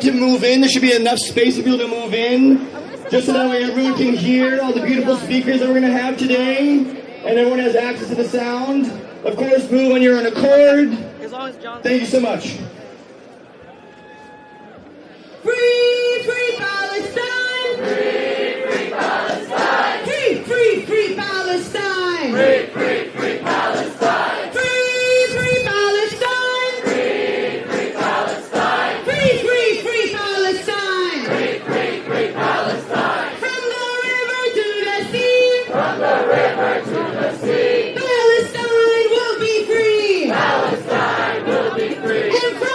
To move in, there should be enough space for people to move in, just so that way everyone can hear all the beautiful speakers that we're going to have today, and everyone has access to the sound. Of course, move when you're on accord. Thank you so much. Free, free Palestine! Free, free Palestine! Free, free, free Palestine! Free, free, free Palestine! Free, free Palestine! Free, free Palestine! Free, free, free Palestine! Free, free, free Palestine! From the river to the sea! From the river to the sea! Palestine will be free! Palestine will be free! And from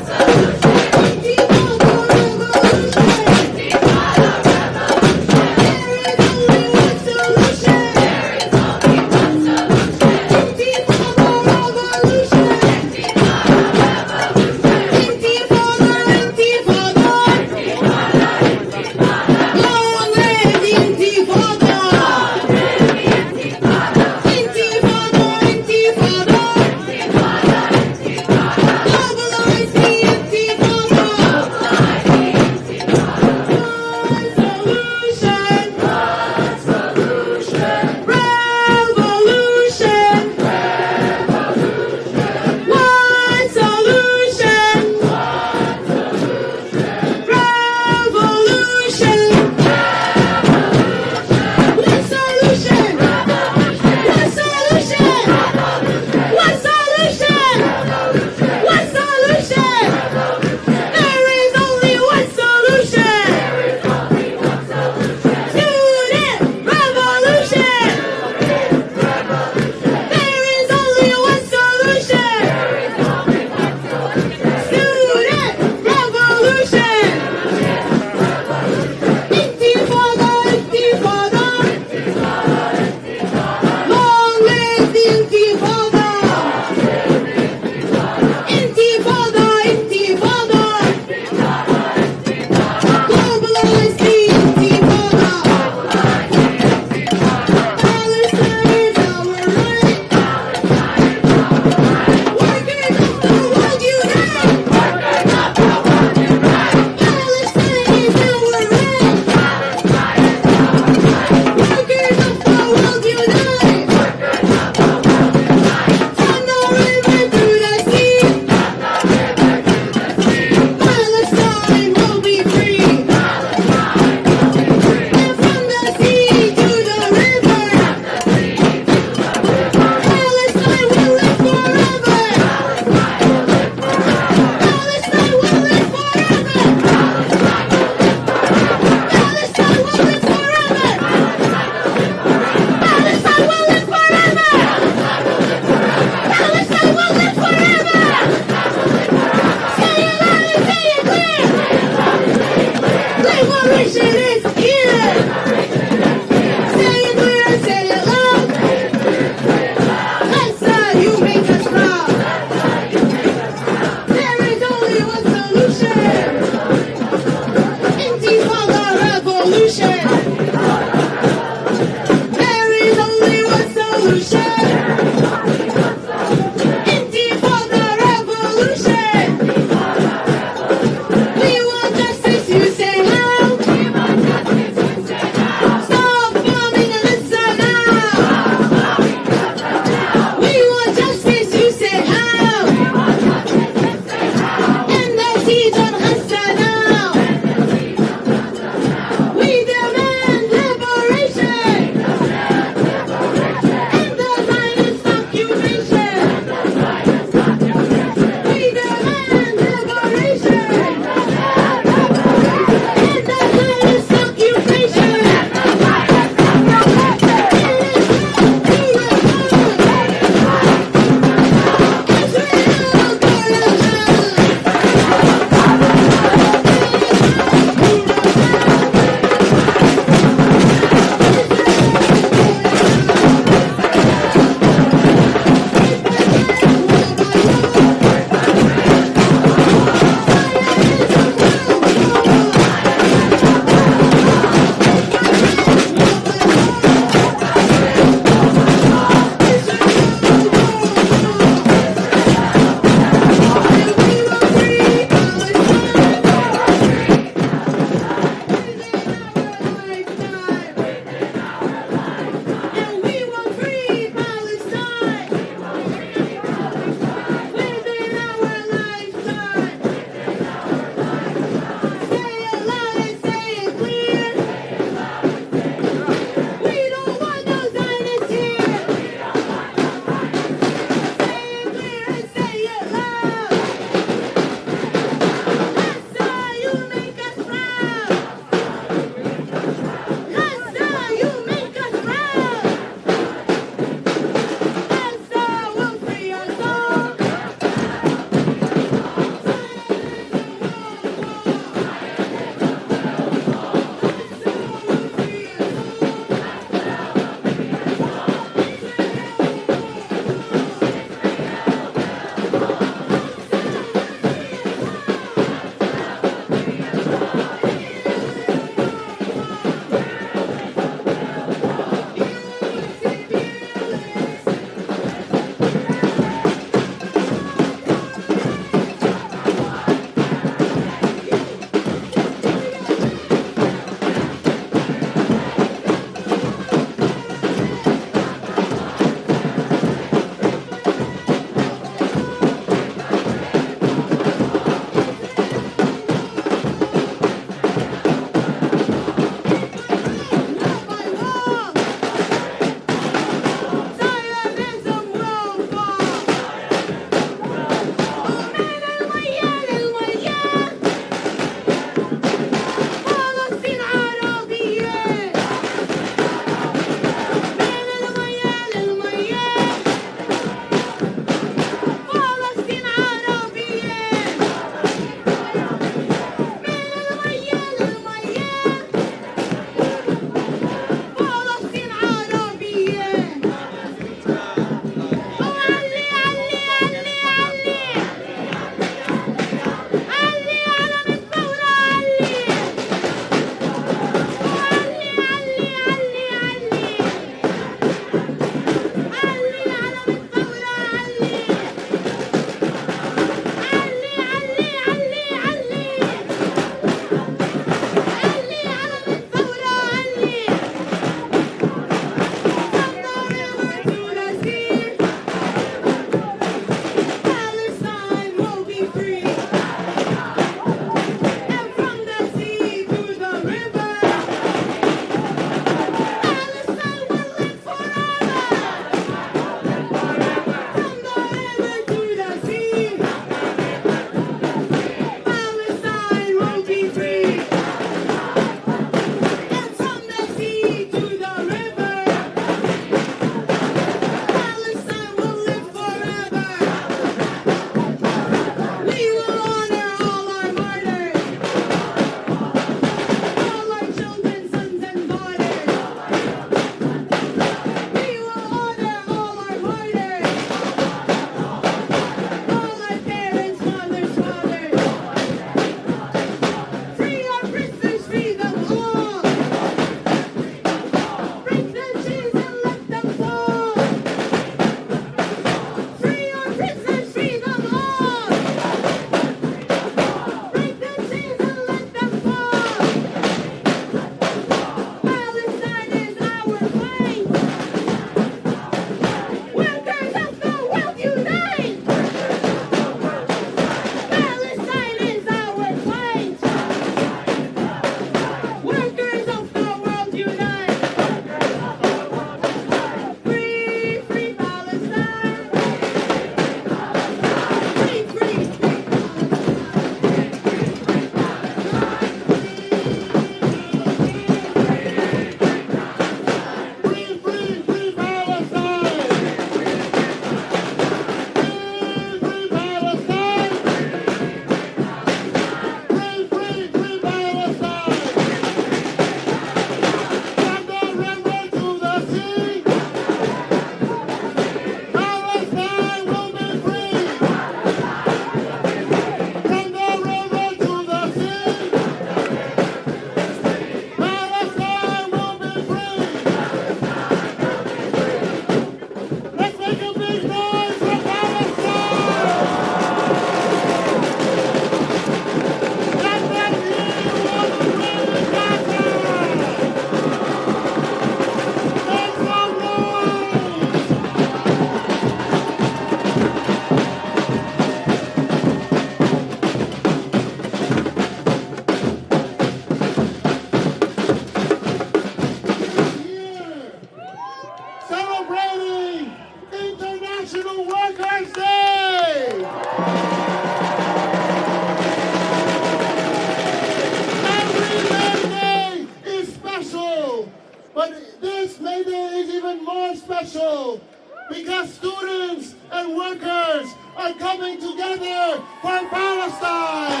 because students and workers are coming together for Palestine.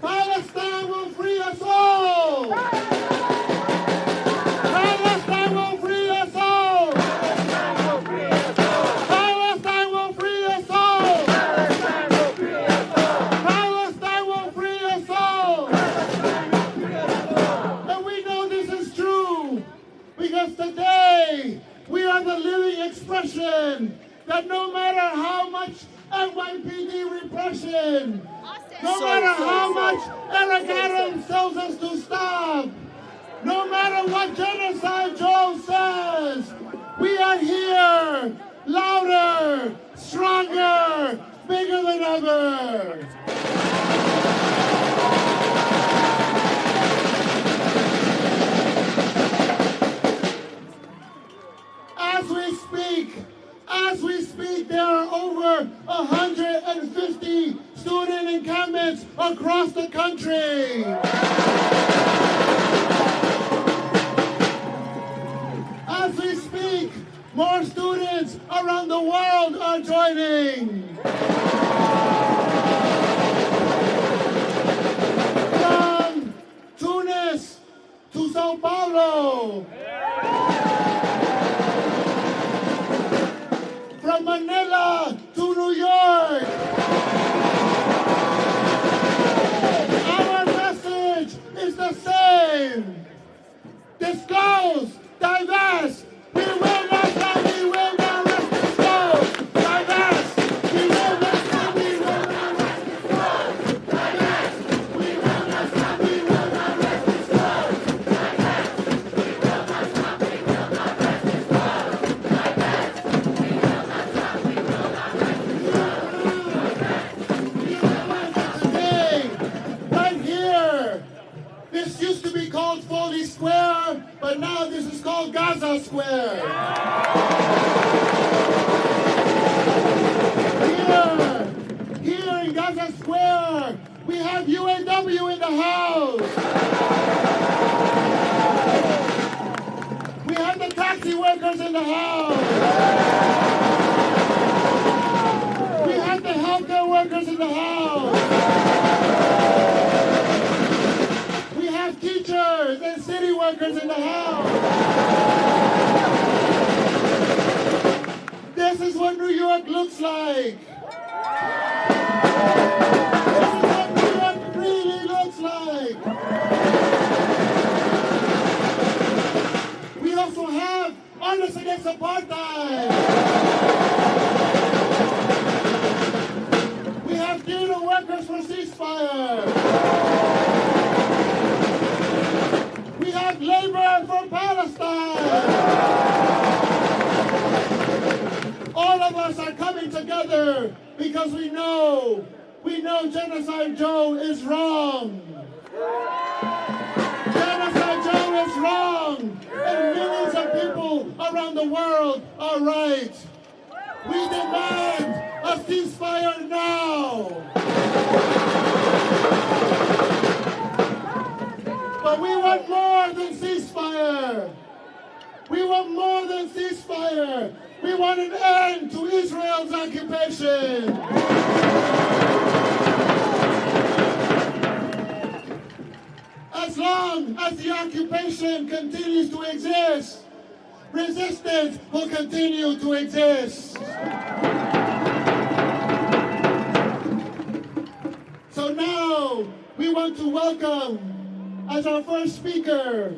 Palestine will free us all. Palestine will free us all. Palestine will free us all. Palestine will free us all. Palestine will free us all. And we know this is true because today we are the living expression that no matter how much NYPD repression, no matter how much Eric Adams tells us to stop, no matter what genocide George As we speak, there are over 150 student encampments across the country. As we speak, more students around the world are joining. From Tunis to Sao Paulo. From Manila to New York. Our message is the same. Disclose, divest. We will not rest disclose. Divest. We will not stop. We will not rest disclose. Divest. We will not stop. We will not rest disclose. Divest. We will not stop. We will not rest disclose. Divest. We will not stop. We will not rest disclose. Today, right here, this used to be called Foley Square, but now this is called Gaza Square. Here in Gaza Square, we have UAW in the house. We have the taxi workers in the house. We have the healthcare workers in the house. We have teachers and city workers in the house. This is what New York looks like. This is what New York really looks like. We also have Artists Against Apartheid. We have theater workers for ceasefire. We have labor for Palestine. All of us are coming together because we know Genocide Joe is wrong. Genocide Joe is wrong. And millions of people around the world are right. We demand a ceasefire now. But we want more than ceasefire. We want more than ceasefire. We want an end to Israel's occupation. As long as the occupation continues to exist, resistance will continue to exist. So now we want to welcome as our first speaker,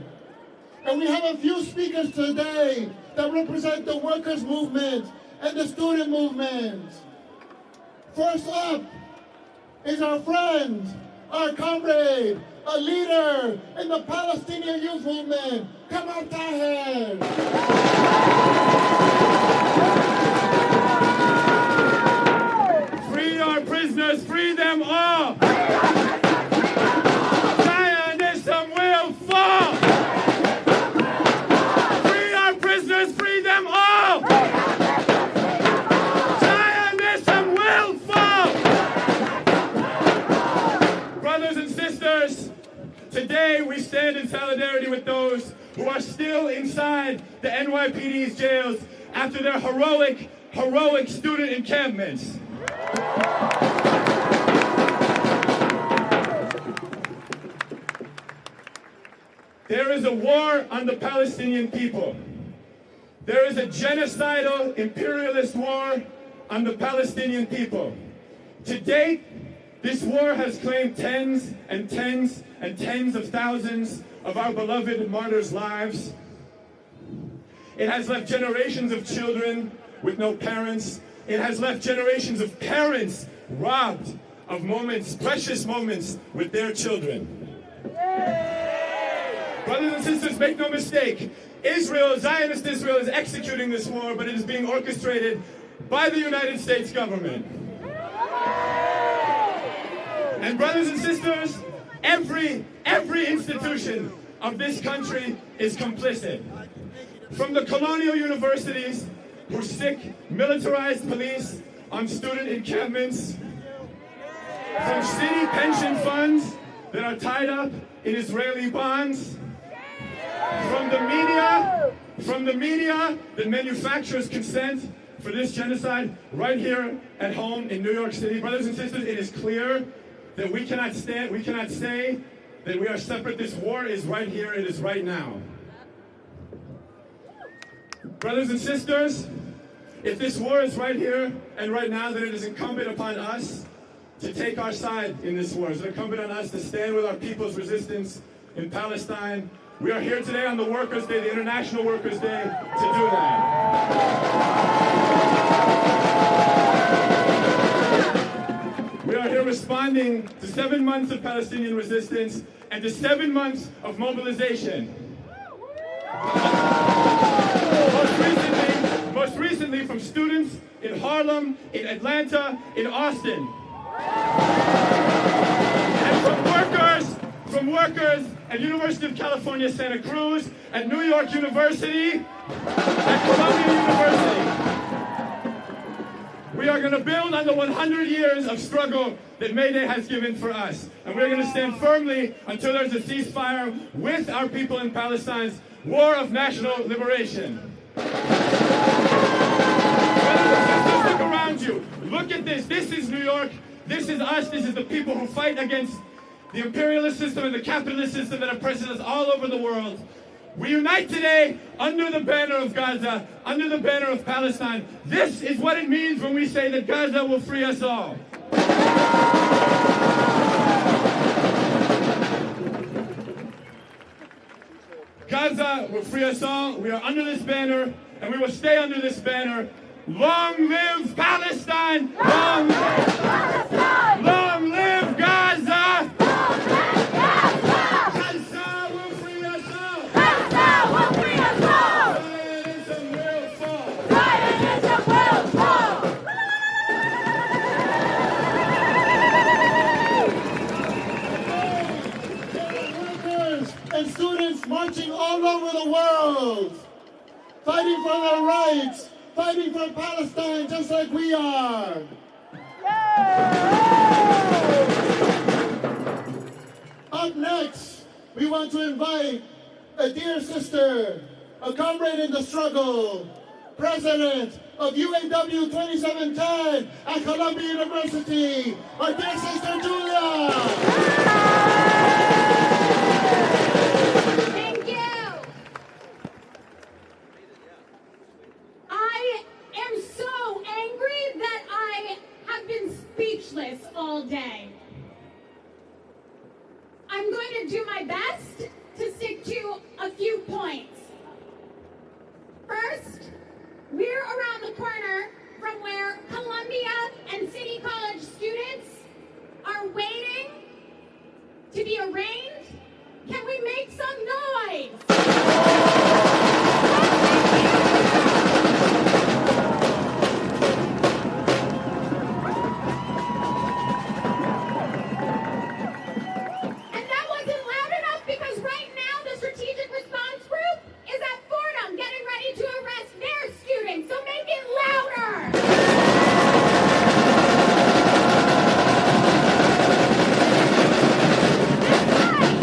and we have a few speakers today that represent the workers' movement and the student movement. First up is our friend, our comrade, a leader in the Palestinian youth movement, Comrade. Free our prisoners, free them all! Zionism will fall! Free our prisoners, free them all! Zionism will fall! Brothers and sisters, today we stand in solidarity with those who are still inside the NYPD's jails after their heroic student encampments. There is a war on the Palestinian people. There is a genocidal, imperialist war on the Palestinian people. To date, this war has claimed tens and tens and tens of thousands of our beloved martyrs' lives. It has left generations of children with no parents. It has left generations of parents robbed of moments, precious moments with their children. Brothers and sisters, make no mistake. Israel, Zionist Israel, is executing this war, but it is being orchestrated by the United States government. And brothers and sisters, every institution of this country is complicit. from the colonial universities who stick militarized police on student encampments, from city pension funds that are tied up in Israeli bonds, from the media that manufactures consent for this genocide right here at home in New York City. Brothers and sisters, it is clear that we cannot say that we are separate. This war is right here, it is right now. Brothers and sisters, if this war is right here and right now, then it is incumbent upon us to take our side in this war. It is incumbent on us to stand with our people's resistance in Palestine. We are here today on the Workers' Day, the International Workers' Day, to do that. We are here responding to 7 months of Palestinian resistance and to 7 months of mobilization. Most recently from students in Harlem, in Atlanta, in Austin. And from workers at University of California, Santa Cruz, at New York University, at Columbia University. We are going to build on the 100 years of struggle that May Day has given for us. And we're going to stand firmly until there's a ceasefire with our people in Palestine's war of national liberation. Look around you. Look at this. This is New York. This is us. This is the people who fight against the imperialist system and the capitalist system that oppresses us all over the world. We unite today under the banner of Gaza, under the banner of Palestine. This is what it means when we say that Gaza will free us all. Gaza will free us all. We are under this banner, and we will stay under this banner. Long live Palestine! Long live Palestine! Long live Gaza! Long live Gaza! Gaza will free us all! Gaza will free us all! Zionism will fall! Zionism will fall! Workers and students marching all over the world, fighting for their rights, fighting for Palestine just like we are. Up next, we want to invite a dear sister, a comrade in the struggle, president of UAW 2710 at Columbia University, our dear sister Julia. Thank you. I am so angry that I have been speechless all day. I'm going to do my best to stick to a few points. First, we're around the corner from where Columbia and City College students are waiting to be arraigned. Can we make some noise? And that wasn't loud enough because right now the Strategic Response Group is at Fordham getting ready to arrest their students, so make it louder! That's right!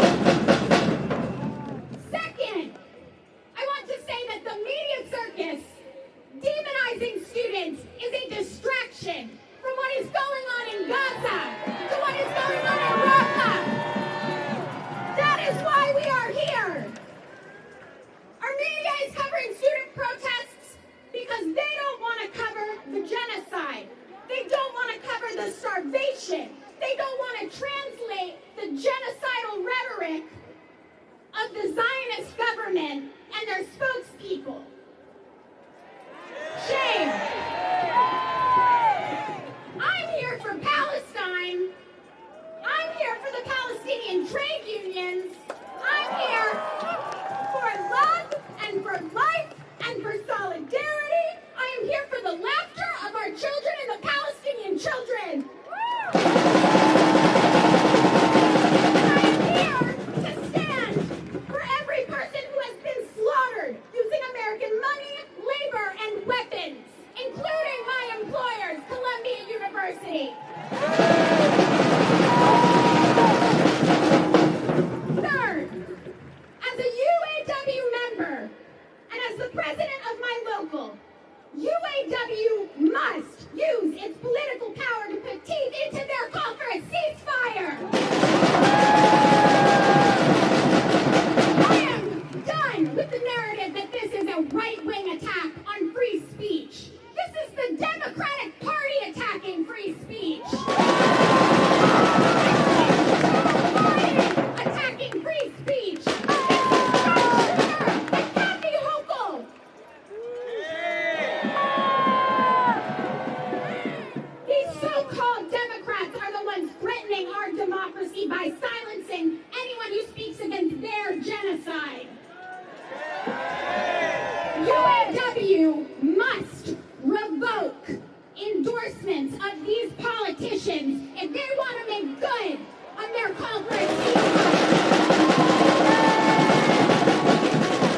NYPD must revoke endorsements of these politicians if they want to make good on their call for a ceasefire.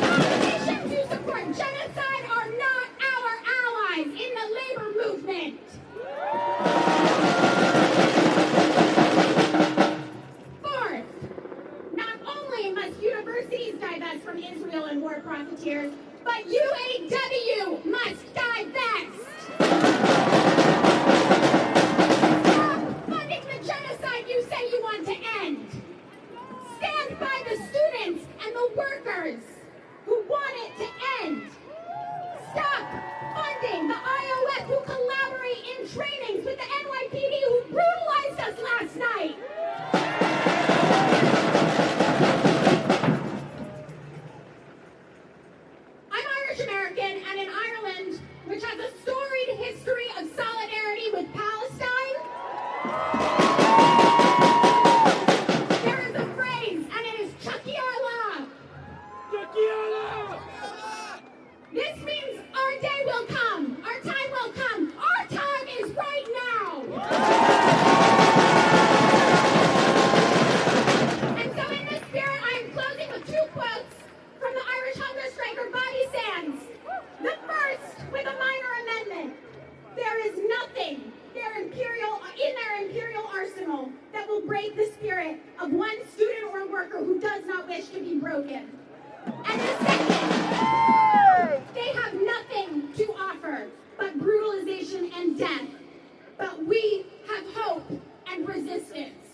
Politicians who support genocide are not our allies in the labor movement. Fourth, not only must universities divest from Israel and war profiteers, but UAW must divest. Stop funding the genocide you say you want to end. Stand by the students and the workers who want it to end. Stop funding the IOF who collaborate in trainings with the NYPD who brutalized us last night. I'm Irish American, and in Ireland, which has a storied history of solidarity with Palestine, there is a phrase, and it is Chucky Allah. This means our day will come, our time will come, our time is right now. And so in this spirit, I am closing with two quotes from the Irish hunger striker Bobby Sands. The first with a minor amendment. There is nothing in their imperial arsenal that will break the spirit of one student or worker who does not wish to be broken. And the second, they have nothing to offer but brutalization and death. But we have hope and resistance.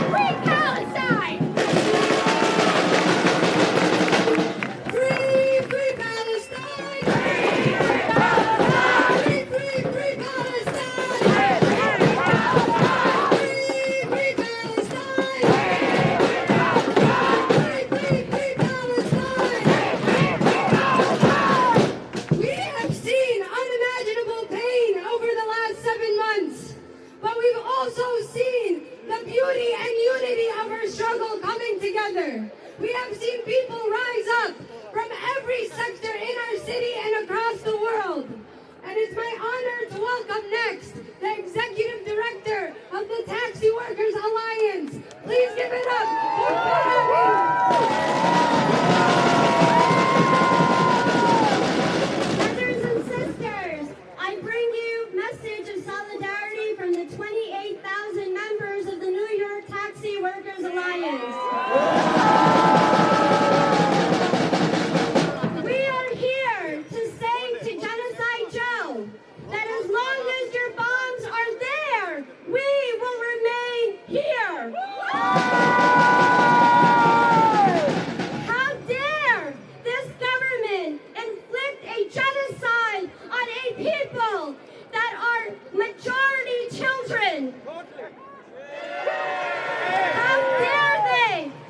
Free Palestine! Free, free Palestine! Free, free Palestine! Free, free, free Palestine! Free, free Palestine! Free, free Palestine! We have seen unimaginable pain over the last 7 months, but we've also seen the beauty and unity of our struggle coming together. We have seen people rise up from every sector in our city and across the world. And it's my honor to welcome next the Executive Director of the Taxi Workers Alliance. Please give it up for Brothers and sisters, I bring you message of solidarity from the 28,000 members of the New York Taxi Workers Alliance. We are here to say to Genocide Joe that as long as your bombs are there, we will remain here. How dare this government inflict a genocide on a people that are majority children?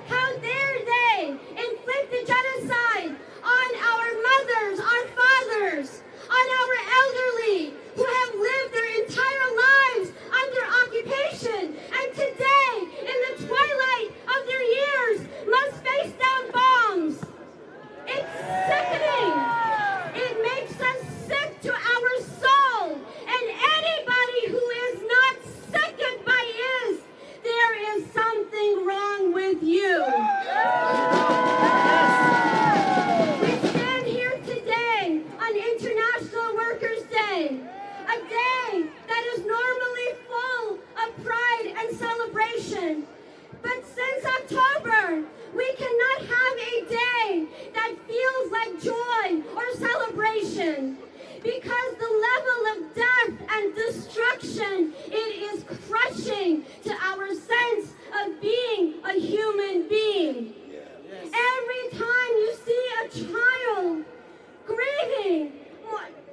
How dare they inflict a genocide on our mothers, our fathers, on our elderly who have lived their entire lives under occupation and today, in the twilight of their years, must face down bombs. It's sickening. It makes us sick to our soul. And anybody who is not sickened by this, there is something wrong with you. We stand here today on International Workers' Day, a day that is normally full of pride and celebration. But since October, we cannot have a day that feels like joy or celebration, because the level of death and destruction, it is crushing to our sense of being a human being. Every time you see a child grieving,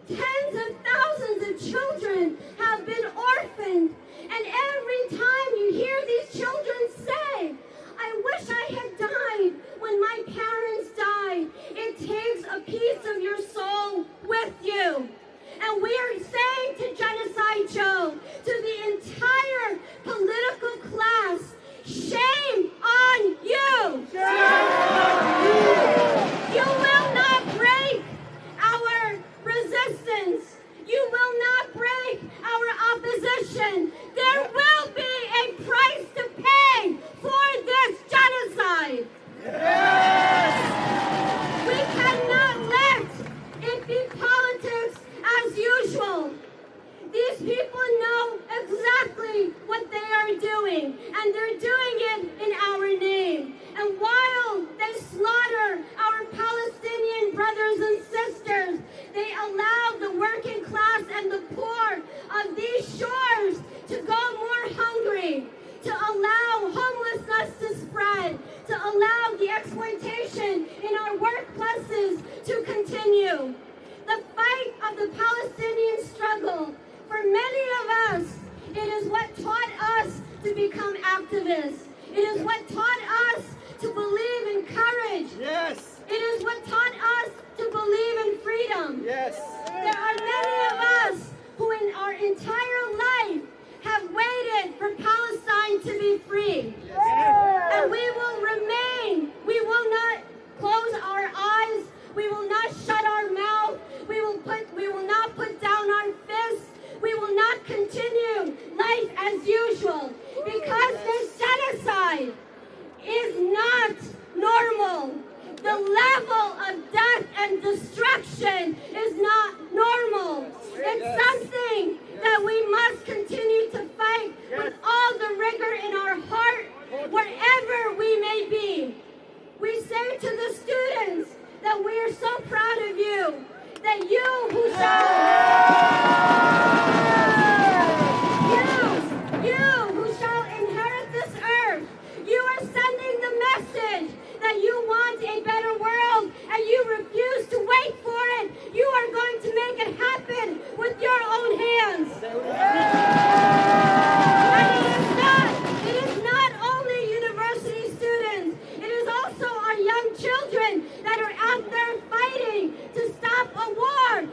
tens of thousands of children have been orphaned, and every time you hear these children say, I wish I had died when my parents died, it takes a piece of your soul with you. And we are saying to Genocide Joe, to the entire political class, shame on you! Shame on you! You will activists. It is what taught us to believe in courage. Yes. It is what taught us to believe in freedom. Yes. There are many of us who in our entire life have waited for Palestine to be free. And we will remain. We will not close our eyes. We will not shut our mouth. We will not put down our fists. We will not continue life as usual, because this genocide is not normal. The level of death and destruction is not normal. It's something that we must continue to fight with all the rigor in our heart, wherever we may be. We say to the students that we are so proud of you, that you who shall inherit this earth, you are sending the message that you want a better world and you refuse to wait for it. You are going to make it happen with your own hands. And it is not only university students, it is also our young children that are out there fighting to stop a war,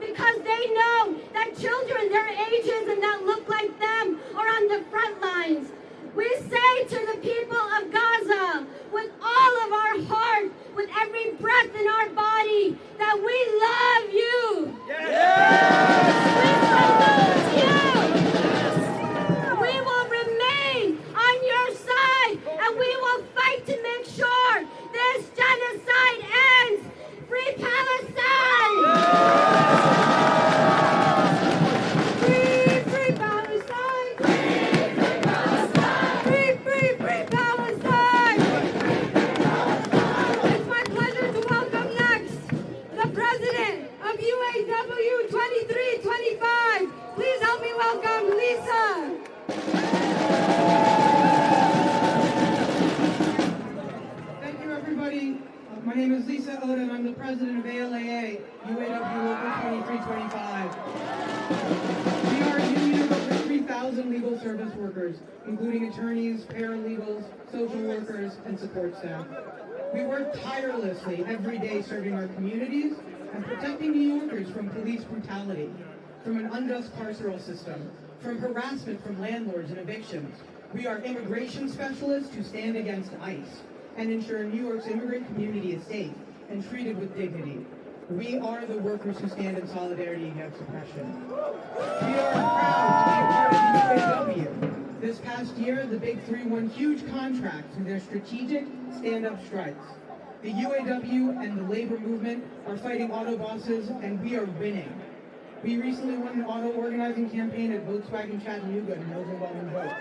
because they know that children their ages and that look like them are on the front lines. We say to the people of Gaza, with all of our heart, with every breath in our body, that we love you. We salute you. We will remain on your side, and we will fight to make sure this genocide ends. Free Palestine! Free, free Palestine! Free, free, free Palestine! It's my pleasure to welcome next the president of UAW 2325. Please help me welcome Lisa. Thank you, everybody. My name is Lisa Oda, and I'm the president of ALAA, UAW Local 2325. We are a union of over 3,000 legal service workers, including attorneys, paralegals, social workers, and support staff. We work tirelessly every day serving our communities and protecting New Yorkers from police brutality, from an unjust carceral system, from harassment from landlords and evictions. We are immigration specialists who stand against ICE and ensure New York's immigrant community is safe and treated with dignity. We are the workers who stand in solidarity against oppression. We are proud to be a part of the UAW. This past year, the Big Three won huge contracts through their strategic stand-up strikes. The UAW and the labor movement are fighting auto bosses, and we are winning. We recently won an auto organizing campaign at Volkswagen Chattanooga in an overwhelming vote.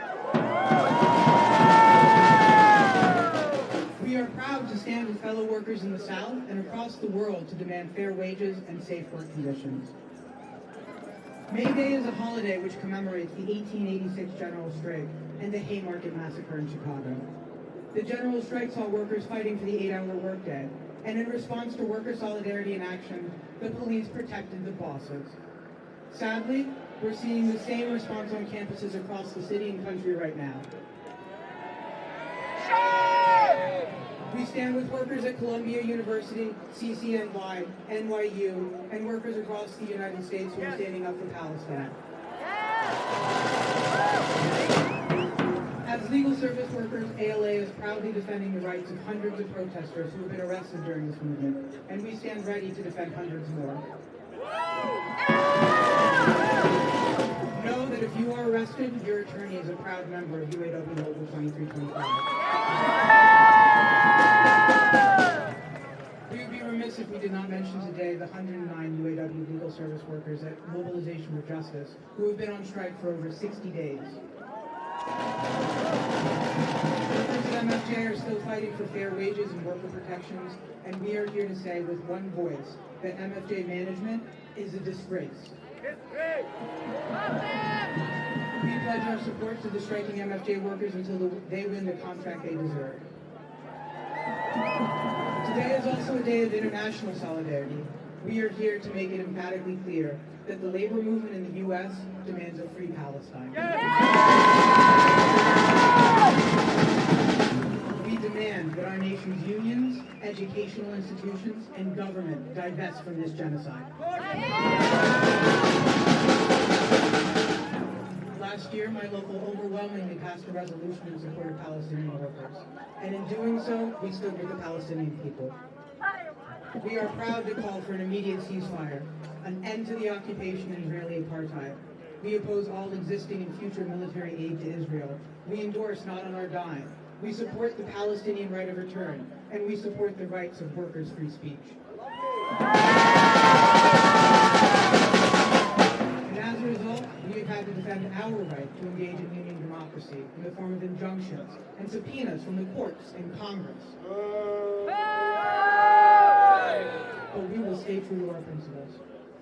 We are proud to stand with fellow workers in the South and across the world to demand fair wages and safe work conditions. May Day is a holiday which commemorates the 1886 General Strike and the Haymarket Massacre in Chicago. The General Strike saw workers fighting for the 8-hour workday, and in response to worker solidarity and action, the police protected the bosses. Sadly, we're seeing the same response on campuses across the city and country right now. We stand with workers at Columbia University, CCNY, NYU, and workers across the United States who are standing up for Palestine. As legal service workers, ALA is proudly defending the rights of hundreds of protesters who have been arrested during this movement, and we stand ready to defend hundreds more. Know that if you are arrested, your attorney is a proud member of UAW Local 2325. We would be remiss if we did not mention today the 109 UAW legal service workers at Mobilization for Justice who have been on strike for over 60 days. Workers at MFJ are still fighting for fair wages and worker protections, and we are here to say with one voice that MFJ management is a disgrace. We pledge our support to the striking MFJ workers until they win the contract they deserve. Today is also a day of international solidarity. we are here to make it emphatically clear that the labor movement in the U.S. demands a free Palestine. We demand that our nation's unions, educational institutions, and government divest from this genocide. Last year, my local overwhelmingly passed a resolution in support of Palestinian workers. And in doing so, we stood with the Palestinian people. We are proud to call for an immediate ceasefire, an end to the occupation and Israeli apartheid. We oppose all existing and future military aid to Israel. We endorse not on our dime. We support the Palestinian right of return, and we support the rights of workers' free speech. And as a result, we have had to defend our right to engage in union democracy in the form of injunctions and subpoenas from the courts and Congress. But we will stay true to our principles.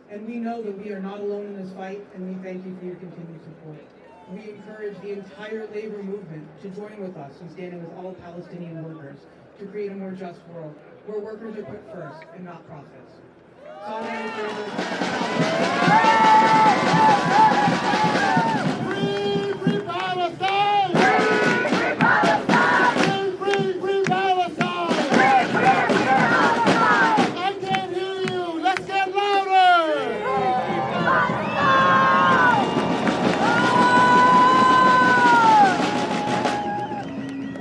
And we know that we are not alone in this fight, and we thank you for your continued support. We encourage the entire labor movement to join with us in standing with all Palestinian workers to create a more just world, where workers are put first and not profits. Free, free Palestine! Free Palestine! Free, free Palestine! I can't hear you. Let's get louder!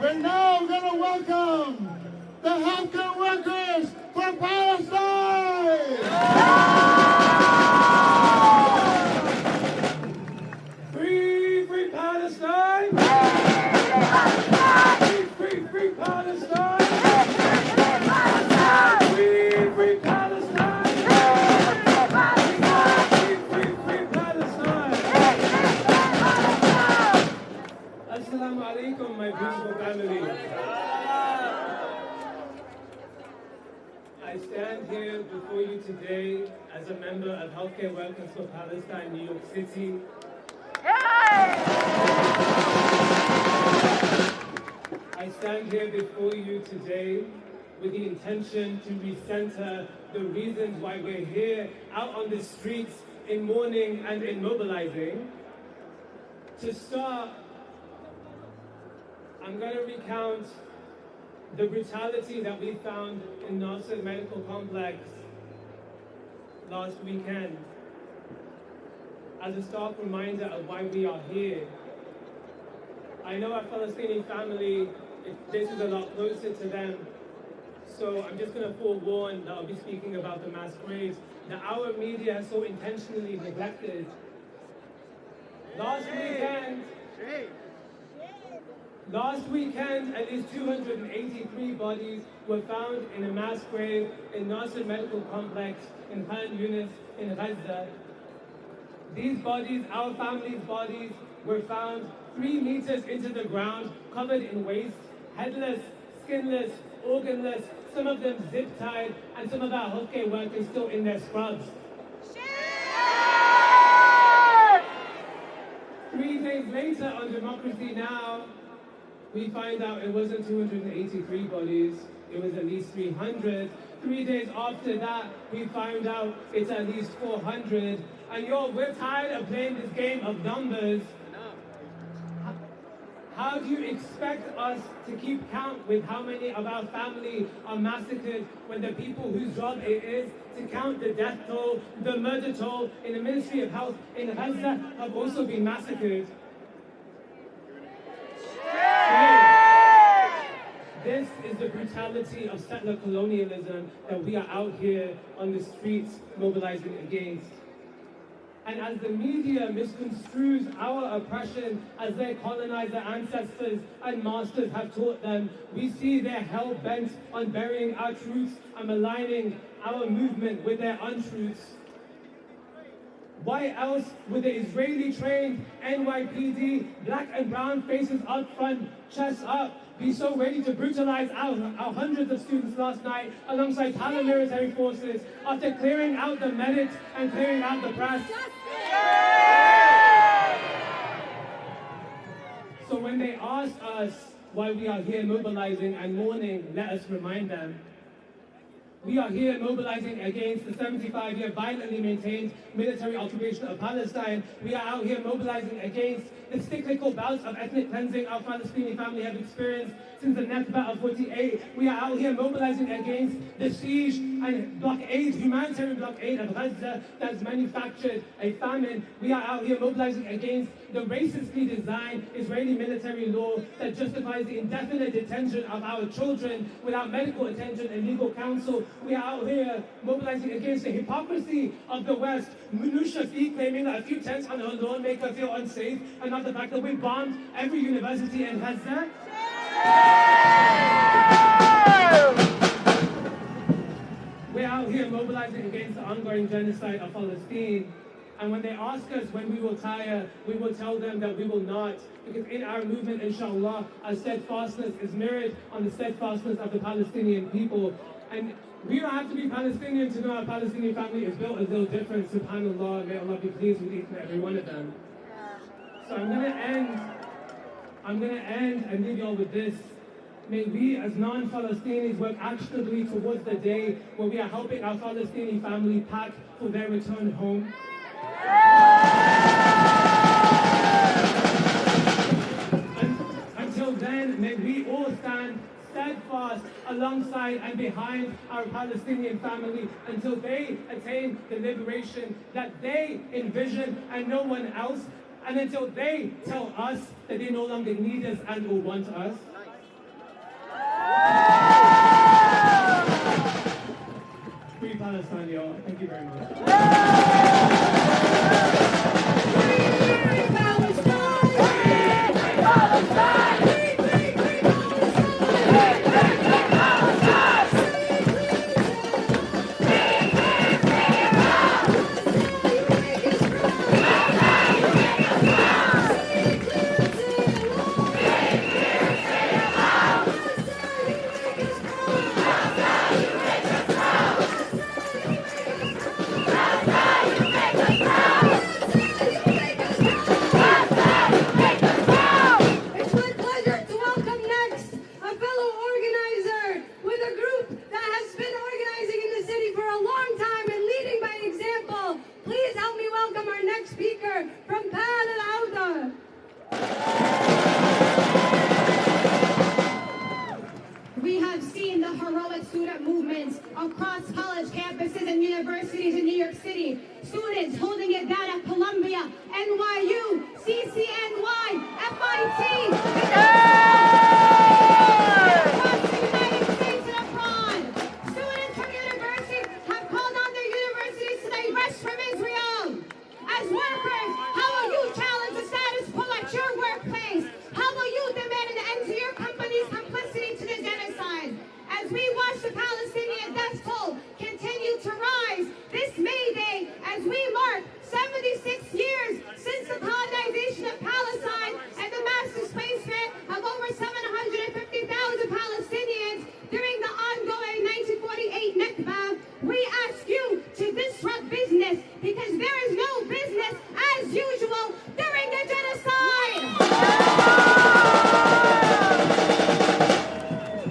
We're now going to welcome the healthcare workers from Palestine! Free, free Palestine! Free, free Palestine! Free, free Palestine! Free, free Palestine! Assalamu alaikum, my beautiful family. I stand here before you today as a member of Healthcare Workers for Palestine, New York City. I stand here before you today with the intention to recenter the reasons why we're here out on the streets in mourning and in mobilizing. To start, I'm going to recount the brutality that we found in Nasser Medical Complex last weekend as a stark reminder of why we are here. I know our Palestinian family, this is a lot closer to them, so I'm just going to forewarn that I'll be speaking about the mass graves that our media has so intentionally neglected. Last weekend, at least 283 bodies were found in a mass grave in Nasser Medical Complex in Khan Yunis in Gaza. These bodies, our family's bodies, were found 3 meters into the ground, covered in waste, headless, skinless, organless, some of them zip-tied, and some of our healthcare workers still in their scrubs. 3 days later on Democracy Now!, we find out it wasn't 283 bodies, it was at least 300. 3 days after that, we find out it's at least 400. And we're tired of playing this game of numbers. How do you expect us to keep count with how many of our family are massacred when the people whose job it is to count the death toll, the murder toll in the Ministry of Health in Gaza have also been massacred? This is the brutality of settler colonialism that we are out here on the streets mobilizing against. And as the media misconstrues our oppression as their colonizer ancestors and masters have taught them, we see they're hell-bent on burying our truths and maligning our movement with their untruths. Why else would the Israeli-trained NYPD, black and brown faces up front, chests up, be so ready to brutalize our hundreds of students last night alongside paramilitary forces after clearing out the medics and clearing out the press? So when they ask us why we are here mobilizing and mourning, let us remind them. We are here mobilizing against the 75-year violently maintained military occupation of Palestine. We are out here mobilizing against the cyclical bouts of ethnic cleansing our Palestinian family have experienced since the Nakba of 48. We are out here mobilizing against the siege and blockade, humanitarian blockade of Gaza that has manufactured a famine. We are out here mobilizing against the racistly designed Israeli military law that justifies the indefinite detention of our children without medical attention and legal counsel. We are out here mobilizing against the hypocrisy of the West. Minusha Fi claiming that a few tents on her lawn make her feel unsafe, and not the fact that we bombed every university in Gaza. We're out here mobilizing against the ongoing genocide of Palestine. And when they ask us when we will tire, we will tell them that we will not. Because in our movement, inshallah, our steadfastness is mirrored on the steadfastness of the Palestinian people. And we don't have to be Palestinian to know our Palestinian family is built a little different. SubhanAllah, may Allah be pleased with each and every one of them. So I'm gonna end and leave y'all with this. May we as non-Palestinians work actionably towards the day where we are helping our Palestinian family pack for their return home. Until then, may we all stand steadfast alongside and behind our Palestinian family until they attain the liberation that they envision and no one else, and until they tell us that they no longer need us and or want us. Free Palestine, y'all. Thank you very much. across college campuses and universities in New York City. Students holding it down at Columbia, NYU, CCNY, MIT. Across the United States and abroad. Students from universities have called on their universities to divest from Israel. As workers, how will you challenge the status quo at your workplace? How will you demand an end to your company's complicity to the genocide? As we watch the Palestinian death toll continue to rise this May Day, as we mark 76 years since the colonization of Palestine and the mass displacement of over 750,000 Palestinians during the ongoing 1948 Nakba, we ask you to disrupt business because there is no business as usual during the genocide.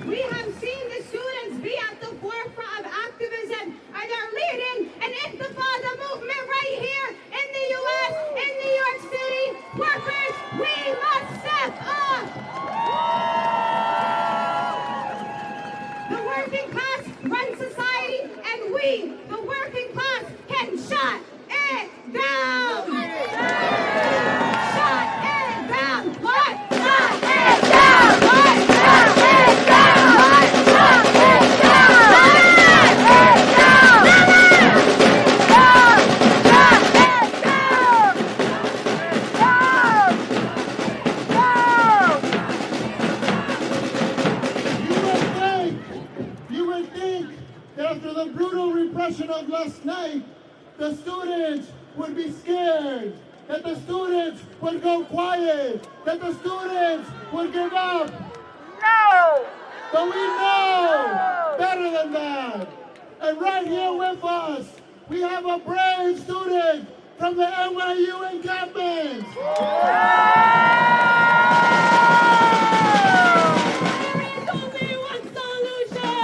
We have seen the students be at the forefront of activism, and they're leading an intifada movement right here in the U.S., in New York City. Workers, we must step up. The working class runs society, and we, the working class, can shut it down. Shut it down. What? Shut it down. What? Shut it down. What? Shut it down. Shut it down. You would think that after the brutal repression of last night, the students would be scared, that the students would go quiet, that the students would give up. No! But we know better than that. And right here with us, we have a brave student from the NYU encampment. There is only one solution.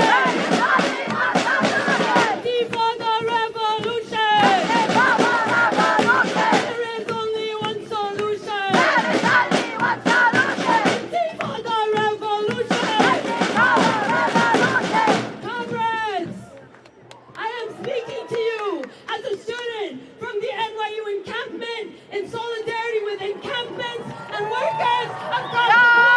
speaking to you as a student from the NYU encampment in solidarity with encampments and workers across the globe.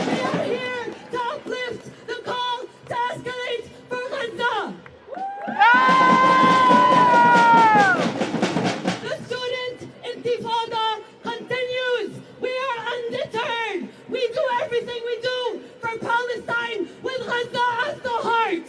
We are here to uplift the call to escalate for Gaza. The student intifada continues. We are undeterred. We do everything we do for Palestine with Gaza as the heart.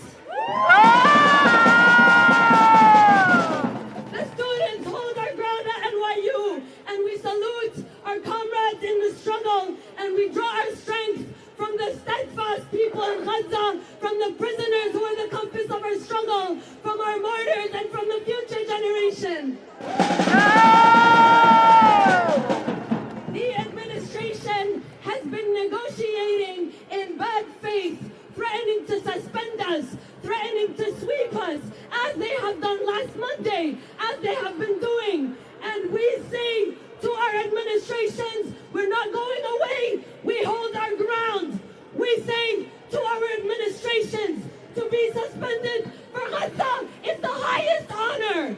The students hold our ground at NYU, and we salute our comrades in the struggle, and we draw our strength from the steadfast people in Gaza, from the prisoners who are the compass of our struggle, from our martyrs, and from the future generation. The administration has been negotiating in bad faith, threatening to suspend us, threatening to sweep us, as they have done last Monday, as they have been doing. And we say to our administrations, we're not going away, we hold our ground. We say to our administrations, to be suspended for Gaza is the highest honor.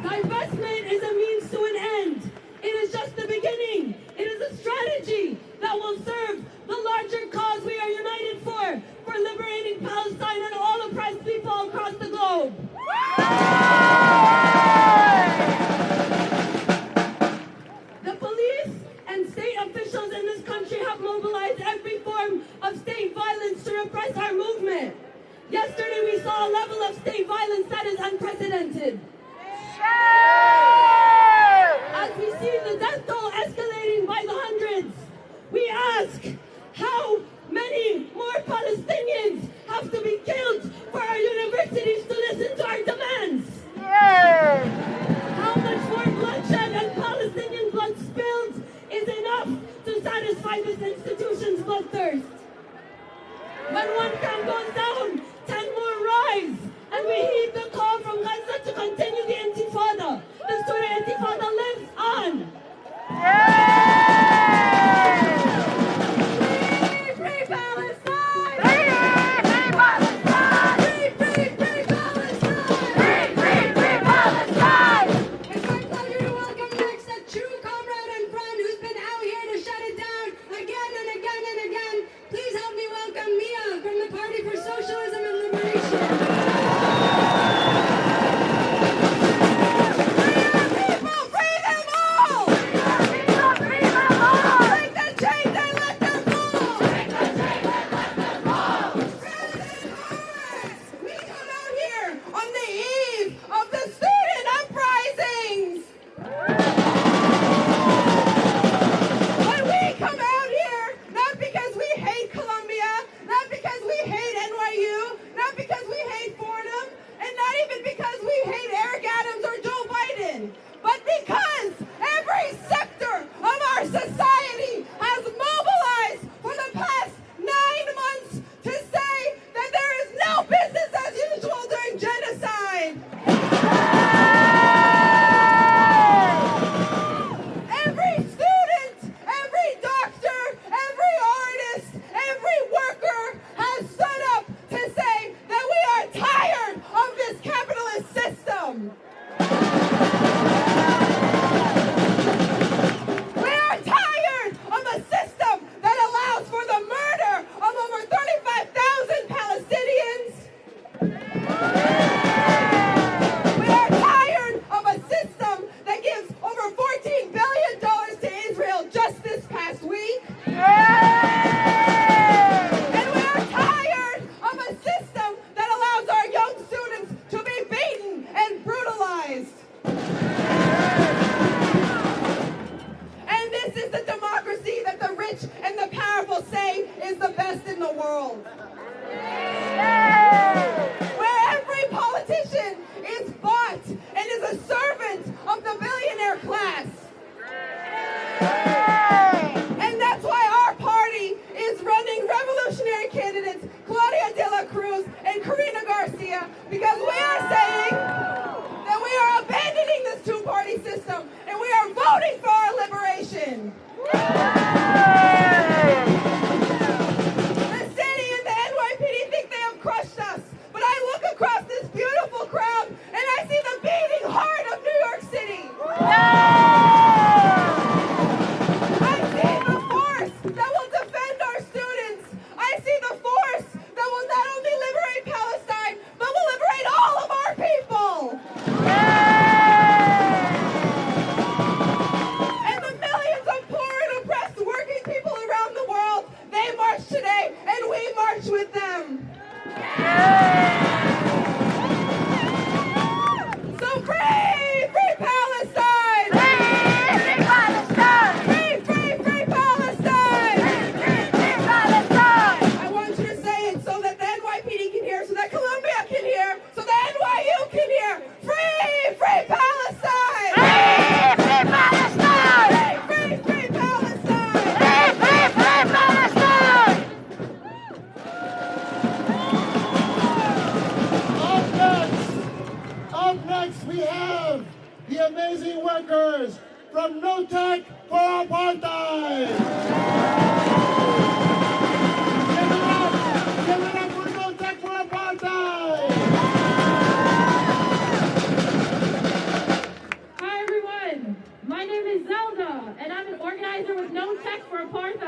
Divestment is a means to an end. It is just the beginning. It is a strategy that will serve the larger cause we are united for liberating Palestine and all oppressed people across the globe. The police and state officials in this country have mobilized every form of state violence to repress our movement. Yesterday we saw a level of state violence that is unprecedented. As we see the death toll escalating by the hundreds, we ask how many more Palestinians have to be killed for our universities to listen to our demands. How much more bloodshed and Palestinian blood spilled is enough to satisfy this institution's bloodthirst. When one camp goes down, 10 more rise, and we heed the call from Gaza to continue the intifada. The student intifada lives on. Free Palestine! Free Palestine! Free Palestine! It's my pleasure to welcome next a true comrade and friend who's been out here to shut it down again and again and again. Please help me welcome Mia from the Party for Socialism and Liberation. Free them all! Free them all! Break the chains and let them fall! Break the chains and let them fall! We come out here on the eve of the student uprisings! But we come out here not because we hate Columbia, not because we hate NYU, not because we hate Fordham, and not even because we hate Eric Adams or Joe Biden, but because every sector of our society has mobilized for the past 9 months to say that there is no business as usual during genocide. Every student, every doctor, every artist, every worker has stood up to say that we are tired of this capitalist system. We are tired of a system that allows for the murder of over 35,000 Palestinians. We are tired of a system that gives over $14 billion to Israel just this past week. And we are tired of a system that allows our young students to be beaten and brutalized. And this is the democracy that the rich and the powerful say is the best in the world. Where every politician is bought and is a servant of the billionaire class. And that's why our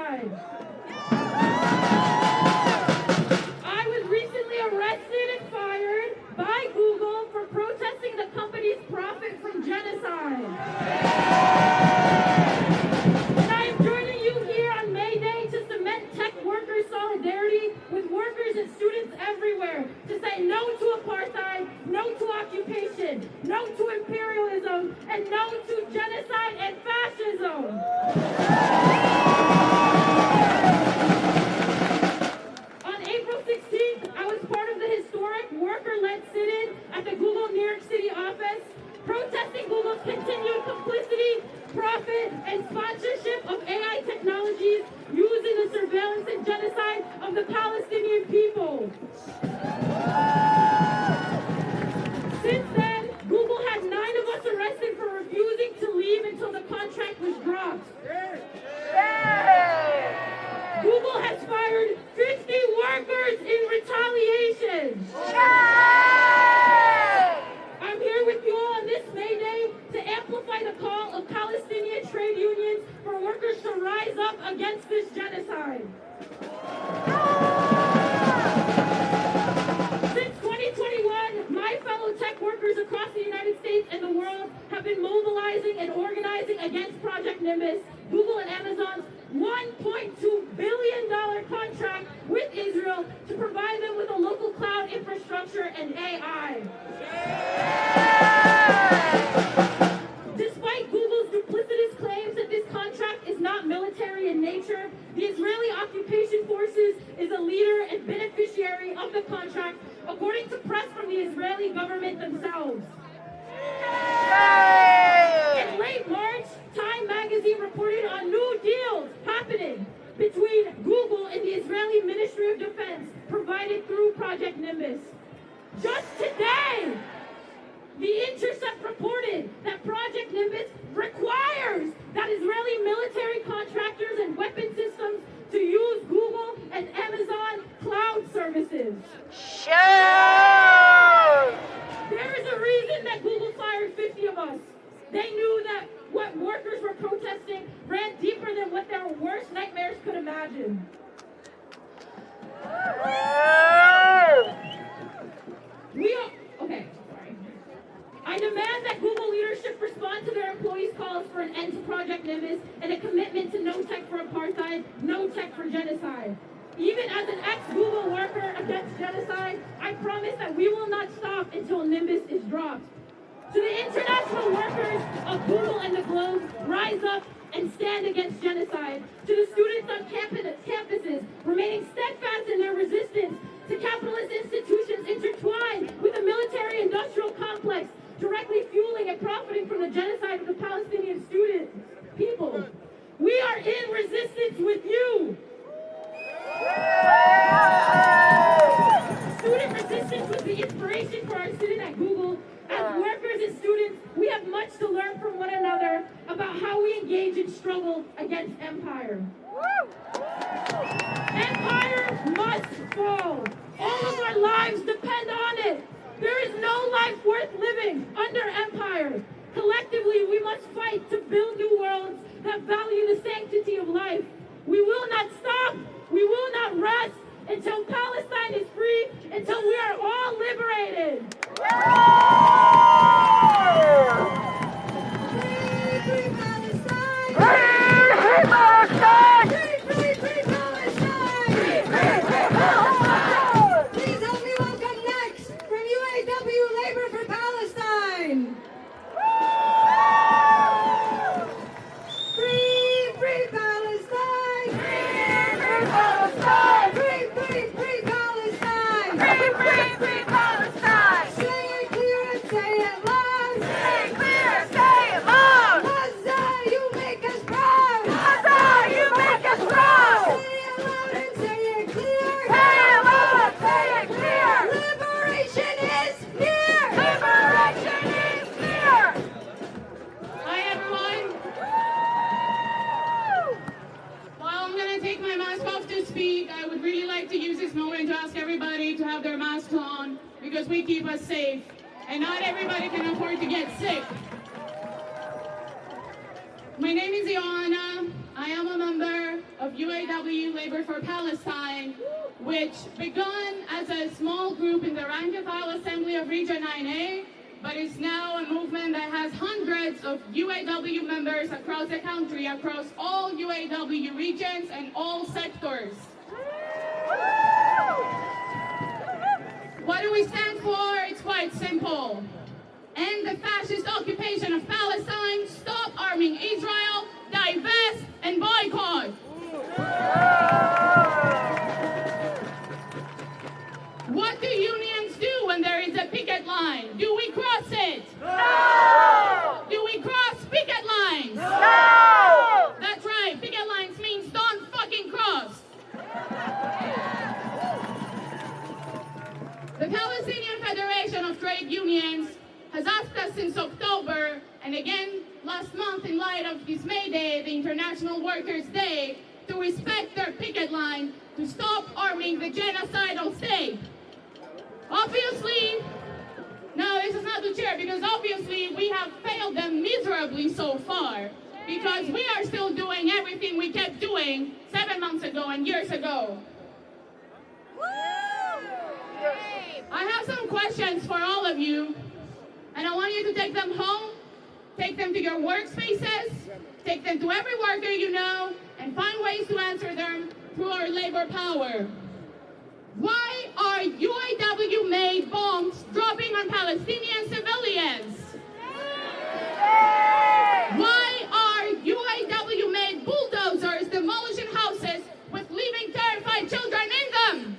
genocide. I was recently arrested and fired by Google for protesting the company's profit from genocide. And I am joining you here on May Day to cement tech workers' solidarity with workers and students everywhere to say no to apartheid, no to occupation, no to imperialism, and no to genocide and fascism. On April 16th, I was part of the historic worker-led sit-in at the Google New York City office, protesting Google's continued complicity, profit, and sponsorship of AI technologies used in the surveillance and genocide of the Palestinian people. Since then, Google had 9 of us arrested for refusing to leave until the contract was dropped. Google has fired 50 workers in retaliation. I'm here with you all on this May Day to amplify the call of Palestinian trade unions for workers to rise up against this genocide. Since 2021, my fellow tech workers across the United States and the world have been mobilizing and organizing against Project Nimbus, Google and Amazon's $1.2 billion contract with Israel to provide them with a local cloud infrastructure and AI. Despite Google's duplicitous claims that this contract is not military in nature, the Israeli occupation forces is a leader and beneficiary of the contract, according to press from the Israeli government themselves. In late March, Time magazine reported on new deals happening between Google and the Israeli Ministry of Defense, provided through Project Nimbus. Just today, The Intercept reported that Project Nimbus requires that Israeli military contractors and weapon systems to use Google and Amazon cloud services. There is a reason that Google fired 50 of us. They knew that what workers were protesting ran deeper than what their worst nightmares could imagine. I demand that Google leadership respond to their employees' calls for an end to Project Nimbus and a commitment to no tech for apartheid, no tech for genocide. Even as an ex-Google worker against genocide, I promise that we will not stop until Nimbus is dropped. To the international workers of Google and the globe, rise up and stand against genocide. To the students on campuses, remaining steadfast in their resistance to capitalist institutions intertwined with a military-industrial complex, directly fueling and profiting from the genocide of the Palestinian people. We are in resistance with you. Student resistance was the inspiration for our sit-in at Google. As workers and students, we have much to learn from one another about how we engage in struggle against empire. Empire must fall. All of our lives depend on it. There is no life worth living under empire. Collectively, we must fight to build new worlds that value the sanctity of life. We will not stop. We will not rest until Palestine is free, until we are all liberated. Free Palestine! Free Palestine! Free Palestine! Free Palestine! Please help me welcome next from UAW Labor for Palestine. Free Palestine! Free Palestine! Free Palestine! Free Palestine! Say it clear and say it loud! Say it clear and say it loud! Gaza, you make us proud! Gaza, you make us proud! Say it loud and say it clear! Say it loud, say it clear! Liberation is near! Liberation is near! Hi everyone. While I'm going to take my mask off to speak, I would really like to use this moment to ask everybody to have their masks on because we keep us safe and not everybody can afford to get sick. My name is Joanna. I am a member of UAW Labor for Palestine, which began as a small group in the rank and file assembly of Region 9A, but is now a movement that has hundreds of UAW members across the country, across all UAW regions and all sectors. What do we stand for? It's quite simple. End the fascist occupation of Palestine, stop arming Israel, divest and boycott. What do unions do when there is a picket line? Do we cross it? No! Do we cross picket lines? No! That's right, picket lines means don't fucking cross. The Palestinian Federation of Trade Unions has asked us since October, and again last month in light of this May Day, the International Workers' Day, to respect their picket line, to stop arming the genocidal state. Obviously, no, this is not the chair, because obviously we have failed them miserably so far, because we are still doing everything we kept doing 7 months ago and years ago. I have some questions for all of you, and I want you to take them home, take them to your workspaces, take them to every worker you know, and find ways to answer them through our labor power. Why are UAW-made bombs dropping on Palestinian civilians? Why are UAW-made bulldozers demolishing houses with leaving terrified children in them?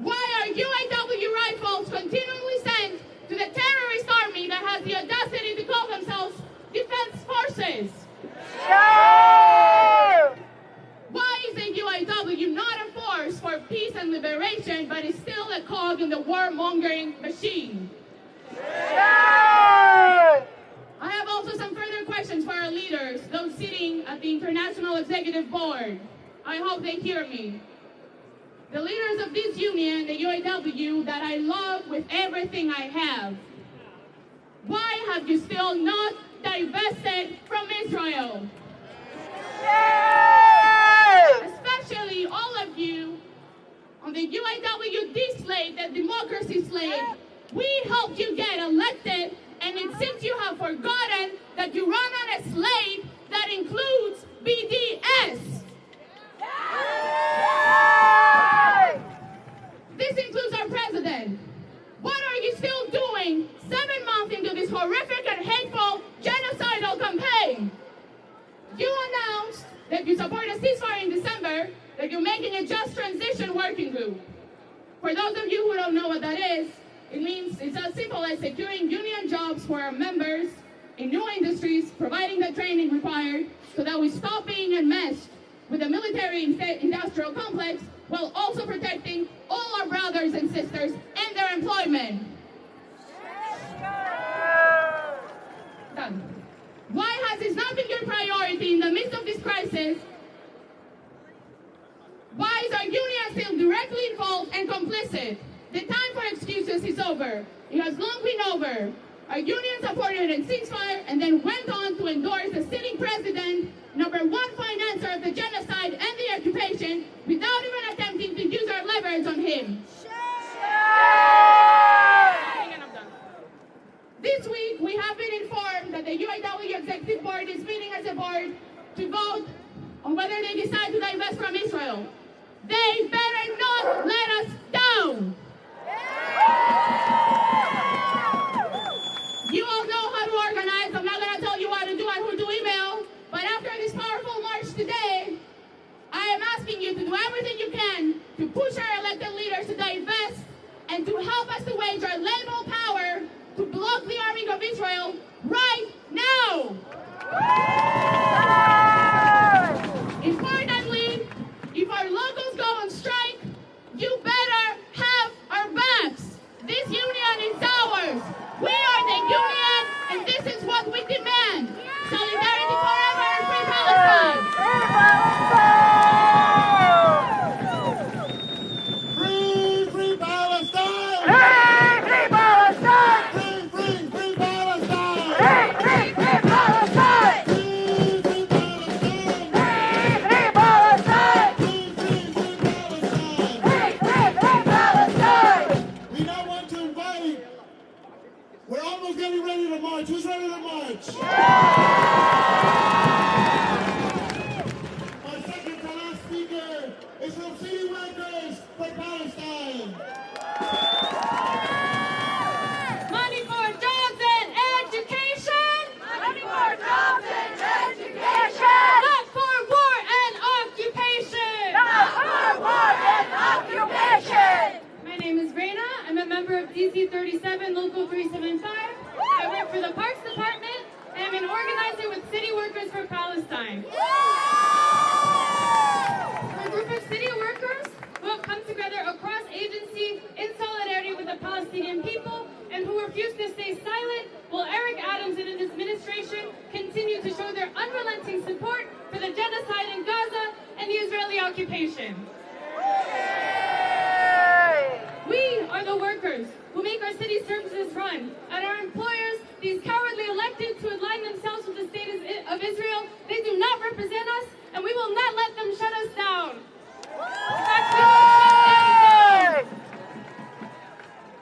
Why are UAW rifles continually sent to the terrorist army that has the audacity to call themselves defense forces? Why is the UAW not a force for peace and liberation, but is still a cog in the warmongering machine? I have also some further questions for our leaders, those sitting at the International Executive Board. I hope they hear me. The leaders of this union, the UAW, that I love with everything I have, why have you still not divested from Israel? Especially all of you on the UAW slate, the democracy slate. We helped you get elected, and it seems you have forgotten that you run on a slate that includes BDS. This includes our president. What are you still doing 7 months into this horrific and hateful genocidal campaign? You announced that you support a ceasefire in December, that you're making a just transition working group. For those of you who don't know what that is, it means it's as simple as securing union jobs for our members in new industries, providing the training required so that we stop being enmeshed with the military-industrial complex while also protecting all our brothers and sisters and their employment. Done. Why has this not been your priority in the midst of this crisis? Why is our union still directly involved and complicit? The time for excuses is over. It has long been over. Our union supported a ceasefire and then went on to endorse the sitting president, #1 financer of the genocide and the occupation, without even attempting to use our leverage on him. This week, we have been informed that the UAW Executive Board is meeting as a board to vote on whether they decide to divest from Israel. They better not let us down. You all know how to organize. I'm not going to tell you what to do and who to email. But after this powerful march today, I am asking you to do everything you can to push our elected leaders to divest and to help us to wage our labor power to block the arming of Israel right now. Importantly, if our locals go on strike, you better have our backs. This union is ours. We are the union, and this is what we demand. Solidarity forever and free Palestine. Free, free Palestine! Free Palestine! Free, free, free Palestine! Free Palestine! Free, 37, Local 375. I work for the Parks Department, and I'm an organizer with City Workers for Palestine. We're a group of city workers who have come together across agency in solidarity with the Palestinian people and who refuse to stay silent while Eric Adams and his administration continue to show their unrelenting support for the genocide in Gaza and the Israeli occupation. We are the workers who make our city services run, and our employers, these cowardly elected to align themselves with the state of Israel, they do not represent us, and we will not let them shut us down.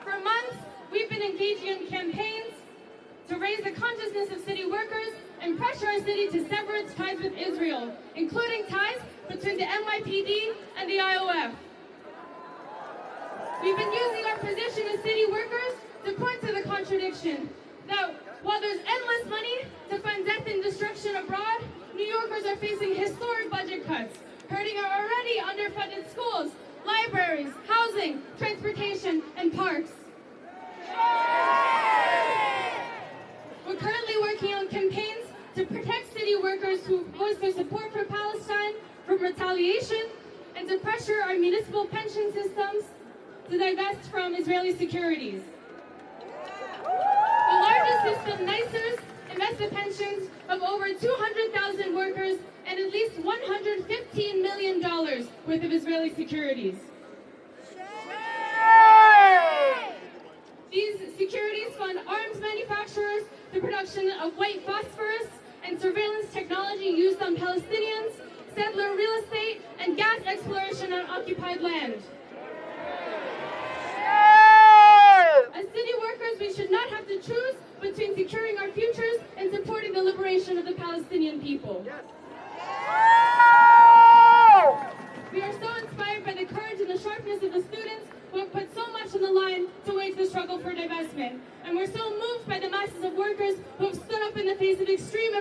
For months, we've been engaging in campaigns to raise the consciousness of city workers and pressure our city to sever its ties with Israel, including ties between the NYPD and the IOF. We've been using our position as city workers to point to the contradiction that while there's endless money to fund death and destruction abroad, New Yorkers are facing historic budget cuts, hurting our already underfunded schools, libraries, housing, transportation, and parks. We're currently working on campaigns to protect city workers who voice their support for Palestine from retaliation and to pressure our municipal pension systems to divest from Israeli securities. The largest system, NYCers, invests the pensions of over 200,000 workers and at least $115 million worth of Israeli securities. These securities fund arms manufacturers, the production of white phosphorus, and surveillance technology used on Palestinians, settler real estate, and gas exploration on occupied land. As city workers, we should not have to choose between securing our futures and supporting the liberation of the Palestinian people. We are so inspired by the courage and the sharpness of the students who have put so much on the line to wage the struggle for divestment. And we're so moved by the masses of workers who have stood up in the face of extreme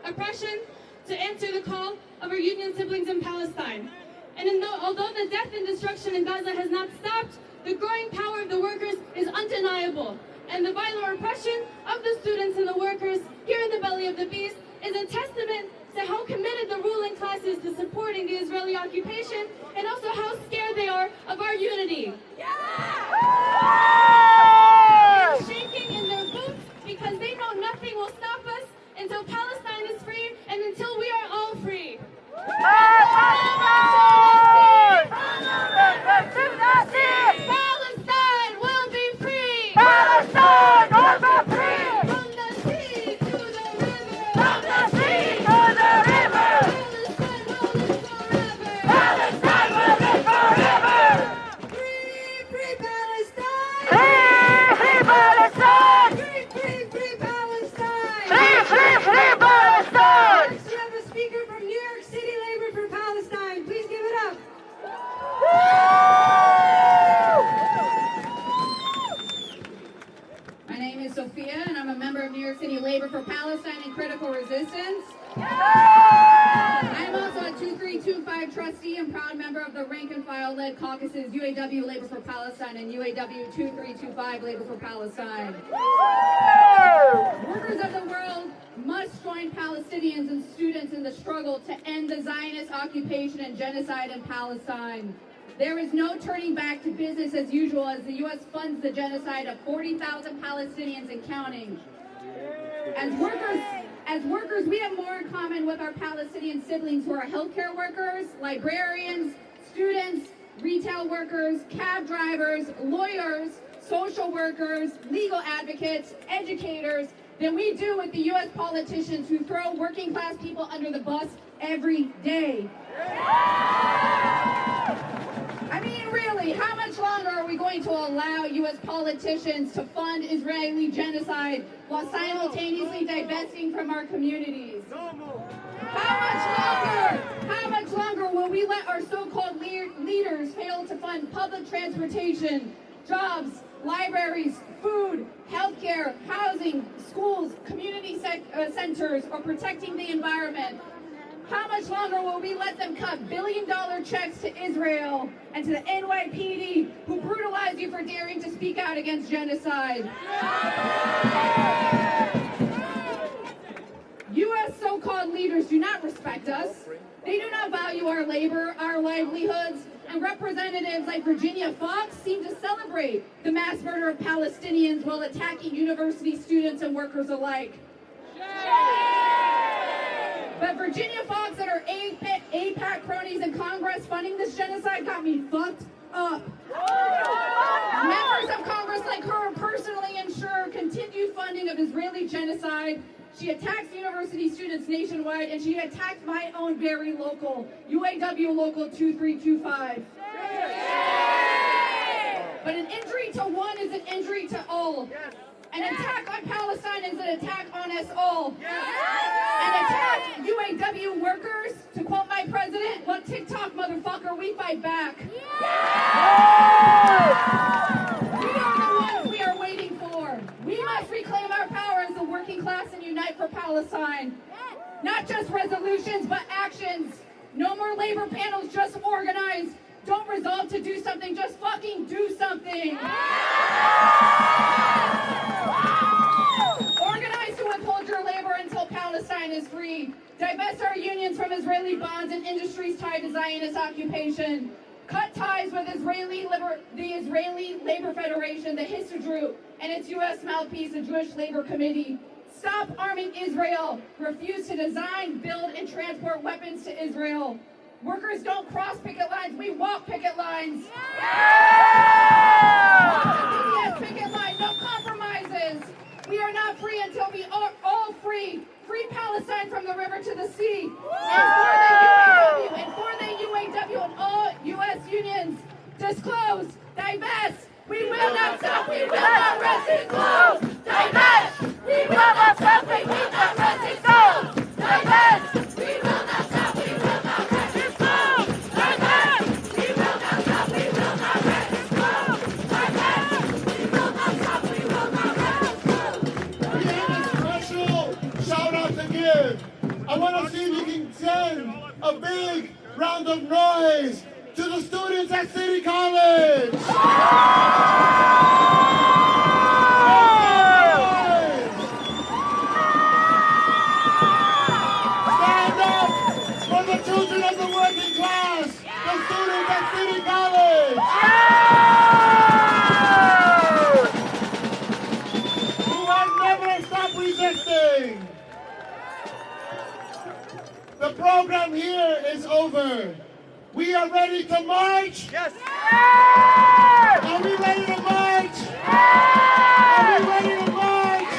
oppression to answer the call of our union siblings in Palestine. And although the death and destruction in Gaza has not stopped, the growing power of the workers is undeniable. And the violent repression of the students and the workers here in the belly of the beast is a testament to how committed the ruling class is to supporting the Israeli occupation and also how scared they are of our unity. They're shaking in their boots because they know nothing will stop us until Palestine is free and until we are all free. Palestine will be free! Palestine will be free! From the sea to the river! From the sea to the river! Palestine will live forever! Palestine will live forever! Free, free Palestine! Free Palestine! Free, free, free Palestine! Free Palestine! Next we have a speaker from New York City Labor for Palestine. Please give it up. My name is Sophia, and I'm a member of New York City Labor for Palestine and Critical Resistance. I am also a 2325 trustee and proud member of the rank and file led caucuses UAW Labor for Palestine and UAW 2325 Labor for Palestine. Workers of the world must join Palestinians and students in the struggle to end the Zionist occupation and genocide in Palestine. There is no turning back to business as usual as the U.S. funds the genocide of 40,000 Palestinians and counting. As workers, we have more in common with our Palestinian siblings who are healthcare workers, librarians, students, retail workers, cab drivers, lawyers, social workers, legal advocates, educators, than we do with the U.S. politicians who throw working class people under the bus every day. I mean, really, how much longer are we going to allow U.S. politicians to fund Israeli genocide while simultaneously divesting from our communities? How much longer will we let our so-called leaders fail to fund public transportation, jobs, libraries, food, healthcare, housing, schools, community centers, or protecting the environment? How much longer will we let them cut billion-dollar checks to Israel and to the NYPD, who brutalize you for daring to speak out against genocide? U.S. so-called leaders do not respect us. They do not value our labor, our livelihoods, and representatives like Virginia Fox seem to celebrate the mass murder of Palestinians while attacking university students and workers alike. But Virginia Fox and her AIPAC cronies in Congress funding this genocide got me fucked up. Members of Congress like her personally ensure continued funding of Israeli genocide. She attacks university students nationwide, and she attacked my own very local, UAW Local 2325. But an injury to one is an injury to all. An attack on Palestine is an attack on us all. An attack UAW workers, to quote my president, "What TikTok, motherfucker, we fight back." We are the ones we are waiting for. We must reclaim our power as the working class and unite for Palestine. Not just resolutions, but actions. No more labor panels, just organize. Don't resolve to do something, just fucking do something. Organize to withhold your labor until Palestine is free. Divest our unions from Israeli bonds and industries tied to Zionist occupation. Cut ties with the Israeli Labor Federation, the Histadrut, and its U.S. mouthpiece, the Jewish Labor Committee. Stop arming Israel. Refuse to design, build, and transport weapons to Israel. Workers don't cross picket lines, we walk picket lines. Walk the PBS picket line, no compromises. We are not free until we are all free. Free Palestine from the river to the sea. And for the UAW and all U.S. unions, disclose, divest. We will not stop, we will not rest, disclose, divest. We will not stop, we will not rest, disclose, divest. We will not stop, we will not rest, disclose, divest. We will not stop, we will not rest, disclose, divest. We will not stop, we will not rest, disclose. We have a special shout out to give. I want to see if you can send a big round of noise to the students at City College. Stand up for the children of the working class, the students at City College. Who have never stopped resisting. The program here is over. We are ready to march? Yes! Are we ready to march? Are we ready to march?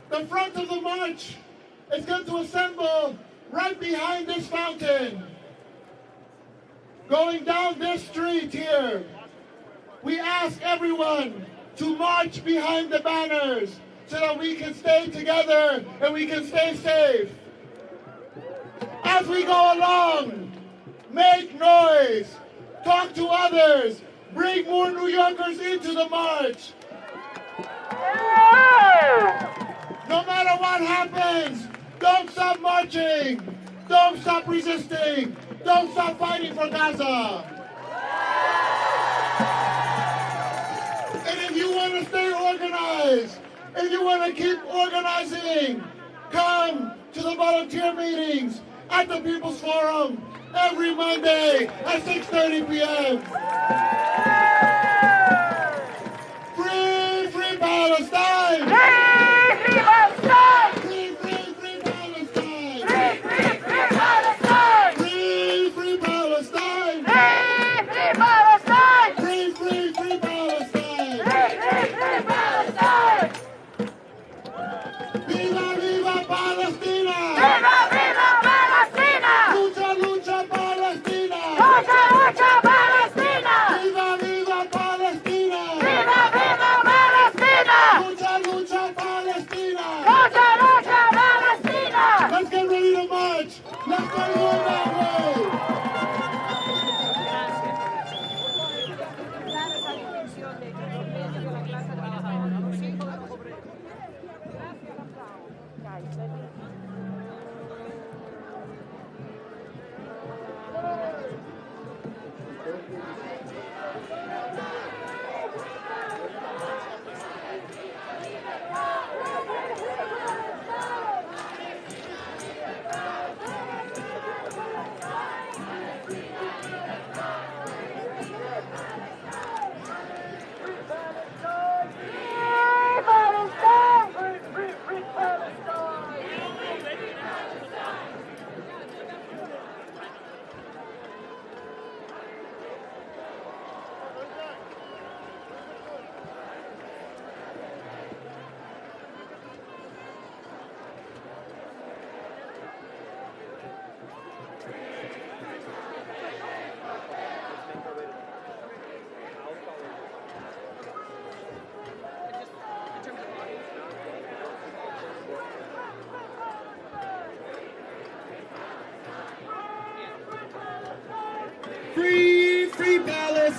The front of the march is going to assemble right behind this fountain. Going down this street here. We ask everyone to march behind the banners so that we can stay together and we can stay safe. As we go along, make noise, talk to others, bring more New Yorkers into the march. No matter what happens, don't stop marching, don't stop resisting, don't stop fighting for Gaza. And if you want to stay organized, if you want to keep organizing, come to the volunteer meetings at the People's Forum every Monday at 6:30 p.m. Free, free Palestine! Free, free Palestine! Free, free, free Palestine! Free, free, free Palestine! Free, free Palestine! Free, free Palestine! Free, free, free Palestine! Free, free, free Palestine! Viva, viva Palestina! Viva, viva Palestina! Lucha, lucha Palestina! Lucha, lucha Palestina! Viva, viva Palestina! Viva, viva Palestina! Lucha, lucha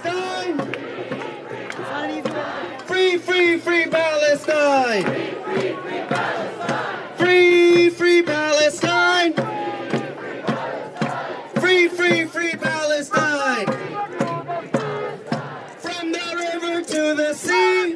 Palestine! Free, free, free Palestine! Free, free Palestine! Free, free, free Palestine! From the river to the sea!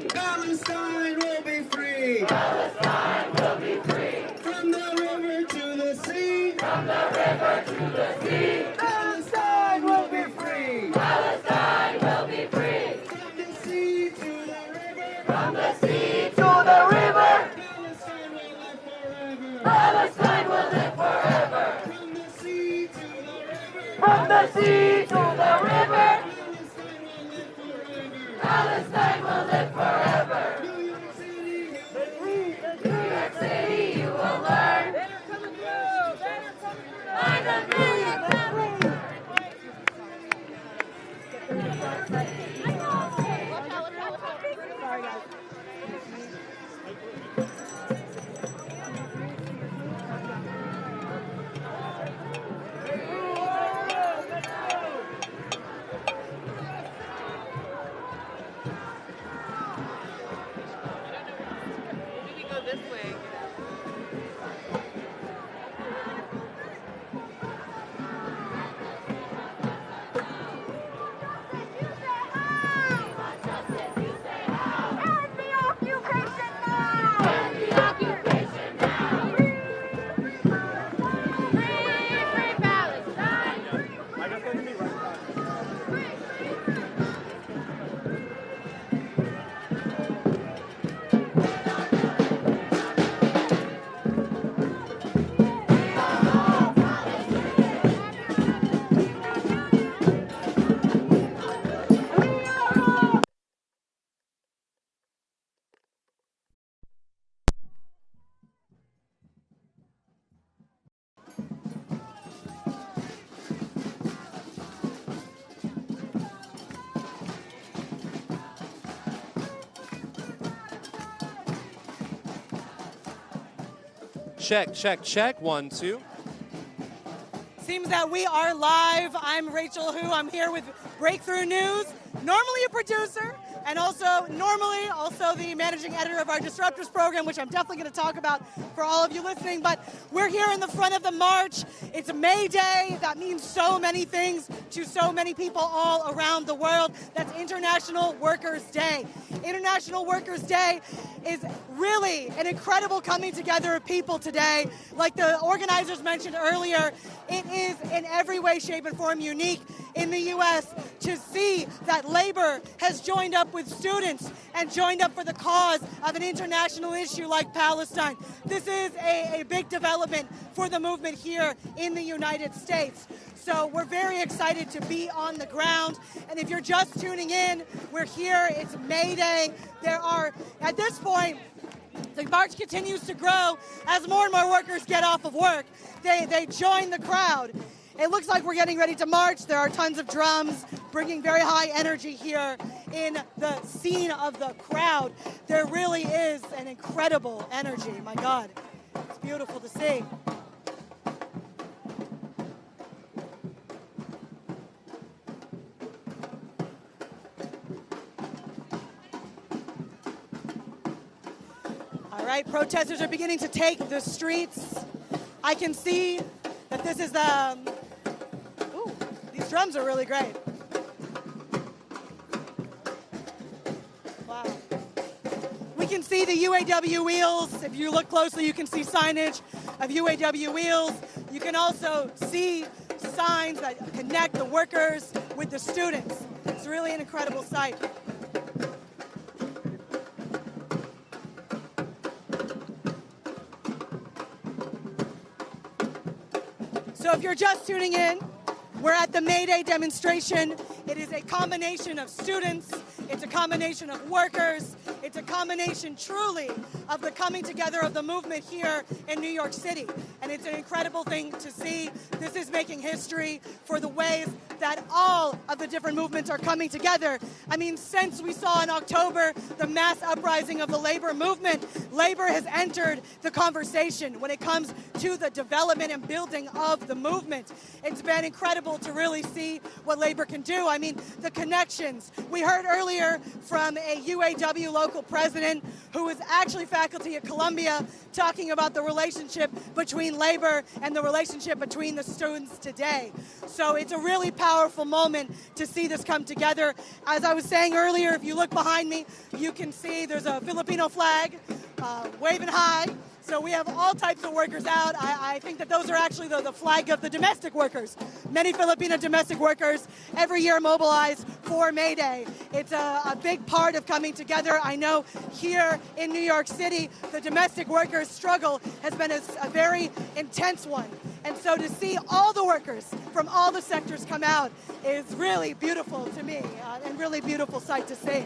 Palestine will be free! Palestine will be free! From the river to the sea! From the river to the sea! Palestine will be free! Palestine will be free! From the sea to the river! From the sea to the river! Palestine will live forever! Palestine will live forever! From the sea to the river! From the sea to the river! Palestine will live forever! New York City, New York City, you will learn. Better coming through, better coming through. By the million coming. Sorry, guys. Check, check, check. 1, 2. Seems that we are live. I'm Rachel Hu. I'm here with Breakthrough News, normally a producer, and normally the managing editor of our Disruptors program, which I'm definitely going to talk about for all of you listening. But we're here in the front of the march. It's May Day. That means so many things to so many people all around the world. That's International Workers' Day. International Workers' Day is really an incredible coming together of people today. Like the organizers mentioned earlier, it is in every way, shape, and form unique in the U.S. to see that labor has joined up with students and joined up for the cause of an international issue like Palestine. This is a big development for the movement here in the United States. So we're very excited to be on the ground. And if you're just tuning in, we're here. It's May Day. There are, at this point, the march continues to grow as more and more workers get off of work. They join the crowd. It looks like we're getting ready to march. There are tons of drums bringing very high energy here in the scene of the crowd. There really is an incredible energy. My God, it's beautiful to see. All right, protesters are beginning to take the streets. I can see that this is these drums are really great. Wow. We can see the UAW wheels. If you look closely, you can see signage of UAW wheels. You can also see signs that connect the workers with the students. It's really an incredible sight. So if you're just tuning in, we're at the May Day demonstration. It is a combination of students, it's a combination of workers, it's a combination truly of the coming together of the movement here in New York City. And it's an incredible thing to see. This is making history for the ways that all of the different movements are coming together. I mean, since we saw in October the mass uprising of the labor movement, labor has entered the conversation when it comes to the development and building of the movement. It's been incredible to really see what labor can do. I mean, the connections. We heard earlier from a UAW local president who was actually faculty at Columbia talking about the relationship between labor and the relationship between the students today. So it's a really powerful moment to see this come together. As I was saying earlier, if you look behind me, you can see there's a Filipino flag waving high. So we have all types of workers out. I think that those are actually the flag of the domestic workers. Many Filipino domestic workers every year mobilize for May Day. It's a big part of coming together. I know here in New York City, the domestic workers' struggle has been a very intense one. And so to see all the workers from all the sectors come out is really beautiful to me, and really beautiful sight to see.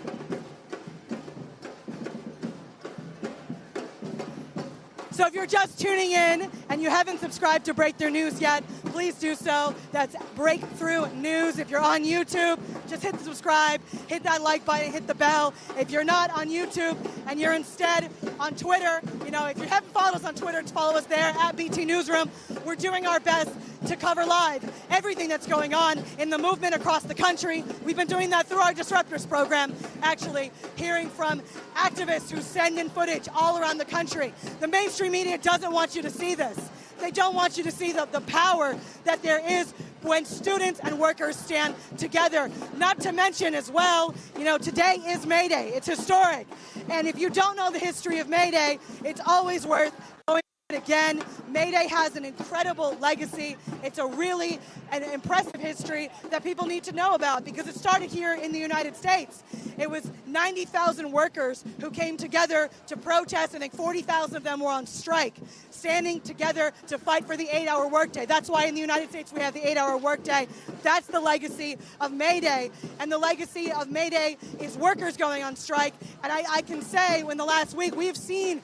So if you're just tuning in and you haven't subscribed to Breakthrough News yet, please do so. That's Breakthrough News. If you're on YouTube, just hit the subscribe, hit that like button, hit the bell. If you're not on YouTube and you're instead on Twitter, if you haven't followed us on Twitter, follow us there at BT Newsroom. We're doing our best to cover live everything that's going on in the movement across the country. We've been doing that through our Disruptors program, actually hearing from activists who send in footage all around the country. The mainstream media doesn't want you to see this. They don't want you to see the power that there is when students and workers stand together. Not to mention as well, today is May Day. It's historic. And if you don't know the history of May Day, it's always worth going again. May Day has an incredible legacy. It's a really an impressive history that people need to know about because it started here in the United States. It was 90,000 workers who came together to protest. I think 40,000 of them were on strike, standing together to fight for the 8-hour workday. That's why in the United States we have the 8-hour workday. That's the legacy of May Day. And the legacy of May Day is workers going on strike. And I can say in the last week we've seen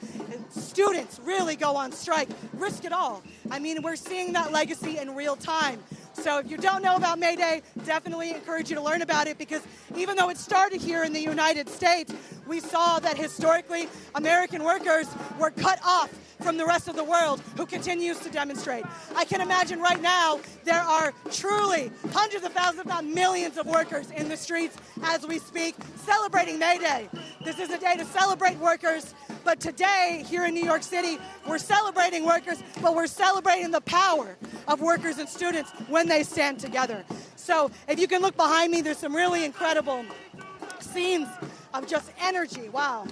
students really go on strike, risk it all. I mean, we're seeing that legacy in real time. So if you don't know about May Day, definitely encourage you to learn about it because even though it started here in the United States, we saw that historically American workers were cut off from the rest of the world who continues to demonstrate. I can imagine right now there are truly hundreds of thousands, if not millions of workers in the streets as we speak, celebrating May Day. This is a day to celebrate workers, but today here in New York City, we're celebrating workers, but we're celebrating the power of workers and students when they stand together. So if you can look behind me, there's some really incredible scenes of just energy. Wow.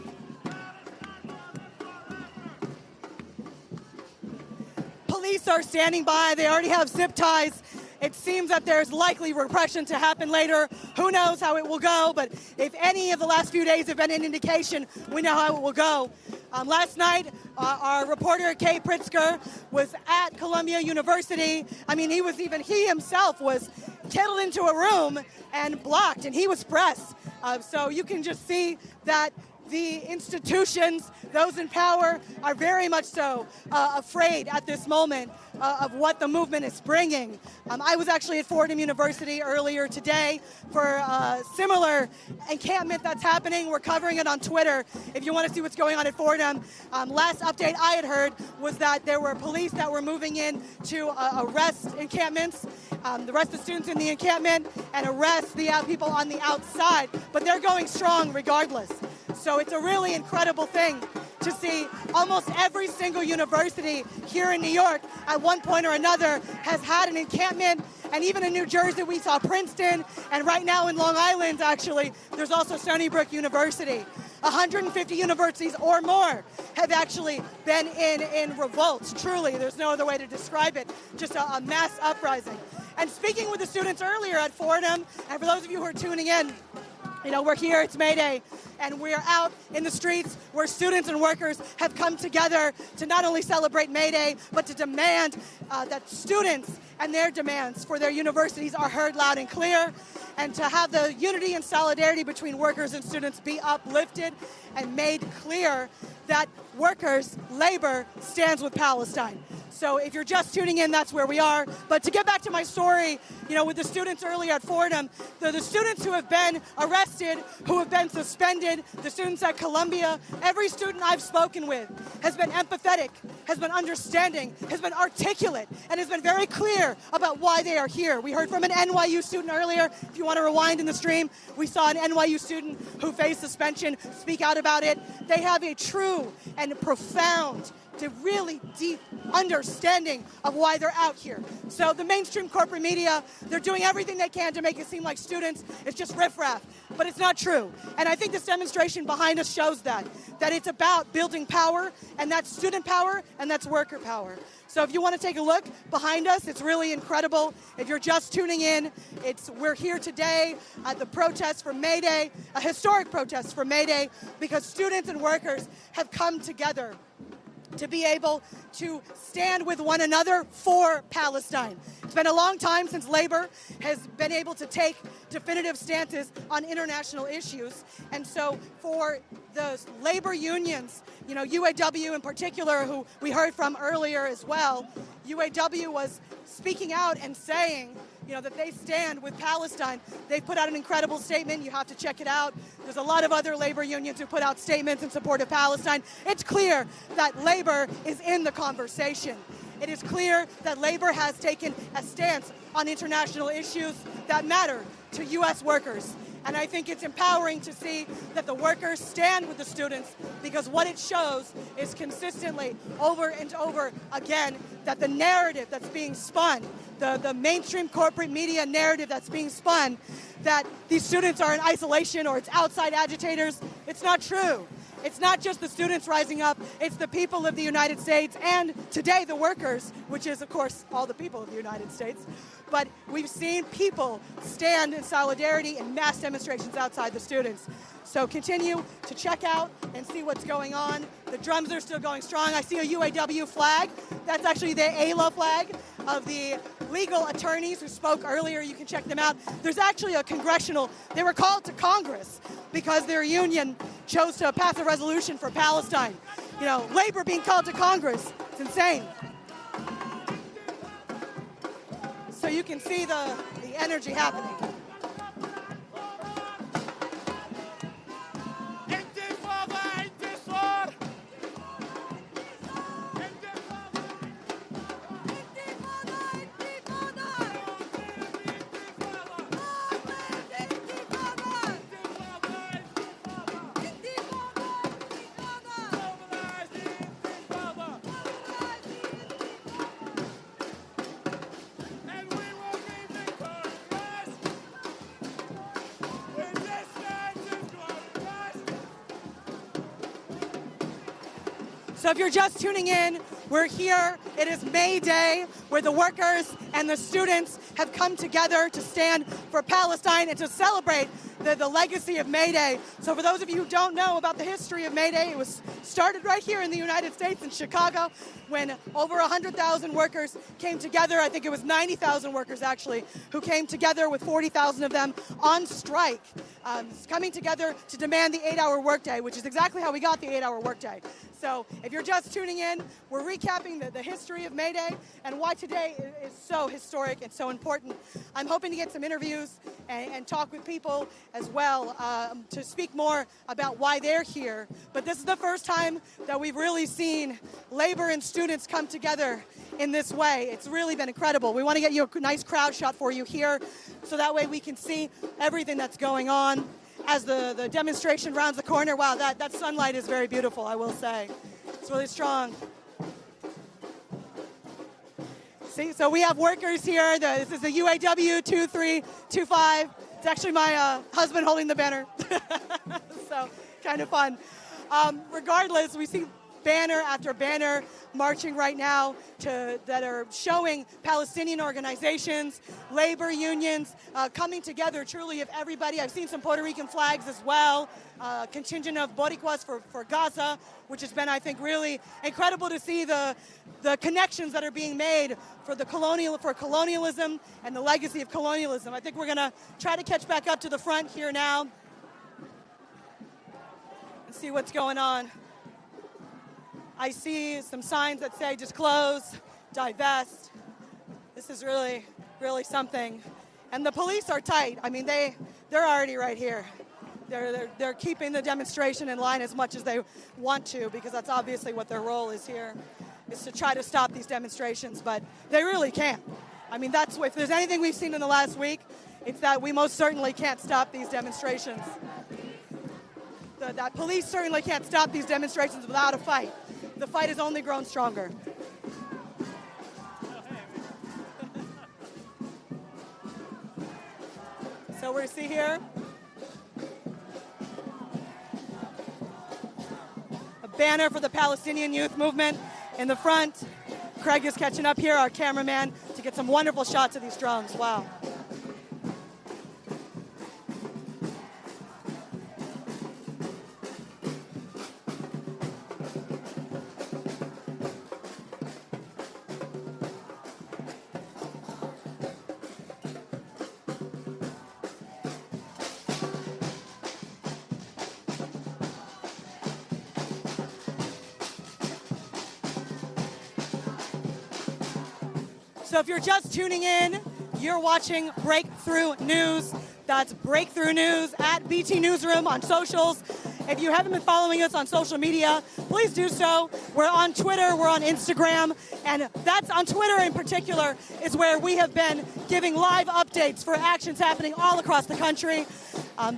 Police are standing by. They already have zip ties. It seems that there's likely repression to happen later. Who knows how it will go, but if any of the last few days have been an indication, we know how it will go. Last night, our reporter, Kay Pritzker, was at Columbia University. I mean, he himself was kettled into a room and blocked, and he was pressed. So you can just see that the institutions, those in power, are very much so afraid at this moment of what the movement is bringing. I was actually at Fordham University earlier today for a similar encampment that's happening. We're covering it on Twitter if you want to see what's going on at Fordham. Last update I had heard was that there were police that were moving in to arrest encampments, the rest of the students in the encampment, and arrest the people on the outside. But they're going strong regardless. So it's a really incredible thing to see. Almost every single university here in New York at one point or another has had an encampment. And even in New Jersey, we saw Princeton. And right now in Long Island, actually, there's also Stony Brook University. 150 universities or more have actually been in revolt. Truly, there's no other way to describe it. Just a mass uprising. And speaking with the students earlier at Fordham, and for those of you who are tuning in, we're here, it's May Day, and we're out in the streets where students and workers have come together to not only celebrate May Day, but to demand that students and their demands for their universities are heard loud and clear, and to have the unity and solidarity between workers and students be uplifted and made clear that workers, labor, stands with Palestine. So if you're just tuning in, that's where we are. But to get back to my story, with the students earlier at Fordham, the students who have been arrested, who have been suspended, the students at Columbia, every student I've spoken with has been empathetic, has been understanding, has been articulate, and has been very clear about why they are here. We heard from an NYU student earlier. If you want to rewind in the stream, we saw an NYU student who faced suspension speak out about it. They have a true and profound, really deep understanding of why they're out here. So the mainstream corporate media, they're doing everything they can to make it seem like students, it's just riffraff, but it's not true. And I think this demonstration behind us shows that it's about building power, and that's student power, and that's worker power. So if you want to take a look behind us, it's really incredible. If you're just tuning in, we're here today at the protest for May Day, a historic protest for May Day, because students and workers have come together to be able to stand with one another for Palestine. It's been a long time since labor has been able to take definitive stances on international issues. And so for the labor unions, UAW in particular, who we heard from earlier as well, UAW was speaking out and saying, that they stand with Palestine. They put out an incredible statement. You have to check it out. There's a lot of other labor unions who put out statements in support of Palestine. It's clear that labor is in the conversation. It is clear that labor has taken a stance on international issues that matter to U.S. workers. And I think it's empowering to see that the workers stand with the students, because what it shows is consistently, over and over again, that the narrative that's being spun, the mainstream corporate media narrative that's being spun, that these students are in isolation or it's outside agitators, it's not true. It's not just the students rising up, it's the people of the United States, and today the workers, which is, of course, all the people of the United States. But we've seen people stand in solidarity in mass demonstrations outside the students. So continue to check out and see what's going on. The drums are still going strong. I see a UAW flag. That's actually the ALA flag of the legal attorneys who spoke earlier. You can check them out. There's actually they were called to Congress because their union chose to pass a resolution for Palestine. Labor being called to Congress. It's insane. So you can see the energy happening. So if you're just tuning in, we're here. It is May Day, where the workers and the students have come together to stand for Palestine and to celebrate the legacy of May Day. So for those of you who don't know about the history of May Day, it was started right here in the United States, in Chicago, when over 100,000 workers came together. I think it was 90,000 workers, actually, who came together, with 40,000 of them on strike, coming together to demand the 8-hour workday, which is exactly how we got the 8-hour workday. So if you're just tuning in, we're recapping the history of May Day and why today is so historic and so important. I'm hoping to get some interviews and talk with people as well to speak more about why they're here. But this is the first time that we've really seen labor and students come together in this way. It's really been incredible. We want to get you a nice crowd shot for you here, so that way we can see everything that's going on as the demonstration rounds the corner. Wow, that sunlight is very beautiful, I will say. It's really strong. See, so we have workers here. This is the UAW 2325. It's actually my husband holding the banner. So kind of fun. Regardless, we see banner after banner marching right now that are showing Palestinian organizations, labor unions coming together truly of everybody. I've seen some Puerto Rican flags as well, contingent of Boricuas for Gaza, which has been, I think, really incredible to see the connections that are being made for colonialism and the legacy of colonialism. I think we're going to try to catch back up to the front here now and see what's going on. I see some signs that say disclose, divest. This is really, really something. And the police are tight. I mean, they're already right here. They're keeping the demonstration in line as much as they want to, because that's obviously what their role is here, is to try to stop these demonstrations, but they really can't. I mean, if there's anything we've seen in the last week, it's that we most certainly can't stop these demonstrations. That police certainly can't stop these demonstrations without a fight. The fight has only grown stronger. So we see here a banner for the Palestinian youth movement in the front. Craig is catching up here, our cameraman, to get some wonderful shots of these drones. Wow. So if you're just tuning in, you're watching Breakthrough News. That's Breakthrough News at BT Newsroom on socials. If you haven't been following us on social media, please do so. We're on Twitter, we're on Instagram, and that's on Twitter in particular is where we have been giving live updates for actions happening all across the country.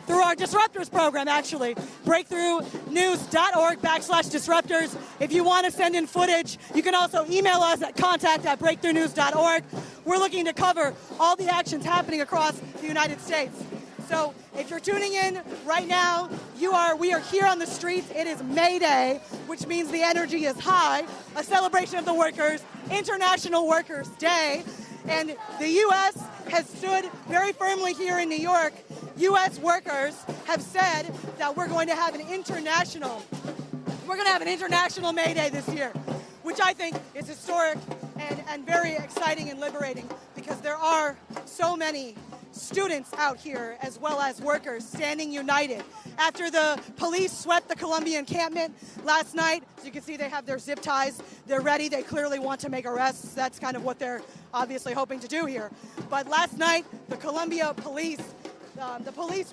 Through our Disruptors program, actually, breakthroughnews.org/disruptors. If you want to send in footage, you can also email us at contact@breakthroughnews.org. We're looking to cover all the actions happening across the United States. So if you're tuning in right now, we are here on the streets. It is May Day, which means the energy is high, a celebration of the workers, International Workers' Day. And the U.S. has stood very firmly here in New York. U.S. workers have said that we're going to have an international May Day this year, which I think is historic and very exciting and liberating, because there are so many students out here as well as workers standing united. After the police swept the Columbia encampment last night, as you can see, they have their zip ties. They're ready. They clearly want to make arrests. That's kind of what they're obviously hoping to do here. But last night, the Columbia police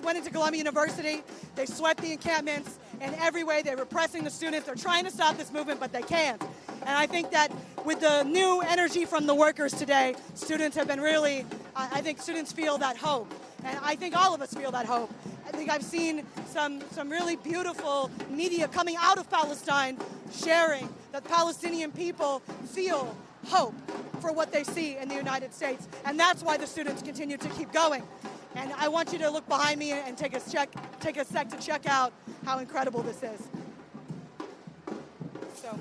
went into Columbia University. They swept the encampments in every way. They're repressing the students. They're trying to stop this movement, but they can't. And I think that with the new energy from the workers today, students have been really, I think students feel that hope. And I think all of us feel that hope. I think I've seen some really beautiful media coming out of Palestine sharing that Palestinian people feel hope for what they see in the United States. And that's why the students continue to keep going. And I want you to look behind me and take a sec to check out how incredible this is. So,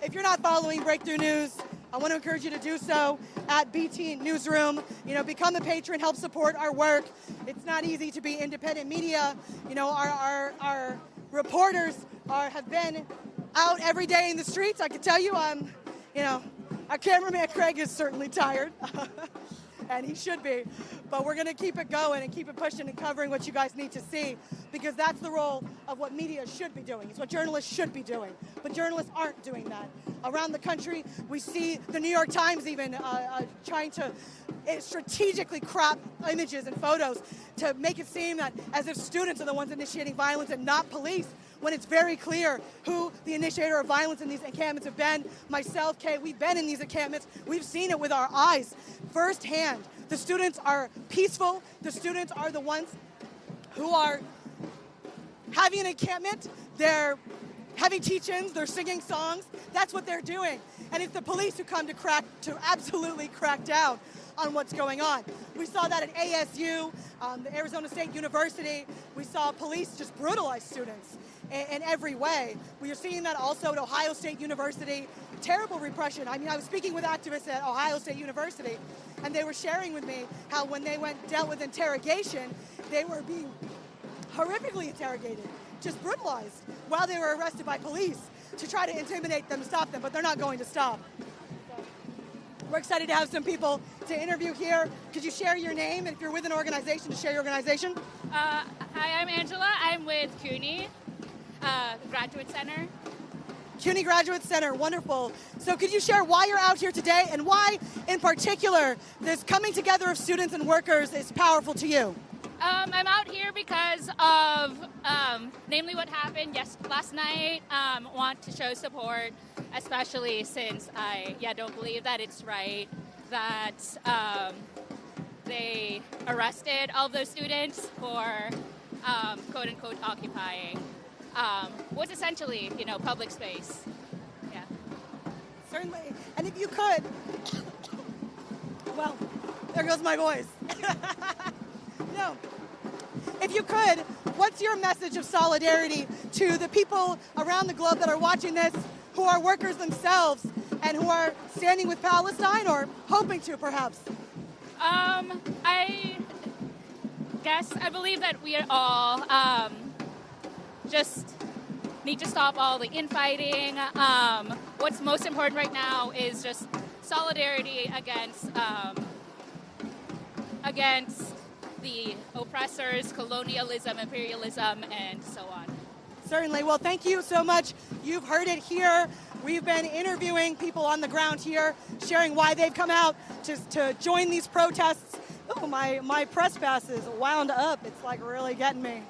if you're not following Breakthrough News, I want to encourage you to do so at BT Newsroom. Become a patron, help support our work. It's not easy to be independent media. Our reporters have been out every day in the streets. I can tell you, our cameraman Craig is certainly tired. And he should be. But we're going to keep it going and keep it pushing and covering what you guys need to see, because that's the role of what media should be doing. It's what journalists should be doing. But journalists aren't doing that. Around the country, we see the New York Times even trying to strategically crop images and photos to make it seem that as if students are the ones initiating violence and not police, when it's very clear who the initiator of violence in these encampments have been. Myself, Kay, we've been in these encampments. We've seen it with our eyes firsthand. The students are peaceful. The students are the ones who are having an encampment. They're having teach-ins. They're singing songs. That's what they're doing. And it's the police who come to absolutely crack down on what's going on. We saw that at ASU, the Arizona State University. We saw police just brutalize students in every way. We are seeing that also at Ohio State University. Terrible repression. I mean, I was speaking with activists at Ohio State University, and they were sharing with me how when they dealt with interrogation, they were being horrifically interrogated, just brutalized, while they were arrested by police to try to intimidate them, stop them, but they're not going to stop. We're excited to have some people to interview here. Could you share your name, and if you're with an organization, to share your organization? Hi, I'm Angela. I'm with CUNY Graduate Center. CUNY Graduate Center, wonderful. So could you share why you're out here today and why, in particular, this coming together of students and workers is powerful to you? I'm out here because of, namely what happened last night. Want to show support, especially since I don't believe that it's right that they arrested all of those students for quote unquote occupying what's essentially public space. Yeah. Certainly. And if you could, well, there goes my voice. No. If you could, what's your message of solidarity to the people around the globe that are watching this, who are workers themselves and who are standing with Palestine or hoping to, perhaps? I guess I believe that we all just need to stop all the infighting. What's most important right now is just solidarity against the oppressors, colonialism, imperialism, and so on. Certainly. Well, thank you so much. You've heard it here. We've been interviewing people on the ground here, sharing why they've come out to join these protests. Oh, my press pass is wound up. It's like really getting me.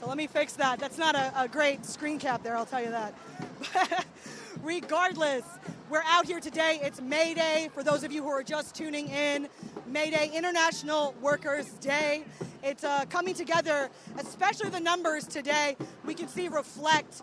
So let me fix that. That's not a great screen cap there, I'll tell you that. Regardless, we're out here today. It's May Day, for those of you who are just tuning in. May Day, International Workers' Day. It's coming together, especially the numbers today, we can see reflect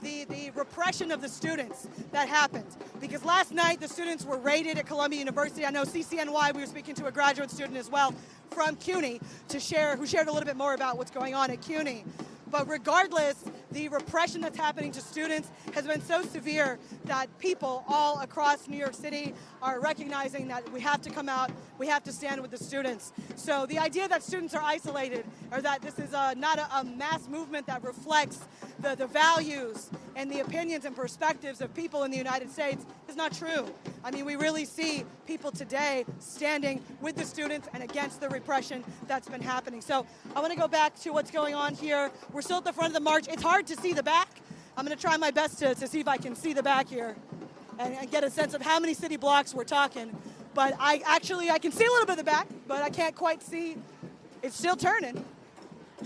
the repression of the students that happened. Because last night, the students were raided at Columbia University. I know CCNY, we were speaking to a graduate student as well from CUNY who shared a little bit more about what's going on at CUNY. But regardless, the repression that's happening to students has been so severe that people all across New York City are recognizing that we have to come out, we have to stand with the students. So the idea that students are isolated, or that this is not a mass movement that reflects the values and the opinions and perspectives of people in the United States is not true. I mean, we really see people today standing with the students and against the repression that's been happening. So I want to go back to what's going on here. We're still at the front of the march. It's hard to see the back. I'm going to try my best to see if I can see the back here and get a sense of how many city blocks we're talking. But I can see a little bit of the back, but I can't quite see. It's still turning.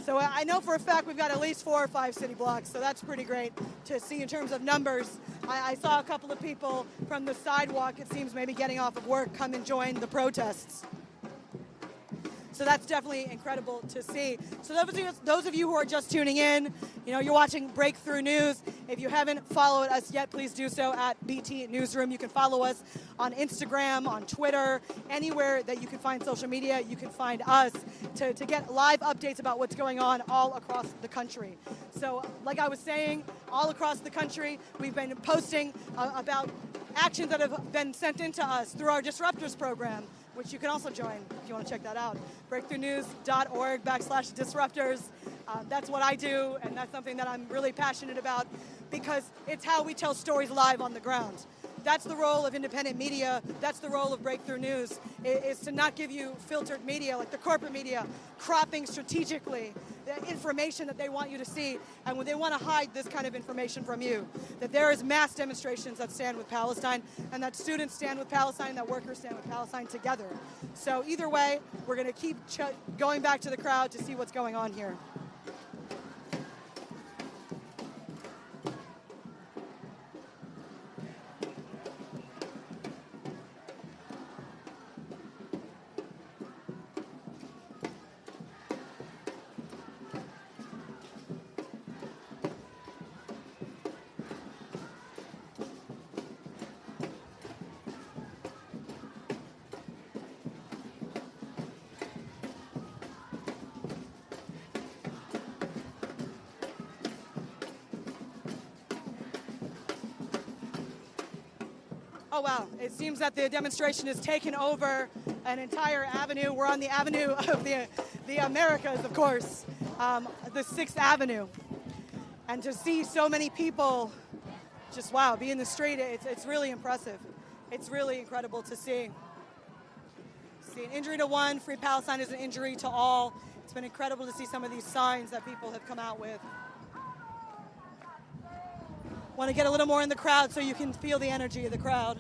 So I know for a fact we've got at least 4 or 5 city blocks, so that's pretty great to see in terms of numbers. I saw a couple of people from the sidewalk, it seems maybe getting off of work, come and join the protests. So that's definitely incredible to see. So those of you who are just tuning in, you're watching Breakthrough News. If you haven't followed us yet, please do so at BT Newsroom. You can follow us on Instagram, on Twitter, anywhere that you can find social media. You can find us to get live updates about what's going on all across the country. So like I was saying, all across the country, we've been posting about actions that have been sent in to us through our Disruptors program, which you can also join if you want to check that out. breakthroughnews.org/disruptors. That's what I do, and that's something that I'm really passionate about because it's how we tell stories live on the ground. That's the role of independent media. That's the role of Breakthrough News, is to not give you filtered media like the corporate media, cropping strategically the information that they want you to see, and when they want to hide this kind of information from you, that there is mass demonstrations that stand with Palestine, and that students stand with Palestine, and that workers stand with Palestine together. So either way, we're going to keep going back to the crowd to see what's going on here. Oh, wow. It seems that the demonstration has taken over an entire avenue. We're on the avenue of the Americas, of course, the 6th Avenue. And to see so many people just, wow, be in the street, it's really impressive. It's really incredible to see. See, an injury to one, free Palestine is an injury to all. It's been incredible to see some of these signs that people have come out with. Want to get a little more in the crowd so you can feel the energy of the crowd.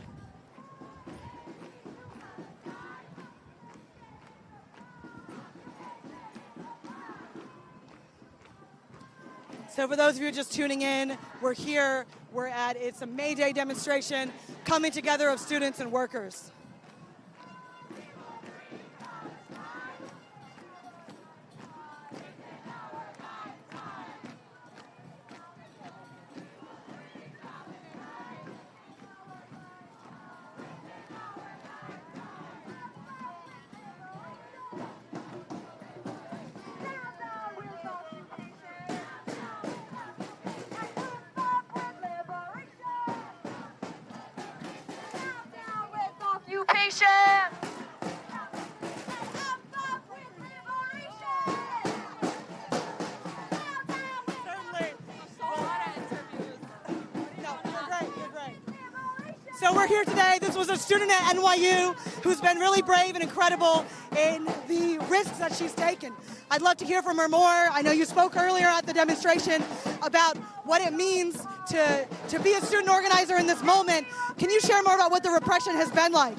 So for those of you just tuning in, we're here. It's a May Day demonstration coming together of students and workers. So we're here today. This was a student at NYU who's been really brave and incredible in the risks that she's taken. I'd love to hear from her more. I know you spoke earlier at the demonstration about what it means to be a student organizer in this moment. Can you share more about what the repression has been like?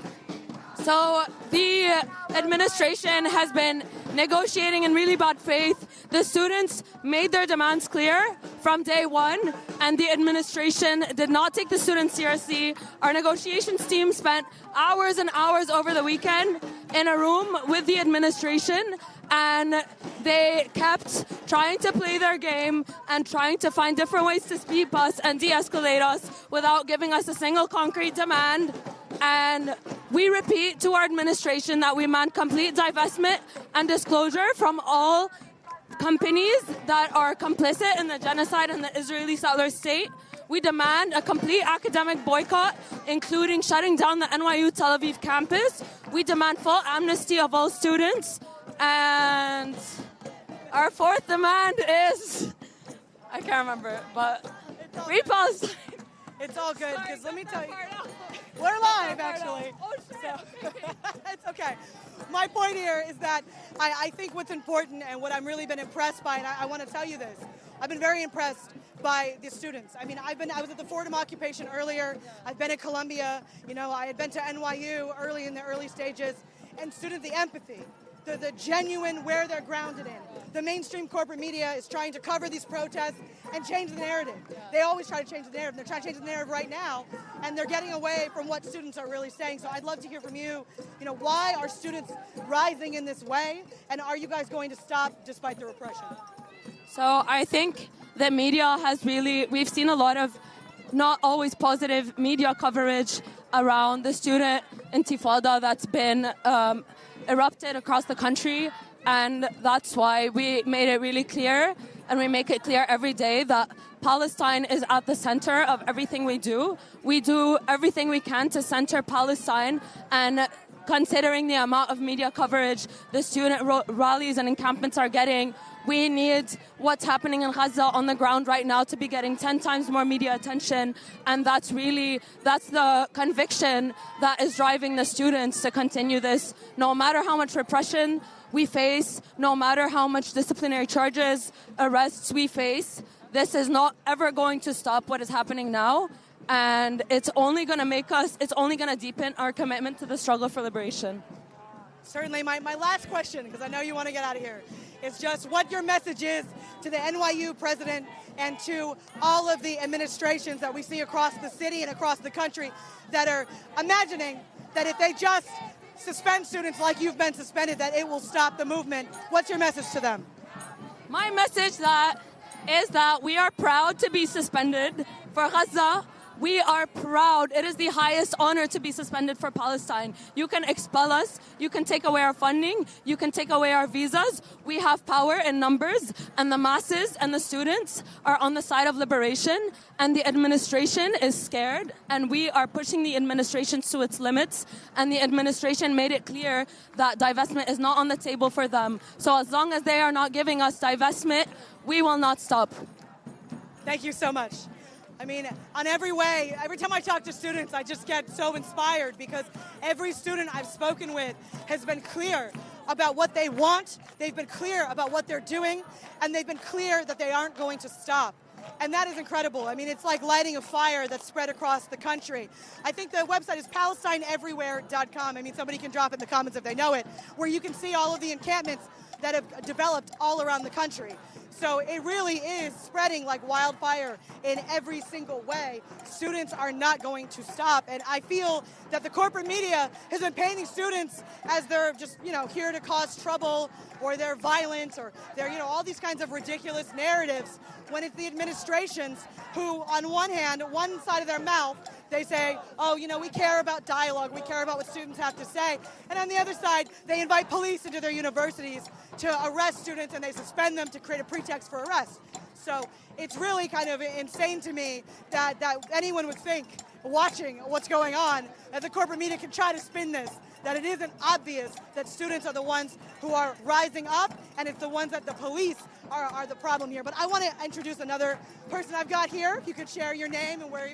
So the administration has been negotiating in really bad faith. The students made their demands clear from day one, and the administration did not take the students seriously. Our negotiations team spent hours and hours over the weekend in a room with the administration, and they kept trying to play their game and trying to find different ways to speed us and de-escalate us without giving us a single concrete demand. And we repeat to our administration that we demand complete divestment and disclosure from all companies that are complicit in the genocide in the Israeli settler state. We demand a complete academic boycott, including shutting down the NYU Tel Aviv campus. We demand full amnesty of all students. And our fourth demand is, I can't remember, but free Palestine. It's all good, because let me tell you, we're live, actually. So, it's okay. My point here is that I think what's important and what I've really been impressed by, and I want to tell you this, I've been very impressed by the students. I mean, I was at the Fordham occupation earlier. I've been at Columbia. You know, I had been to NYU early in the early stages. And students, the empathy, the genuine where they're grounded in. The mainstream corporate media is trying to cover these protests and change the narrative. They always try to change the narrative. They're trying to change the narrative right now, and they're getting away from what students are really saying. So I'd love to hear from you. You know, why are students rising in this way, and are you guys going to stop despite the repression? So I think the media has we've seen a lot of not always positive media coverage around the student intifada that's been erupted across the country, and that's why we made it really clear, and we make it clear every day that Palestine is at the center of everything we do. We do everything we can to center Palestine, and considering the amount of media coverage the student rallies and encampments are getting, we need what's happening in Gaza on the ground right now to be getting 10 times more media attention. And that's the conviction that is driving the students to continue this. No matter how much repression we face, no matter how much disciplinary charges, arrests we face, this is not ever going to stop what is happening now. And it's only going to deepen our commitment to the struggle for liberation. Certainly. My last question, because I know you want to get out of here, is just what your message is to the NYU president and to all of the administrations that we see across the city and across the country that are imagining that if they just suspend students like you've been suspended, that it will stop the movement. What's your message to them? My message is that we are proud to be suspended for Gaza. We are proud. It is the highest honor to be suspended for Palestine. You can expel us. You can take away our funding. You can take away our visas. We have power in numbers, and the masses and the students are on the side of liberation, and the administration is scared, and we are pushing the administration to its limits, and the administration made it clear that divestment is not on the table for them. So as long as they are not giving us divestment, we will not stop. Thank you so much. I mean, on every way, every time I talk to students, I just get so inspired because every student I've spoken with has been clear about what they want, they've been clear about what they're doing, and they've been clear that they aren't going to stop. And that is incredible. I mean, it's like lighting a fire that's spread across the country. I think the website is PalestineEverywhere.com. I mean, somebody can drop it in the comments if they know it, where you can see all of the encampments that have developed all around the country. So it really is spreading like wildfire in every single way. Students are not going to stop. And I feel that the corporate media has been painting students as they're just, here to cause trouble, or they're violent, or they're, all these kinds of ridiculous narratives, when it's the administrations who, on one hand, one side of their mouth, they say, oh, we care about dialogue, we care about what students have to say. And on the other side, they invite police into their universities to arrest students, and they suspend them to create a pretext for arrest. So it's really kind of insane to me that anyone would think, watching what's going on, that the corporate media can try to spin this, that it isn't obvious that students are the ones who are rising up, and it's the ones that the police are the problem here. But I want to introduce another person I've got here. If you could share your name and are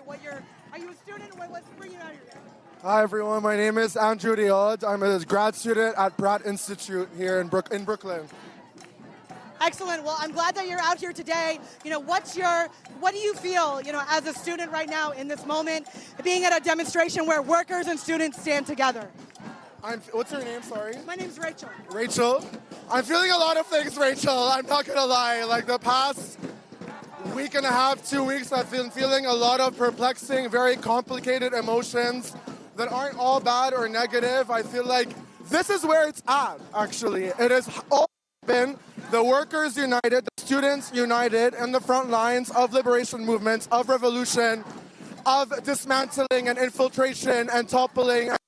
you a student? What's bringing you out here? Hi everyone, my name is Andrew Diod. I'm a grad student at Pratt Institute here in Brooklyn. Excellent. Well, I'm glad that you're out here today. What do you feel, as a student right now in this moment, being at a demonstration where workers and students stand together? What's your name, sorry? My name's Rachel. Rachel? I'm feeling a lot of things, Rachel. I'm not gonna lie. Like the past week and a half, 2 weeks, I've been feeling a lot of perplexing, very complicated emotions that aren't all bad or negative. I feel like this is where it's at, actually. It has all been the workers united, the students united in the front lines of liberation movements, of revolution, of dismantling and infiltration and toppling and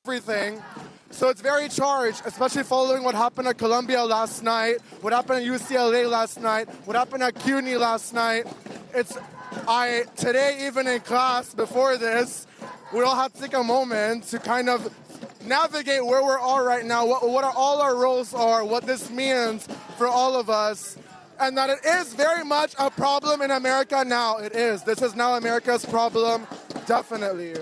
everything. So it's very charged, especially following what happened at Columbia last night, what happened at UCLA last night, what happened at CUNY last night. Today, even in class before this, we all have to take a moment to kind of navigate where we're all right now, what all our roles are, what this means for all of us, and that it is very much a problem in America now. It is. This is now America's problem, definitely.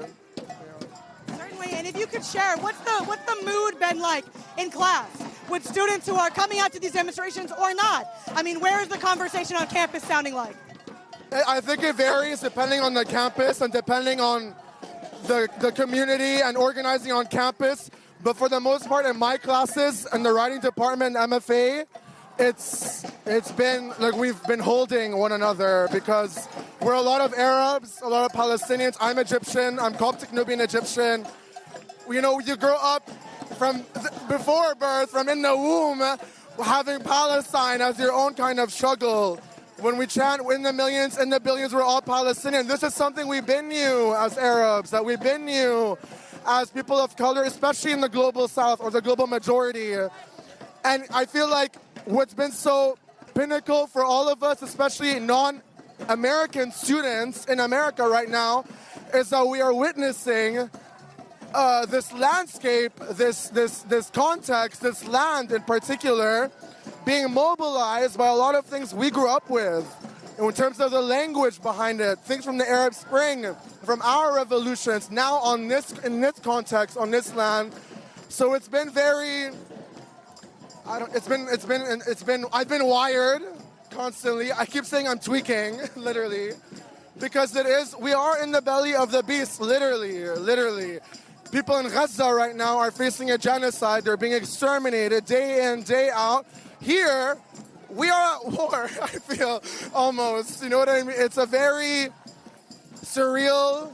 Certainly, and if you could share, what's the mood been like in class with students who are coming out to these demonstrations or not? I mean, where is the conversation on campus sounding like? I think it varies depending on the campus and depending on the community and organizing on campus. But for the most part, in my classes in the writing department, MFA, it's been like we've been holding one another because we're a lot of Arabs, a lot of Palestinians. I'm Egyptian. I'm Coptic Nubian Egyptian. You grow up from before birth, from in the womb, having Palestine as your own kind of struggle. When we chant in the millions, in the billions, we're all Palestinian. This is something we've been new as Arabs, that we've been new as people of color, especially in the global south or the global majority. And I feel like what's been so pinnacle for all of us, especially non-American students in America right now, is that we are witnessing this landscape, this context, this land in particular, being mobilized by a lot of things we grew up with in terms of the language behind it, things from the Arab Spring, from our revolutions, now in this context, on this land. So it's been very, I've been wired constantly. I keep saying I'm tweaking, literally, because we are in the belly of the beast, literally. People in Gaza right now are facing a genocide. They're being exterminated day in, day out. Here, we are at war, I feel, almost. You know what I mean? It's a very surreal,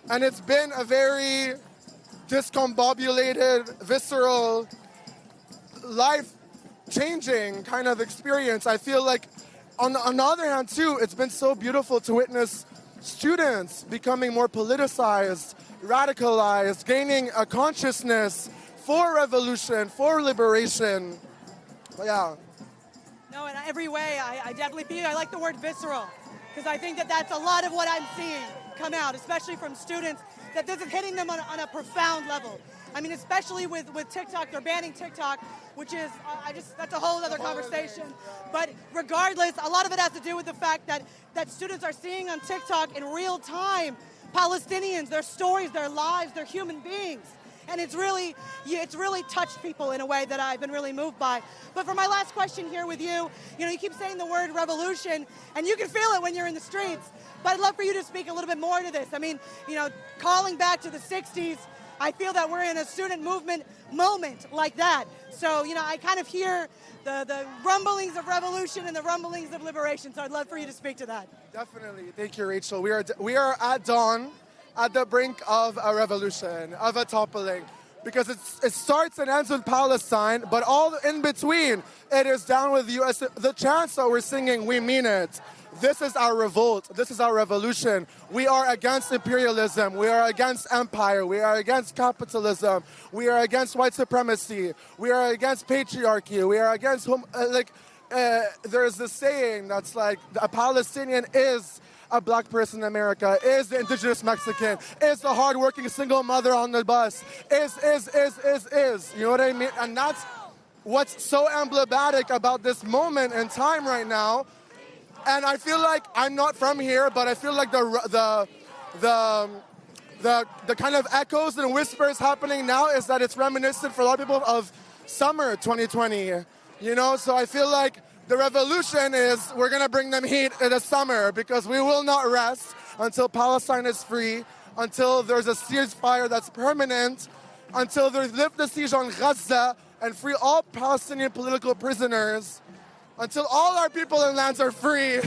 and it's been a very discombobulated, visceral, life-changing kind of experience. I feel like, on the other hand, too, it's been so beautiful to witness students becoming more politicized, radicalized, gaining a consciousness for revolution, for liberation. But yeah. No, in every way, I definitely feel, I like the word visceral, because I think that's a lot of what I'm seeing come out, especially from students, that this is hitting them on a profound level. I mean, especially with TikTok, they're banning TikTok, which is, that's a whole other conversation. But regardless, a lot of it has to do with the fact that students are seeing on TikTok in real time Palestinians, their stories, their lives, their human beings. and it's really touched people in a way that I've been really moved by. But for my last question here with you, you keep saying the word revolution, and you can feel it when you're in the streets. But I'd love for you to speak a little bit more to this. I mean, calling back to the 60s, I feel that we're in a student movement moment like that. So, I kind of hear the rumblings of revolution and the rumblings of liberation. So I'd love for you to speak to that. Definitely. Thank you, Rachel. We are at dawn, at the brink of a revolution, of a toppling. Because it starts and ends with Palestine, but all in between, it is down with the U.S. The chants that we're singing, we mean it. This is our revolt. This is our revolution. We are against imperialism. We are against empire. We are against capitalism. We are against white supremacy. We are against patriarchy. We are against, there's this saying that's like, a Palestinian is a black person in America, is the indigenous Mexican, is the hardworking single mother on the bus, is. You know what I mean? And that's what's so emblematic about this moment in time right now. And I feel like I'm not from here, but I feel like the kind of echoes and whispers happening now is that it's reminiscent for a lot of people of summer 2020. So I feel like the revolution is we're going to bring them heat in the summer because we will not rest until Palestine is free, until there's a ceasefire that's permanent, until they lift the siege on Gaza and free all Palestinian political prisoners, until all our people and lands are free,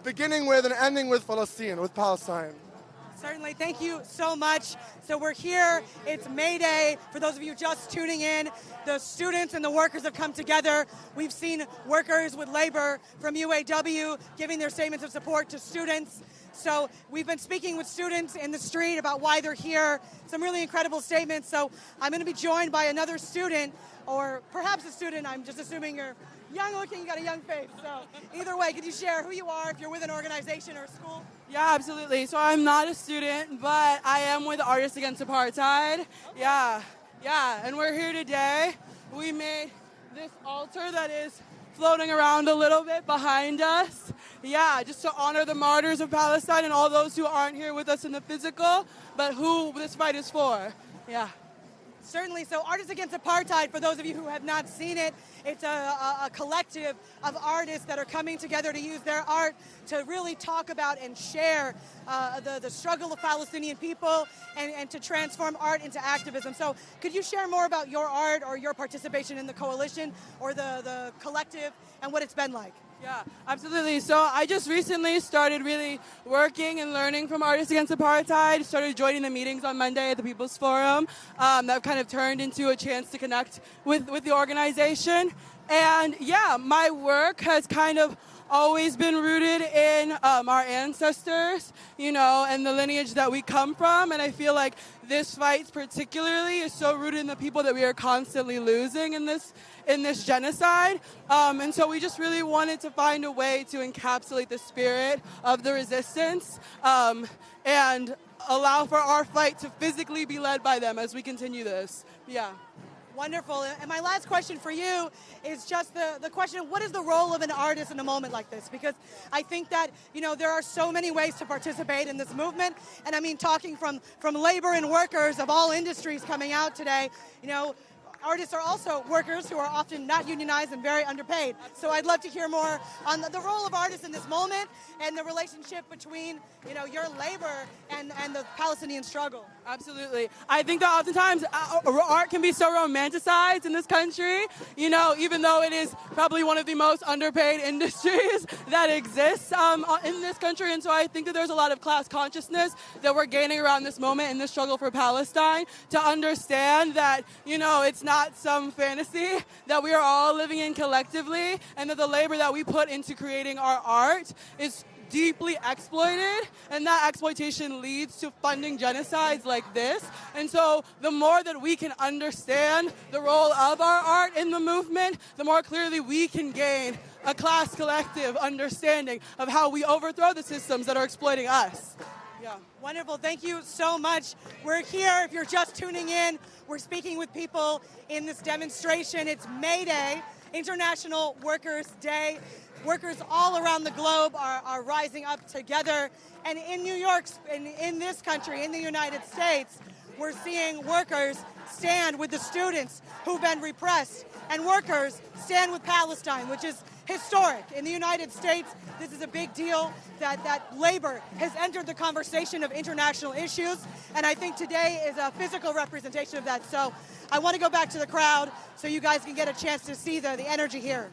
beginning with and ending with Palestine. Certainly. Thank you so much. So we're here. It's May Day. For those of you just tuning in, the students and the workers have come together. We've seen workers with labor from UAW giving their statements of support to students. So we've been speaking with students in the street about why they're here. Some really incredible statements. So I'm going to be joined by another student, or perhaps a student. I'm just assuming you're young looking, you got a young face. So either way, could you share who you are, if you're with an organization or a school? Yeah, absolutely. So I'm not a student, but I am with Artists Against Apartheid. Okay. Yeah. And we're here today. We made this altar that is floating around a little bit behind us. Yeah, just to honor the martyrs of Palestine and all those who aren't here with us in the physical, but who this fight is for. Yeah. Certainly. So Artists Against Apartheid, for those of you who have not seen it, it's a collective of artists that are coming together to use their art to really talk about and share the struggle of Palestinian people and to transform art into activism. So could you share more about your art or your participation in the coalition or the collective and what it's been like? Yeah, absolutely. So I just recently started really working and learning from Artists Against Apartheid, started joining the meetings on Monday at the People's Forum. That kind of turned into a chance to connect with the organization. And yeah, my work has kind of always been rooted in our ancestors, and the lineage that we come from. And I feel like this fight particularly is so rooted in the people that we are constantly losing in this genocide. And so we just really wanted to find a way to encapsulate the spirit of the resistance and allow for our fight to physically be led by them as we continue this. Yeah. Wonderful. And my last question for you is just the question of what is the role of an artist in a moment like this? Because I think that, there are so many ways to participate in this movement. And I mean, talking from labor and workers of all industries coming out today, artists are also workers who are often not unionized and very underpaid. So I'd love to hear more on the role of artists in this moment and the relationship between, your labor and the Palestinian struggle. Absolutely. I think that oftentimes art can be so romanticized in this country, even though it is probably one of the most underpaid industries that exists in this country. And so I think that there's a lot of class consciousness that we're gaining around this moment in the struggle for Palestine to understand that, it's not some fantasy that we are all living in collectively, and that the labor that we put into creating our art is deeply exploited, and that exploitation leads to funding genocides like this. And so the more that we can understand the role of our art in the movement, the more clearly we can gain a class collective understanding of how we overthrow the systems that are exploiting us. Yeah. Wonderful. Thank you so much. We're here. If you're just tuning in, we're speaking with people in this demonstration. It's May Day, International Workers' Day. Workers all around the globe are rising up together. And in New York, in this country, in the United States, we're seeing workers stand with the students who've been repressed, and workers stand with Palestine, which is historic. In the United States, this is a big deal that labor has entered the conversation of international issues, and I think today is a physical representation of that. So I want to go back to the crowd so you guys can get a chance to see the energy here.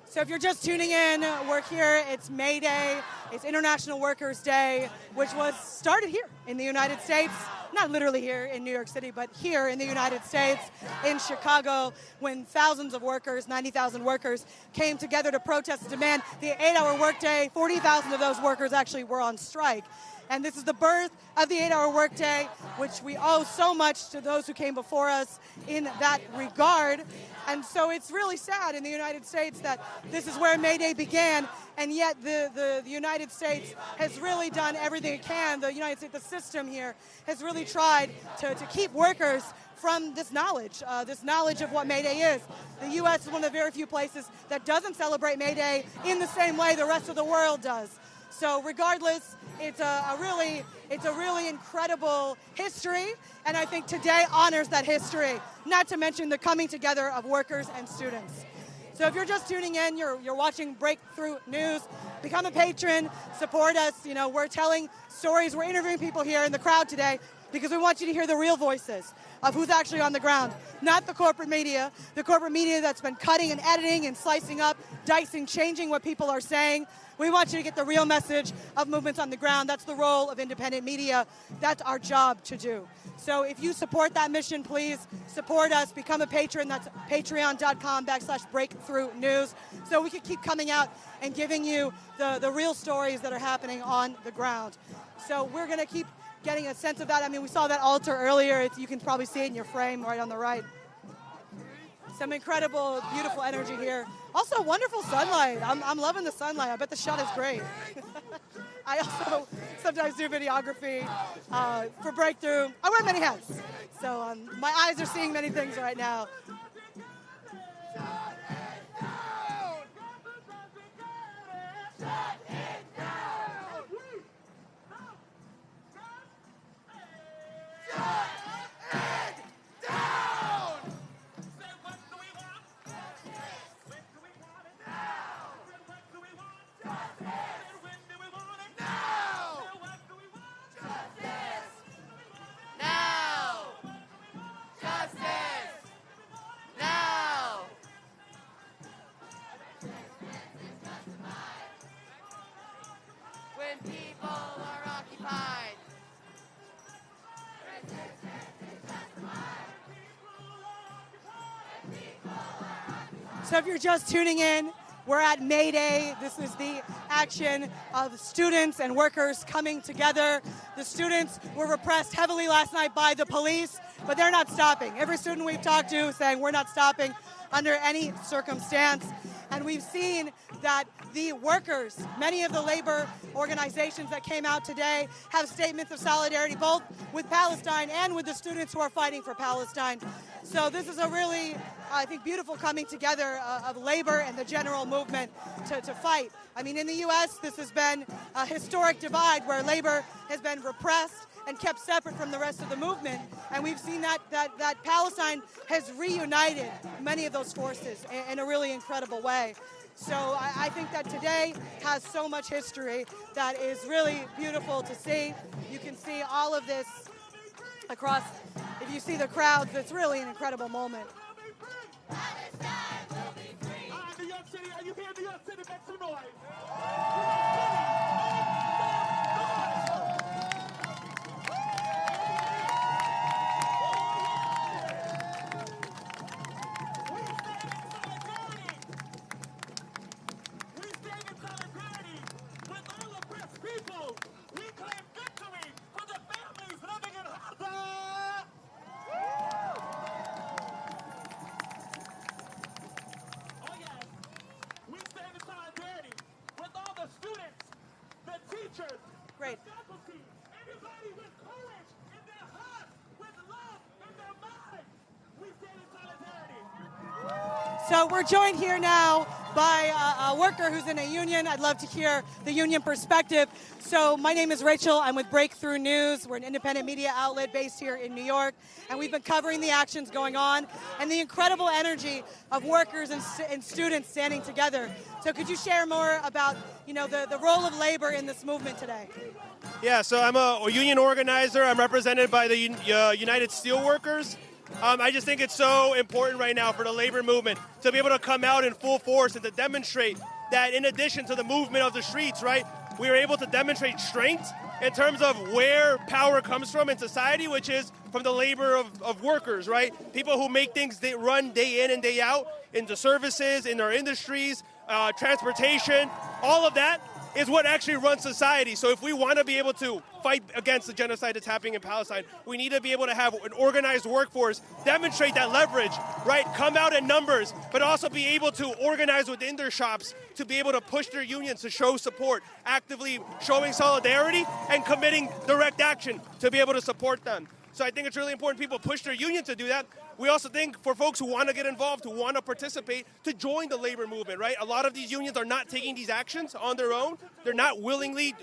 So if you're just tuning in, we're here. It's May Day. It's International Workers' Day, which was started here in the United States. Not literally here in New York City, but here in the United States, in Chicago, when thousands of workers, 90,000 workers, came together to protest and demand the 8-hour workday. 40,000 of those workers actually were on strike. And this is the birth of the 8-hour workday, which we owe so much to those who came before us in that regard. And so it's really sad in the United States that this is where May Day began, and yet the United States has really done everything it can. The United States, the system here, has really tried to keep workers from this knowledge of what May Day is. The U.S. is one of the very few places that doesn't celebrate May Day in the same way the rest of the world does. So regardless, it's a really incredible history, and I think today honors that history, not to mention the coming together of workers and students. So if you're just tuning in, you're watching Breakthrough News, become a patron, support us. You know, we're telling stories, we're interviewing people here in the crowd today because we want you to hear the real voices of who's actually on the ground, not the corporate media that's been cutting and editing and slicing up, dicing, changing what people are saying. We want you to get the real message of movements on the ground. That's the role of independent media. That's our job to do. So if you support that mission, please support us. Become a patron. That's patreon.com/breakthrough news. So we can keep coming out and giving you the real stories that are happening on the ground. So we're going to keep getting a sense of that. I mean, we saw that altar earlier. You can probably see it in your frame right on the right. Some incredible, beautiful energy here. Also, wonderful sunlight. I'm loving the sunlight. I bet the shot is great. I also sometimes do videography for Breakthrough. I wear many hats, so my eyes are seeing many things right now. So if you're just tuning in, we're at May Day. This is the action of students and workers coming together. The students were repressed heavily last night by the police, but they're not stopping. Every student we've talked to is saying we're not stopping under any circumstance. And we've seen that the workers, many of the labor organizations that came out today, have statements of solidarity both with Palestine and with the students who are fighting for Palestine. So this is a really, I think, beautiful coming together of labor and the general movement to fight. I mean, in the U.S., this has been a historic divide where labor has been repressed and kept separate from the rest of the movement. And we've seen that Palestine has reunited many of those forces in a really incredible way. So I think that today has so much history that is really beautiful to see. You can see all of this across, if you see the crowds, it's really an incredible moment. New York City, are you here in New York City? Make some noise. Great. Everybody with courage in their heart, with love in their mind. We stand in solidarity. So we're joined here now by a worker who's in a union. I'd love to hear the union perspective. So my name is Rachel. I'm with Breakthrough News. We're an independent media outlet based here in New York. And we've been covering the actions going on and the incredible energy of workers and students standing together. So could you share more about, the role of labor in this movement today? Yeah, so I'm a union organizer. I'm represented by the United Steelworkers. I just think it's so important right now for the labor movement to be able to come out in full force and to demonstrate that in addition to the movement of the streets, right, we are able to demonstrate strength in terms of where power comes from in society, which is from the labor of workers, right? People who make things run day in and day out into services, in our industries, transportation, all of that is what actually runs society. So if we want to be able to fight against the genocide that's happening in Palestine, we need to be able to have an organized workforce, demonstrate that leverage, right? Come out in numbers, but also be able to organize within their shops to be able to push their unions to show support, actively showing solidarity and committing direct action to be able to support them. So I think it's really important people push their union to do that. We also think for folks who want to get involved, who want to participate, to join the labor movement, right? A lot of these unions are not taking these actions on their own. They're not willingly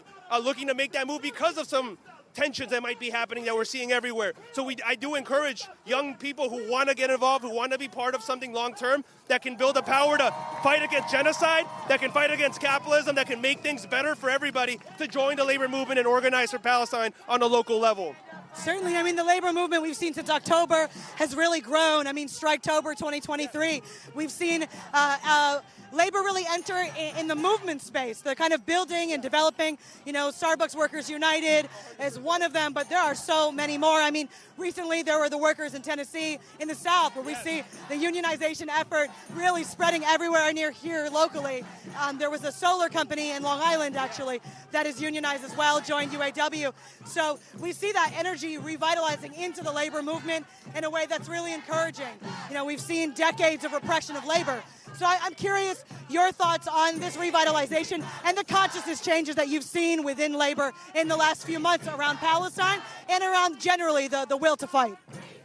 looking to make that move because of some tensions that might be happening that we're seeing everywhere. So I do encourage young people who want to get involved, who want to be part of something long-term, that can build the power to fight against genocide, that can fight against capitalism, that can make things better for everybody, to join the labor movement and organize for Palestine on a local level. Certainly. I mean, the labor movement we've seen since October has really grown. I mean, Striketober 2023, we've seen labor really enter in the movement space. They're kind of building and developing. Starbucks Workers United is one of them, but there are so many more. I mean, recently there were the workers in Tennessee in the South, where we see the unionization effort really spreading everywhere near here locally. There was a solar company in Long Island, actually, that is unionized as well, joined UAW. So we see that energy revitalizing into the labor movement in a way that's really encouraging. We've seen decades of repression of labor. So I'm curious your thoughts on this revitalization and the consciousness changes that you've seen within labor in the last few months around Palestine and around generally the will to fight.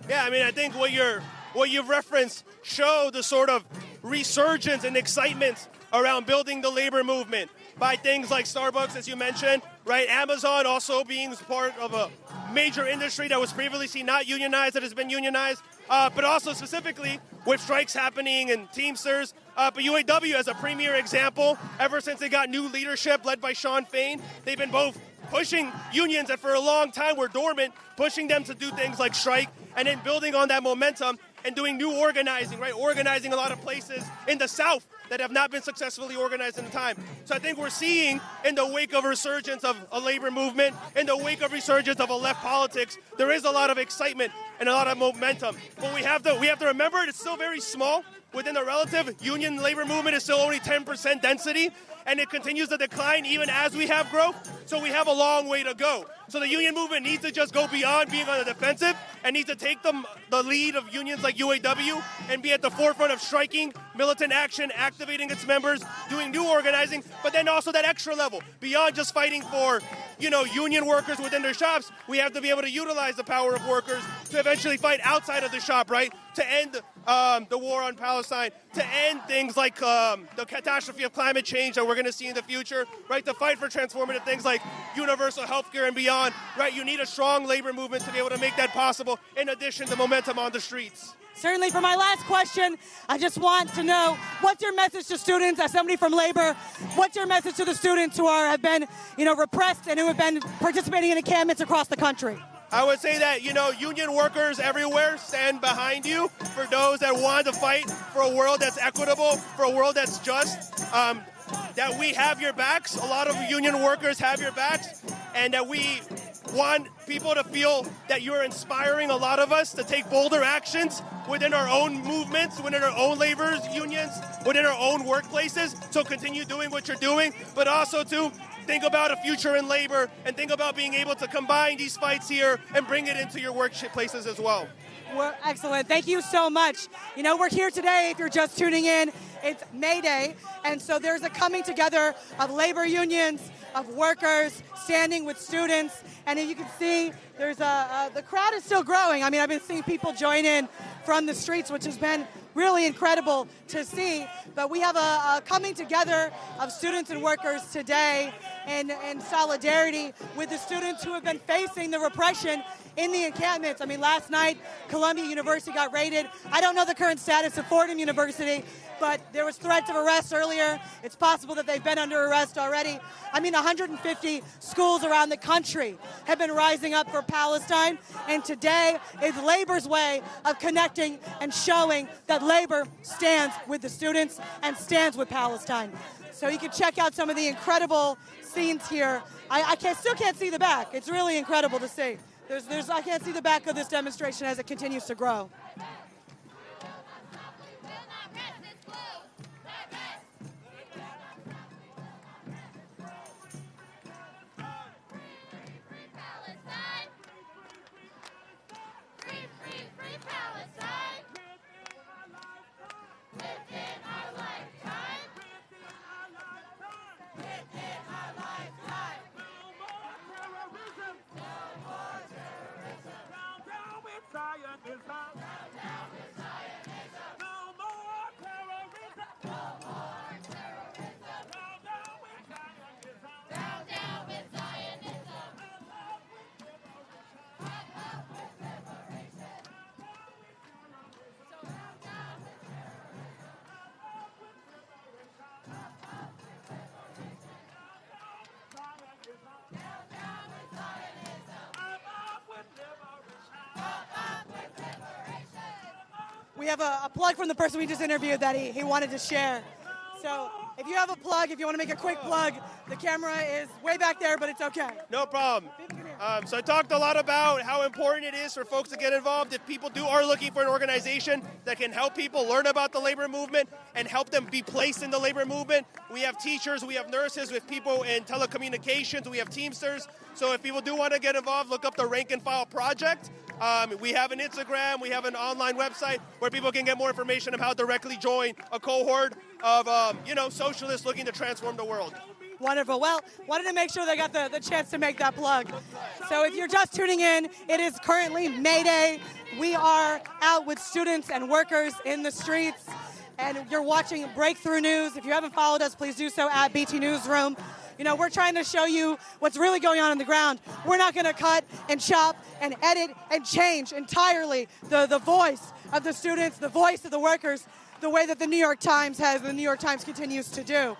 Yeah, I mean, I think what you've referenced show the sort of resurgence and excitement around building the labor movement by things like Starbucks, as you mentioned, right? Amazon also being part of a major industry that was previously not unionized, that has been unionized, but also specifically with strikes happening and Teamsters. But UAW as a premier example, ever since they got new leadership led by Shawn Fain, they've been both pushing unions that for a long time were dormant, pushing them to do things like strike, and then building on that momentum and doing new organizing, right? Organizing a lot of places in the South that have not been successfully organized in time. So I think we're seeing, in the wake of a resurgence of a labor movement, in the wake of resurgence of a left politics, there is a lot of excitement and a lot of momentum. But we have to remember it's still very small. Within the relative union labor movement is still only 10% density, and it continues to decline even as we have growth. So we have a long way to go. So the union movement needs to just go beyond being on the defensive and needs to take the lead of unions like UAW and be at the forefront of striking, militant action, activating its members, doing new organizing, but then also that extra level. Beyond just fighting for, union workers within their shops, we have to be able to utilize the power of workers to eventually fight outside of the shop, right? To end the war on Palestine, to end things like the catastrophe of climate change that we're going to see in the future, right? To fight for transformative things like universal health care and beyond, right? You need a strong labor movement to be able to make that possible, in addition to momentum on the streets. Certainly. For my last question, I just want to know, what's your message to students, as somebody from labor, what's your message to the students who have been, repressed and who have been participating in encampments across the country? I would say that, union workers everywhere stand behind you for those that want to fight for a world that's equitable, for a world that's just, that we have your backs. A lot of union workers have your backs, and that we want people to feel that you're inspiring a lot of us to take bolder actions within our own movements, within our own labor unions, within our own workplaces. So continue doing what you're doing, but also to think about a future in labor and think about being able to combine these fights here and bring it into your workplaces as well. Well, excellent. Thank you so much. We're here today, if you're just tuning in, it's May Day, and so there's a coming together of labor unions, of workers standing with students. And as you can see, there's the crowd is still growing. I mean, I've been seeing people join in from the streets, which has been really incredible to see. But we have a coming together of students and workers today in solidarity with the students who have been facing the repression in the encampments. I mean, last night, Columbia University got raided. I don't know the current status of Fordham University, but there was threats of arrest earlier. It's possible that they've been under arrest already. I mean, 150 schools around the country have been rising up for Palestine, and today is labor's way of connecting and showing that labor stands with the students and stands with Palestine. So you can check out some of the incredible scenes here. I still can't see the back. It's really incredible to see. I can't see the back of this demonstration as it continues to grow. We have a plug from the person we just interviewed that he wanted to share. So if you have a plug, if you want to make a quick plug, the camera is way back there, but it's okay. No problem. So I talked a lot about how important it is for folks to get involved. If people are looking for an organization that can help people learn about the labor movement and help them be placed in the labor movement, we have teachers, we have nurses, we have people in telecommunications, we have Teamsters. So if people do want to get involved, look up the Rank and File Project. We have an Instagram, we have an online website where people can get more information on how to directly join a cohort of, socialists looking to transform the world. Wonderful. Well, wanted to make sure they got the chance to make that plug. So if you're just tuning in, it is currently May Day. We are out with students and workers in the streets, and you're watching Breakthrough News. If you haven't followed us, please do so at BT Newsroom. You know, we're trying to show you what's really going on the ground. We're not going to cut and chop and edit and change entirely the voice of the students, the voice of the workers, the way that the New York Times has, and the New York Times continues to do.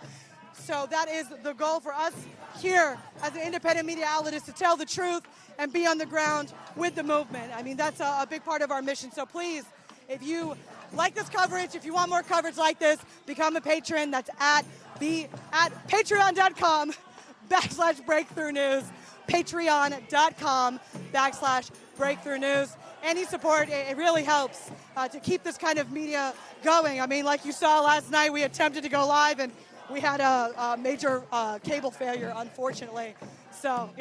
So that is the goal for us here as an independent media outlet, is to tell the truth and be on the ground with the movement. I mean, that's a big part of our mission. So please, if you like this coverage, if you want more coverage like this, become a patron. That's at patreon.com/breakthrough news, patreon.com/breakthrough news. Any support, it really helps to keep this kind of media going. I mean, like you saw last night, we attempted to go live and we had a major cable failure, unfortunately. So,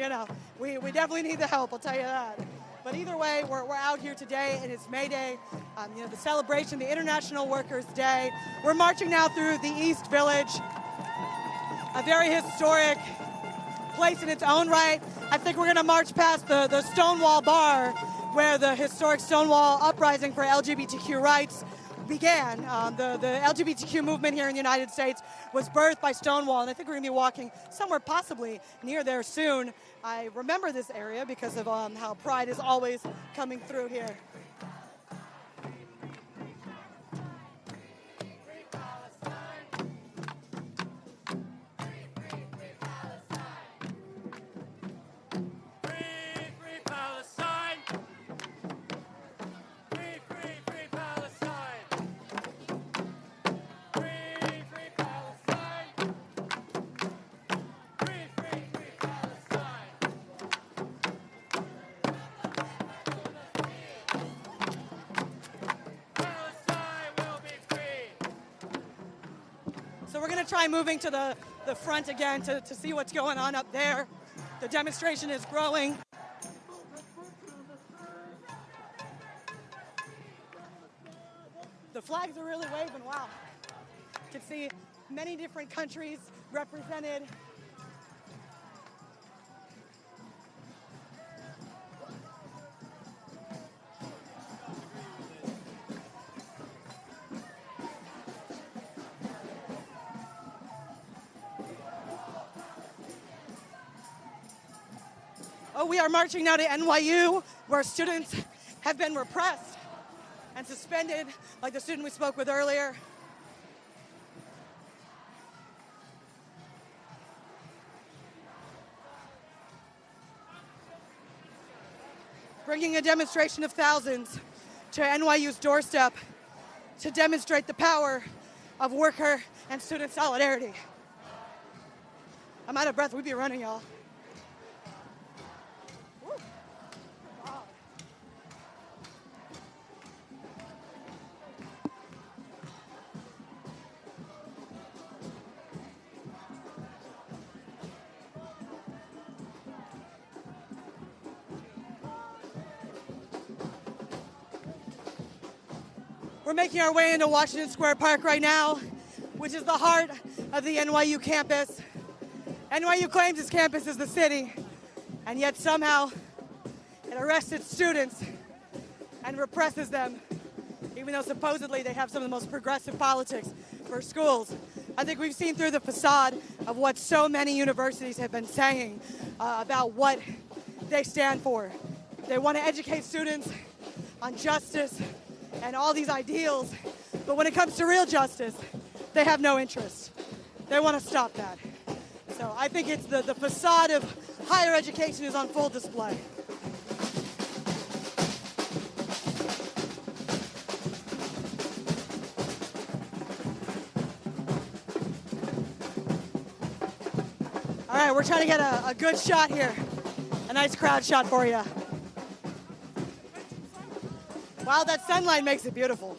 we definitely need the help, I'll tell you that. But either way, we're out here today, and it's May Day, the celebration, the International Workers' Day. We're marching now through the East Village, a very historic place in its own right. I think we're going to march past the Stonewall Bar, where the historic Stonewall uprising for LGBTQ rights began. The LGBTQ movement here in the United States was birthed by Stonewall, and I think we're going to be walking somewhere possibly near there soon. I remember this area because of how Pride is always coming through here. So we're going to try moving to the front again to see what's going on up there. The demonstration is growing. The flags are really waving, wow. You can see many different countries represented. We are marching now to NYU, where students have been repressed and suspended, like the student we spoke with earlier. Bringing a demonstration of thousands to NYU's doorstep to demonstrate the power of worker and student solidarity. I'm out of breath. We'd be running, y'all. We're making our way into Washington Square Park right now, which is the heart of the NYU campus. NYU claims its campus is the city, and yet somehow it arrests its students and represses them, even though supposedly they have some of the most progressive politics for schools. I think we've seen through the facade of what so many universities have been saying about what they stand for. They want to educate students on justice and all these ideals, but when it comes to real justice, they have no interest. They want to stop that. So I think it's the facade of higher education is on full display. All right, we're trying to get a good shot here, a nice crowd shot for you. Wow, that sunlight makes it beautiful.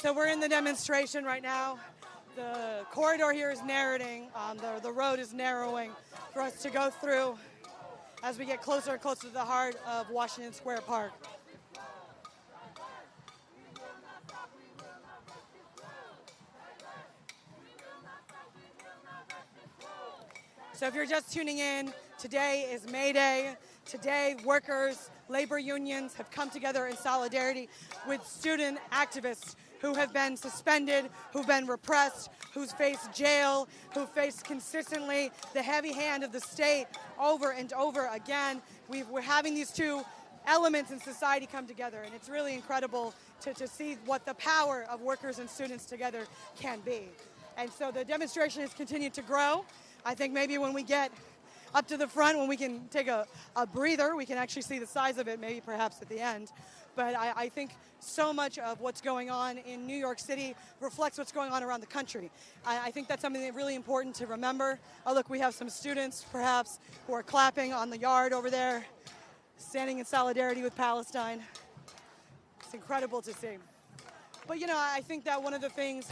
So we're in the demonstration right now. The corridor here is narrowing. The road is narrowing for us to go through as we get closer and closer to the heart of Washington Square Park. So if you're just tuning in, today is May Day. Today, workers, labor unions have come together in solidarity with student activists who have been suspended, who've been repressed, who's faced jail, who faced consistently the heavy hand of the state over and over again. We're having these two elements in society come together, and it's really incredible to see what the power of workers and students together can be. And so the demonstration has continued to grow. I think maybe when we get up to the front, when we can take a breather, we can actually see the size of it, maybe perhaps at the end. But I think so much of what's going on in New York City reflects what's going on around the country. I think that's something that's really important to remember. Oh, look, we have some students, perhaps, who are clapping on the yard over there, standing in solidarity with Palestine. It's incredible to see. But, you know, I think that one of the things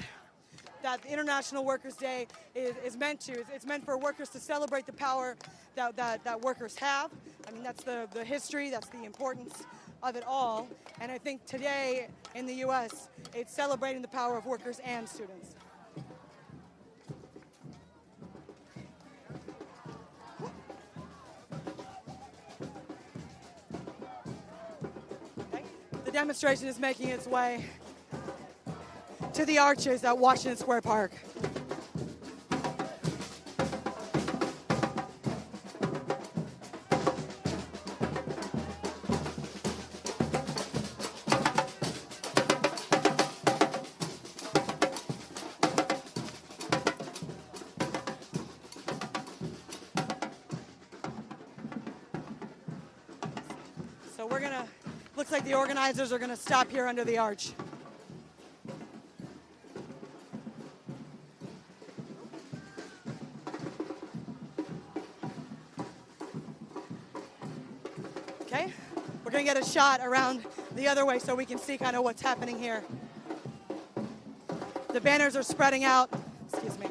that the International Workers' Day is meant to. It's meant for workers to celebrate the power that workers have. I mean, that's the history, that's the importance of it all. And I think today in the U.S., it's celebrating the power of workers and students. Okay. The demonstration is making its way to the arches at Washington Square Park. So So looks like the organizers are gonna stop here under the arch. Okay, we're gonna get a shot around the other way so we can see kind of what's happening here. The banners are spreading out. Excuse me.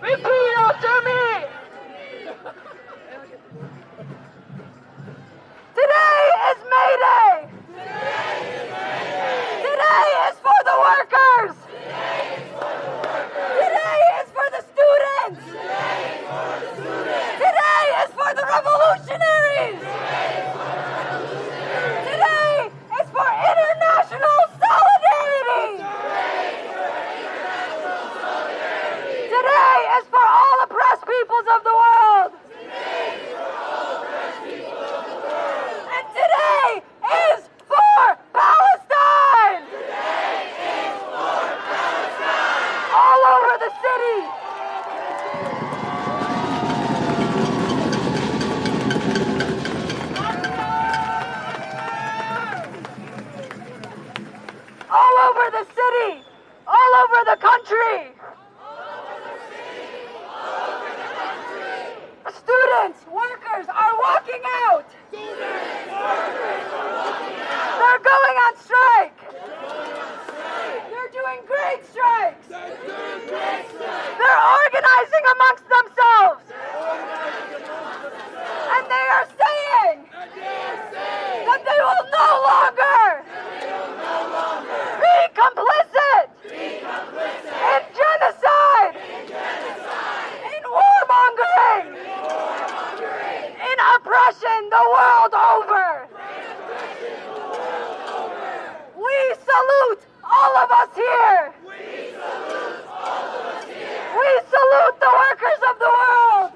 Repeat after me. Today is May Day. Today is for the workers. Today is for the students. Today is for the revolutionaries. Today is for international solidarity. Today is for all oppressed peoples of the world. And today is for Palestine. All over the city. All over the city. All over the country. Students, workers are walking out. They're going on strike. They're doing great strikes. They're organizing amongst themselves. And they are saying that they will no longer be complicit in genocide, in warmongering, in oppression the world over. We salute all of us here. We salute the workers of the world.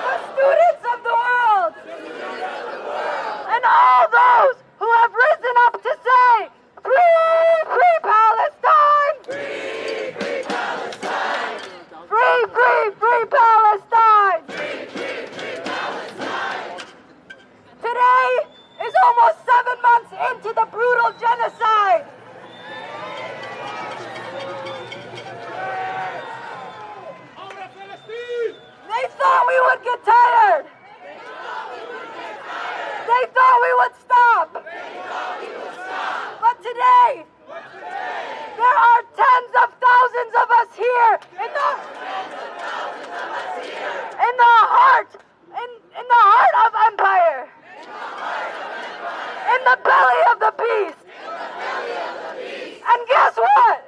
The students of the world. And all those who have risen up to say, free, free Palestine! Free, free Palestine! Free, free, free Palestine! Free, free, free Palestine! Today is almost 7 months into the brutal genocide. They thought we would get tired. They thought we would stop. But today, there are tens of thousands of us here in the heart of empire. In the belly of the beast. And guess what?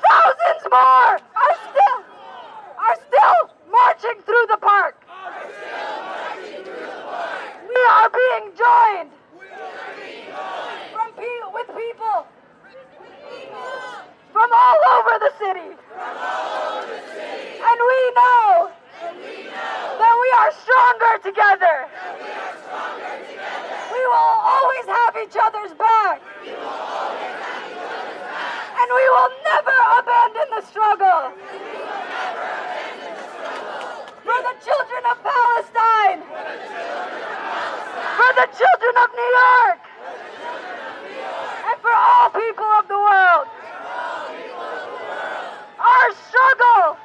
Thousands more are still marching through the park. We are being joined with people from all over the city. And we know that we are stronger together. We will always have each other's back. And we will never abandon the struggle. For the children of Palestine. For the children of New York. And for all people of the world. Our struggle.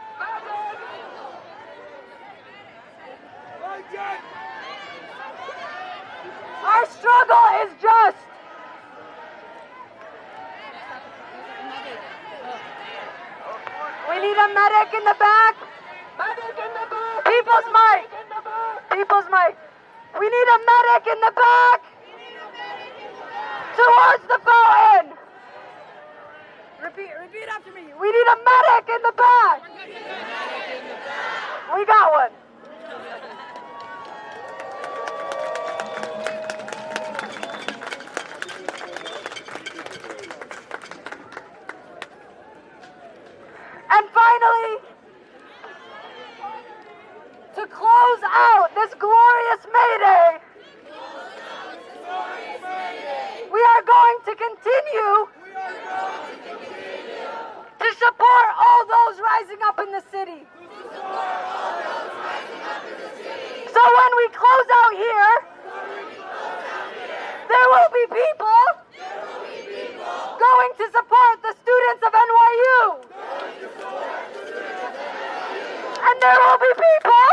Our struggle is just. We need a medic in the back. People's mic. People's mic. We need a medic in the back. Towards the fountain. Repeat after me. We need a medic in the back. We got one. And finally, to close out this glorious May Day, we are going to continue to support all those rising up in the city. So when we close out here, there will be people going to support the students of NYU. And there will be people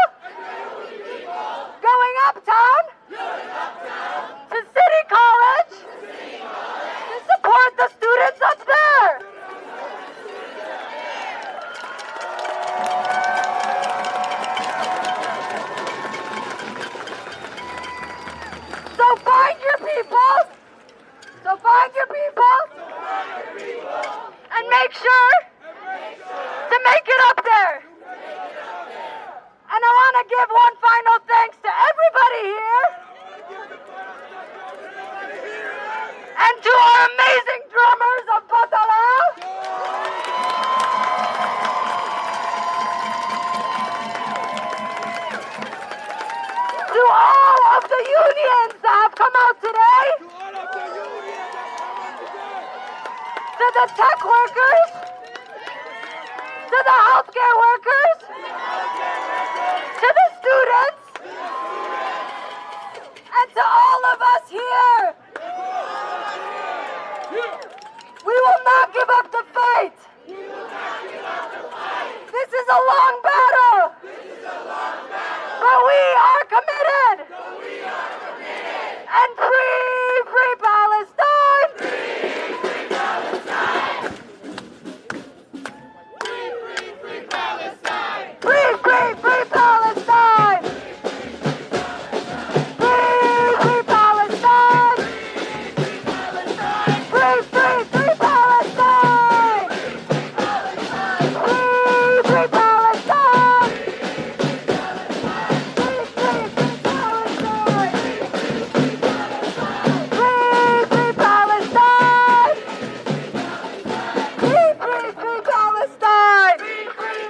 going uptown to City College to support the students up there. it up there. And I want to give one final thanks to everybody here. And to our amazing drummers of Batala. To all of the unions that have come out today. To the tech workers. To the healthcare workers. To the students. And to all of us here. We will not give up the fight. This is a long battle. But we are committed. And free Palestine. Free Palestine. Free Palestine. Free Palestine. Free Palestine. Free Palestine. Free Palestine.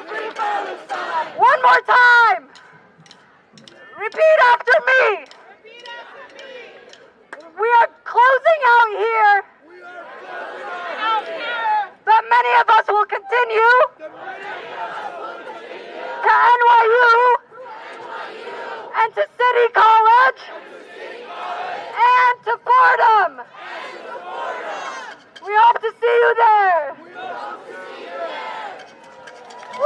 Free Palestine. One more time. Repeat after me. We are closing out here. But many of us will continue to NYU and to City College and to Fordham. We hope to see you there. Woo!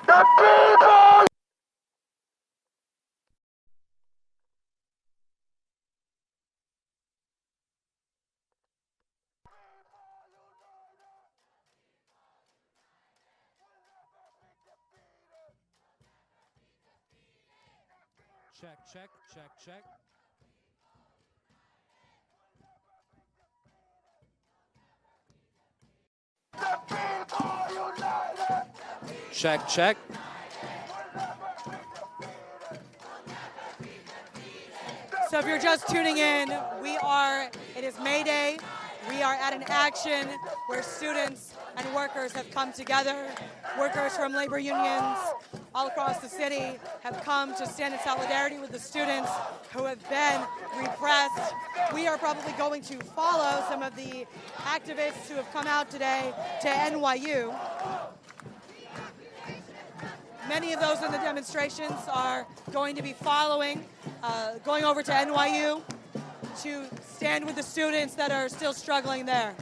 The people! Check. Check. So if you're just tuning in, it is May Day. We are at an action where students and workers have come together. Workers from labor unions all across the city have come to stand in solidarity with the students who have been repressed. We are probably going to follow some of the activists who have come out today to NYU. Many of those in the demonstrations are going to be following, going over to NYU to stand with the students that are still struggling there.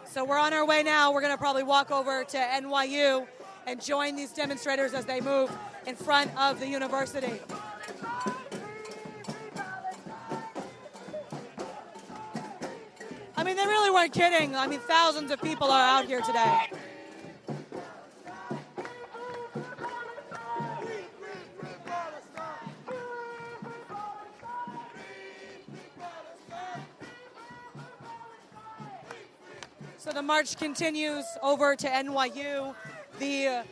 So we're on our way now. We're going to probably walk over to NYU and join these demonstrators as they move in front of the university. I mean, they really weren't kidding. I mean, thousands of people are out here today. So the march continues over to NYU. The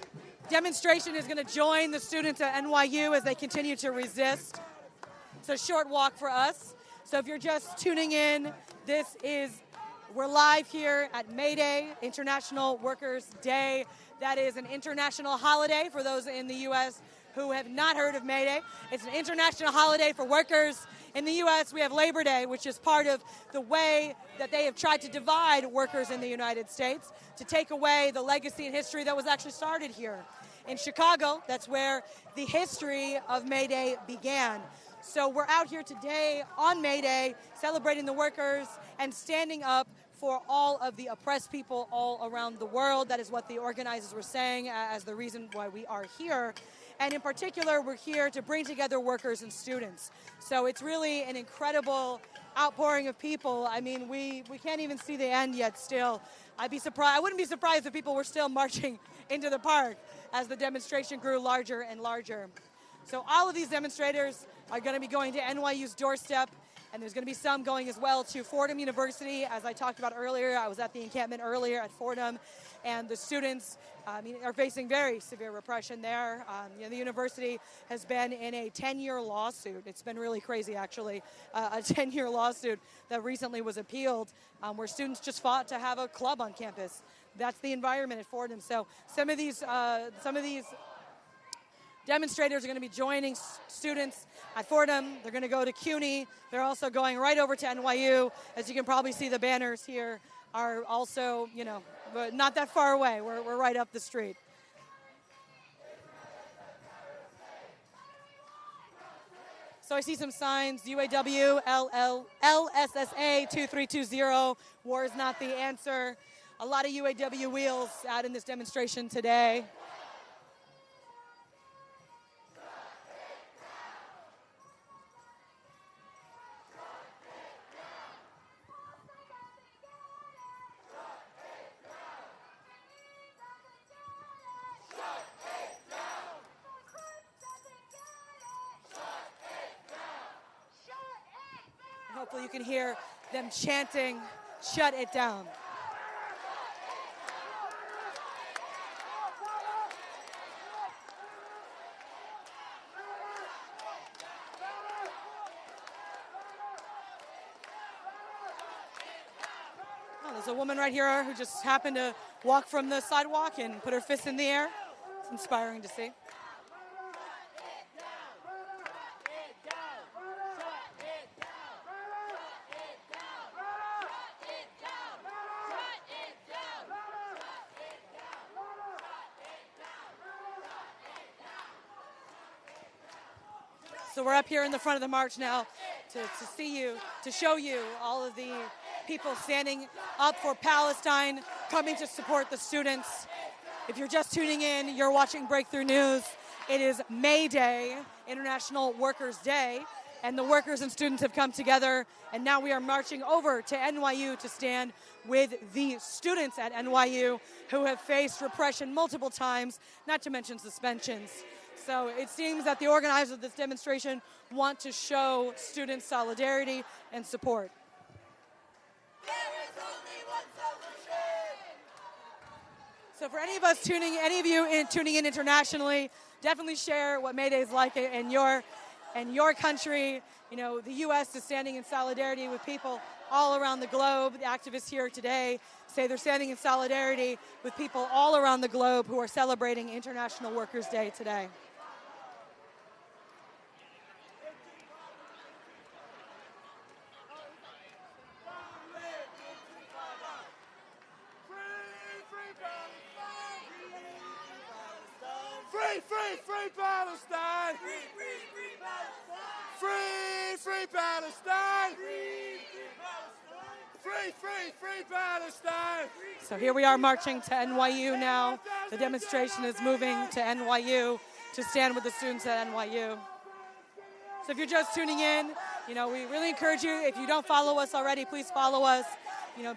demonstration is going to join the students at NYU as they continue to resist. It's a short walk for us. So if you're just tuning in, we're live here at May Day, International Workers' Day. That is an international holiday for those in the U.S. who have not heard of May Day. It's an international holiday for workers. In the U.S., we have Labor Day, which is part of the way that they have tried to divide workers in the United States, to take away the legacy and history that was actually started here. In Chicago, that's where the history of May Day began. So we're out here today on May Day, celebrating the workers and standing up for all of the oppressed people all around the world. That is what the organizers were saying as the reason why we are here. And in particular, we're here to bring together workers and students. So it's really an incredible outpouring of people. I mean, we can't even see the end yet still. I wouldn't be surprised if people were still marching into the park as the demonstration grew larger and larger. So all of these demonstrators are going to be going to NYU's doorstep, and there's going to be some going as well to Fordham University. As I talked about earlier, I was at the encampment earlier at Fordham, and the students are facing very severe repression there. The university has been in a 10-year lawsuit. It's been really crazy, actually, a 10-year lawsuit that recently was appealed, where students just fought to have a club on campus. That's the environment at Fordham. So some of these demonstrators are going to be joining students at Fordham. They're going to go to CUNY. They're also going right over to NYU. As you can probably see, the banners here are also, but not that far away. We're right up the street. So I see some signs, UAW, LSSA 2320, war is not the answer. A lot of UAW wheels out in this demonstration today. Hopefully you can hear them chanting, "Shut it down." Oh, there's a woman right here who just happened to walk from the sidewalk and put her fist in the air. It's inspiring to see. So we're up here in the front of the march now to see you, to show you all of the people standing up for Palestine, coming to support the students. If you're just tuning in, you're watching Breakthrough News. It is May Day, International Workers' Day, and the workers and students have come together, and now we are marching over to NYU to stand with the students at NYU who have faced repression multiple times, not to mention suspensions. So it seems that the organizers of this demonstration want to show student solidarity and support. So for any of you tuning in internationally, definitely share what May Day is like in your country. The U.S. is standing in solidarity with people all around the globe. The activists here today say they're standing in solidarity with people all around the globe who are celebrating International Workers' Day today. Free Palestine! Free Palestine! Free Palestine! So here we are marching to NYU now. The demonstration is moving to NYU to stand with the students at NYU. So if you're just tuning in, we really encourage you, if you don't follow us already, please follow us.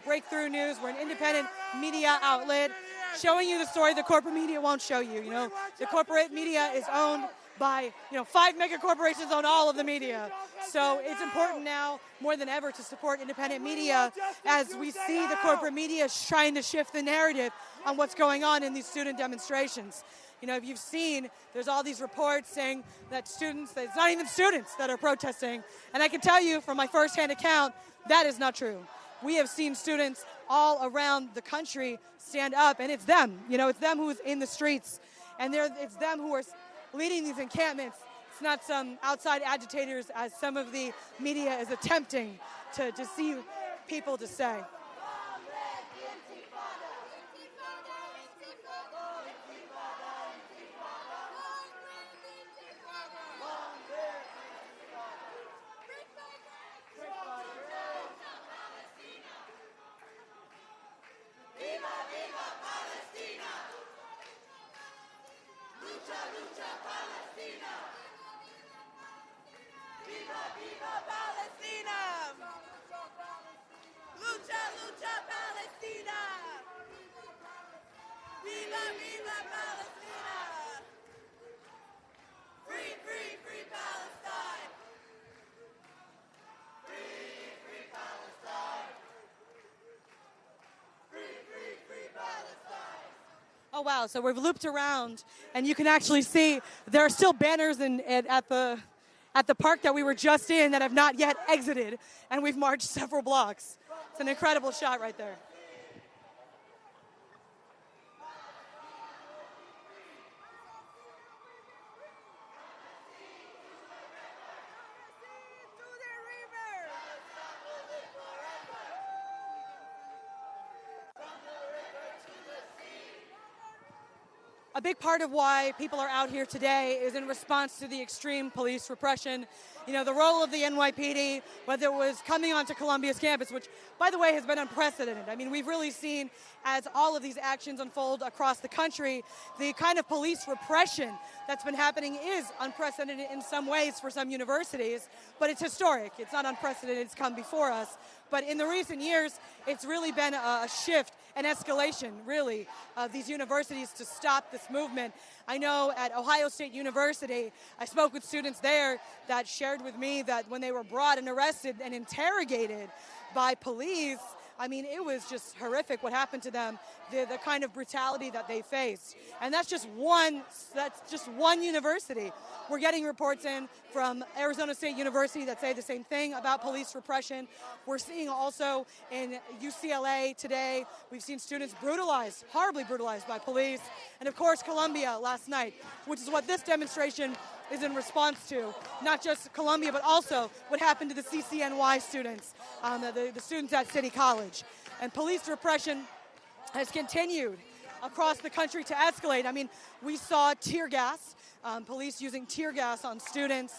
Breakthrough News, we're an independent media outlet showing you the story the corporate media won't show you. The corporate media is owned by, 5 mega corporations own all of the media. So it's important now more than ever to support independent media as we see the corporate media trying to shift the narrative on what's going on in these student demonstrations. If you've seen, there's all these reports saying that it's not even students that are protesting. And I can tell you from my firsthand account, that is not true. We have seen students all around the country stand up, and it's them. It's them who's in the streets, and it's them who are leading these encampments. It's not some outside agitators, as some of the media is attempting to deceive people to say. Oh, wow. So we've looped around, and you can actually see there are still banners at the park that we were just in that have not yet exited, and we've marched several blocks. It's an incredible shot right there. A big part of why people are out here today is in response to the extreme police repression. You know, the role of the NYPD, whether it was coming onto Columbia's campus, which, by the way, has been unprecedented. I mean, we've really seen, as all of these actions unfold across the country, the kind of police repression that's been happening is unprecedented in some ways for some universities, but it's historic. It's not unprecedented. It's come before us. But in the recent years, it's really been a shift, an escalation, really, of these universities to stop this movement. I know at Ohio State University, I spoke with students there that shared with me that when they were brought and arrested and interrogated by police, I mean, it was just horrific what happened to them, the kind of brutality that they faced. And that's just one university. We're getting reports in from Arizona State University that say the same thing about police repression. We're seeing also in UCLA today, we've seen students brutalized, horribly brutalized by police. And of course, Columbia last night, which is what this demonstration is in response to. Not just Columbia, but also what happened to the CCNY students, the students at City College. And police repression has continued across the country to escalate. I mean, we saw tear gas, police using tear gas on students.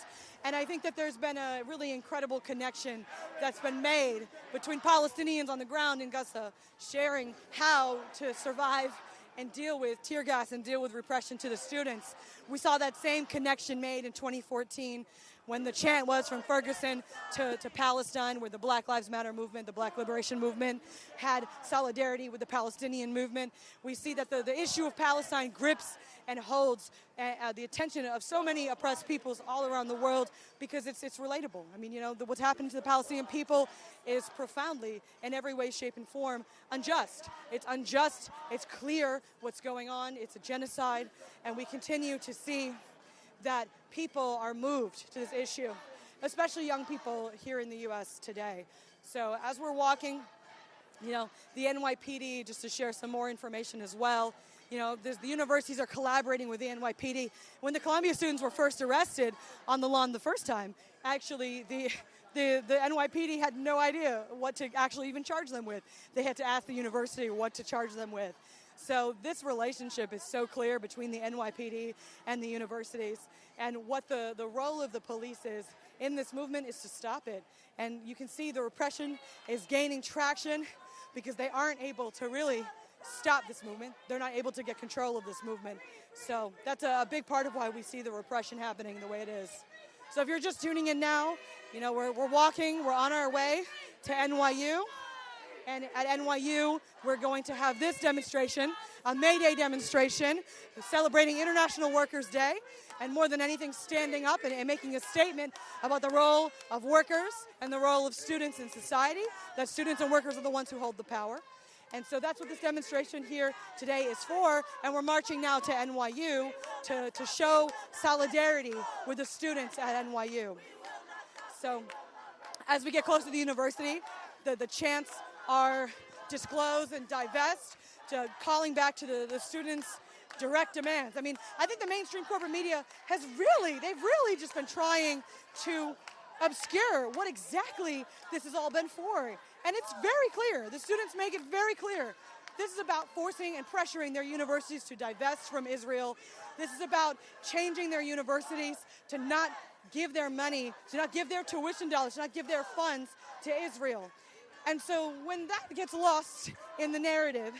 And I think that there's been a really incredible connection that's been made between Palestinians on the ground in Gaza, sharing how to survive and deal with tear gas and deal with repression to the students. We saw that same connection made in 2014 when the chant was from Ferguson to Palestine, where the Black Lives Matter movement, the Black Liberation Movement, had solidarity with the Palestinian movement. We see that the issue of Palestine grips and holds the attention of so many oppressed peoples all around the world because it's relatable. I mean, you know, what's happened to the Palestinian people is profoundly, in every way, shape, and form, unjust. It's unjust. It's clear what's going on. It's a genocide. And we continue to see that people are moved to this issue, especially young people here in the U.S. today. So as we're walking, you know, the NYPD, just to share some more information as well, you know, the universities are collaborating with the NYPD. When the Columbia students were first arrested on the lawn the first time, actually the NYPD had no idea what to actually even charge them with. They had to ask the university what to charge them with. So this relationship is so clear between the NYPD and the universities, and what the role of the police is in this movement is to stop it. And you can see the repression is gaining traction because they aren't able to really stop this movement. They're not able to get control of this movement. So that's a big part of why we see the repression happening the way it is. So if you're just tuning in now, you know, we're walking, we're on our way to NYU. And at NYU, we're going to have this demonstration, a May Day demonstration, celebrating International Workers' Day, and more than anything, standing up and making a statement about the role of workers and the role of students in society, that students and workers are the ones who hold the power. And so that's what this demonstration here today is for, and we're marching now to NYU to show solidarity with the students at NYU. So as we get closer to the university, the chants are disclose and divest, to calling back to the students direct demands. I mean, I think the mainstream corporate media they've really just been trying to obscure what exactly this has all been for. And it's very clear. The students make it very clear. This is about forcing and pressuring their universities to divest from Israel. This is about changing their universities to not give their money, to not give their tuition dollars, to not give their funds to Israel. And so when that gets lost in the narrative,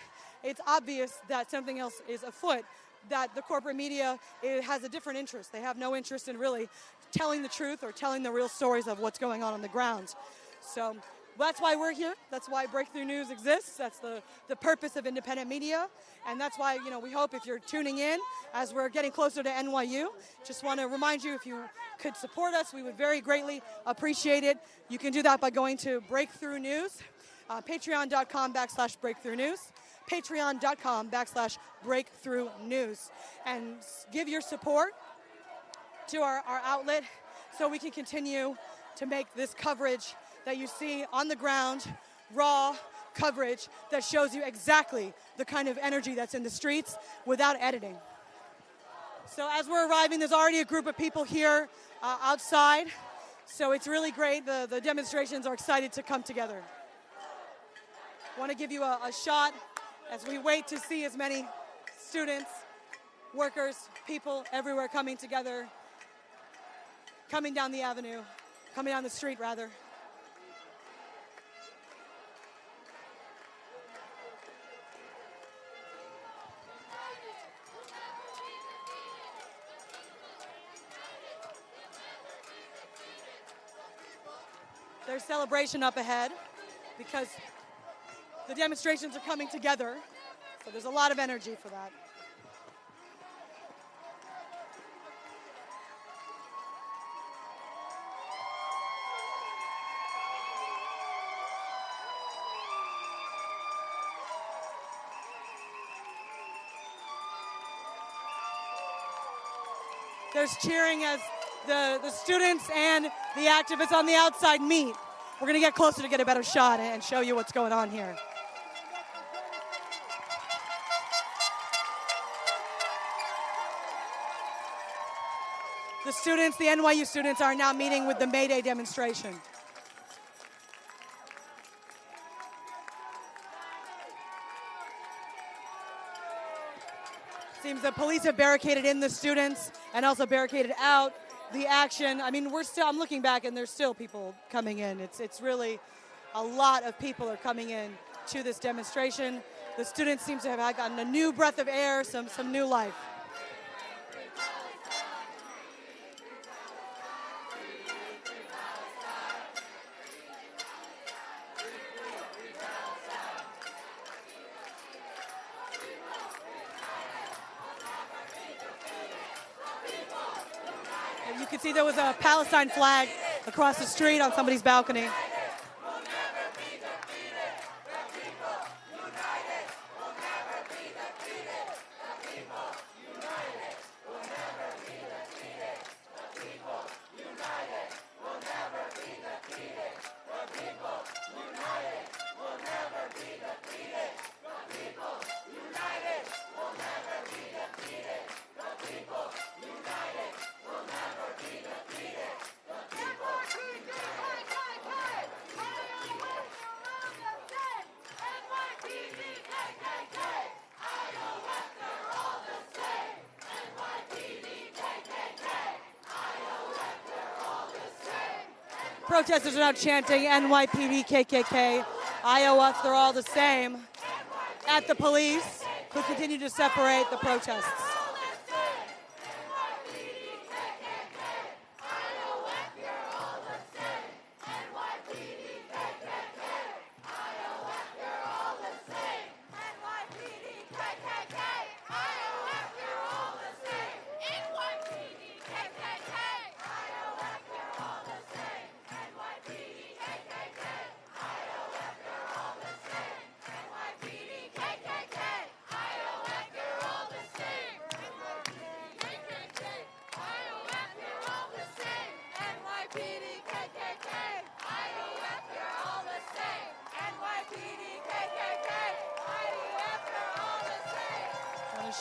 it's obvious that something else is afoot, that the corporate media has a different interest. They have no interest in really telling the truth or telling the real stories of what's going on the ground. So that's why we're here. That's why Breakthrough News exists. That's the purpose of independent media. And that's why, we hope if you're tuning in as we're getting closer to NYU, just want to remind you, if you could support us, we would very greatly appreciate it. You can do that by going to Breakthrough News, patreon.com/Breakthrough News, patreon.com/Breakthrough News, and give your support to our outlet so we can continue to make this coverage that you see on the ground, raw coverage that shows you exactly the kind of energy that's in the streets without editing. So as we're arriving, there's already a group of people here outside. So it's really great. The demonstrations are excited to come together. I want to give you a shot as we wait to see as many students, workers, people everywhere coming together, coming down the avenue, coming down the street rather. There's celebration up ahead because the demonstrations are coming together, so there's a lot of energy for that. There's cheering as the students and the activists on the outside meet. We're going to get closer to get a better shot and show you what's going on here. The students, the NYU students, are now meeting with the May Day demonstration. Seems the police have barricaded in the students and also barricaded out the action. I mean, I'm looking back and there's still people coming in. It's really a lot of people are coming in to this demonstration. The students seem to have gotten a new breath of air, some new life. You can see there was a Palestine flag across the street on somebody's balcony. Protesters are now chanting NYPD, KKK, IOF, they're all the same, at the police, who continue to separate the protests.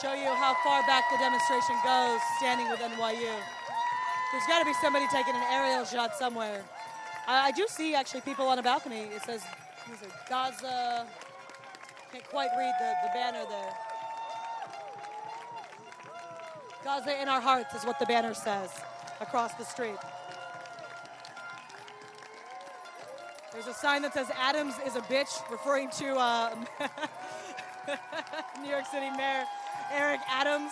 show you how far back the demonstration goes, standing with NYU. There's got to be somebody taking an aerial shot somewhere. I do see actually people on a balcony. It says Gaza. Can't quite read the banner there. Gaza in our hearts is what the banner says across the street. There's a sign that says Adams is a bitch, referring to New York City Mayor Eric Adams.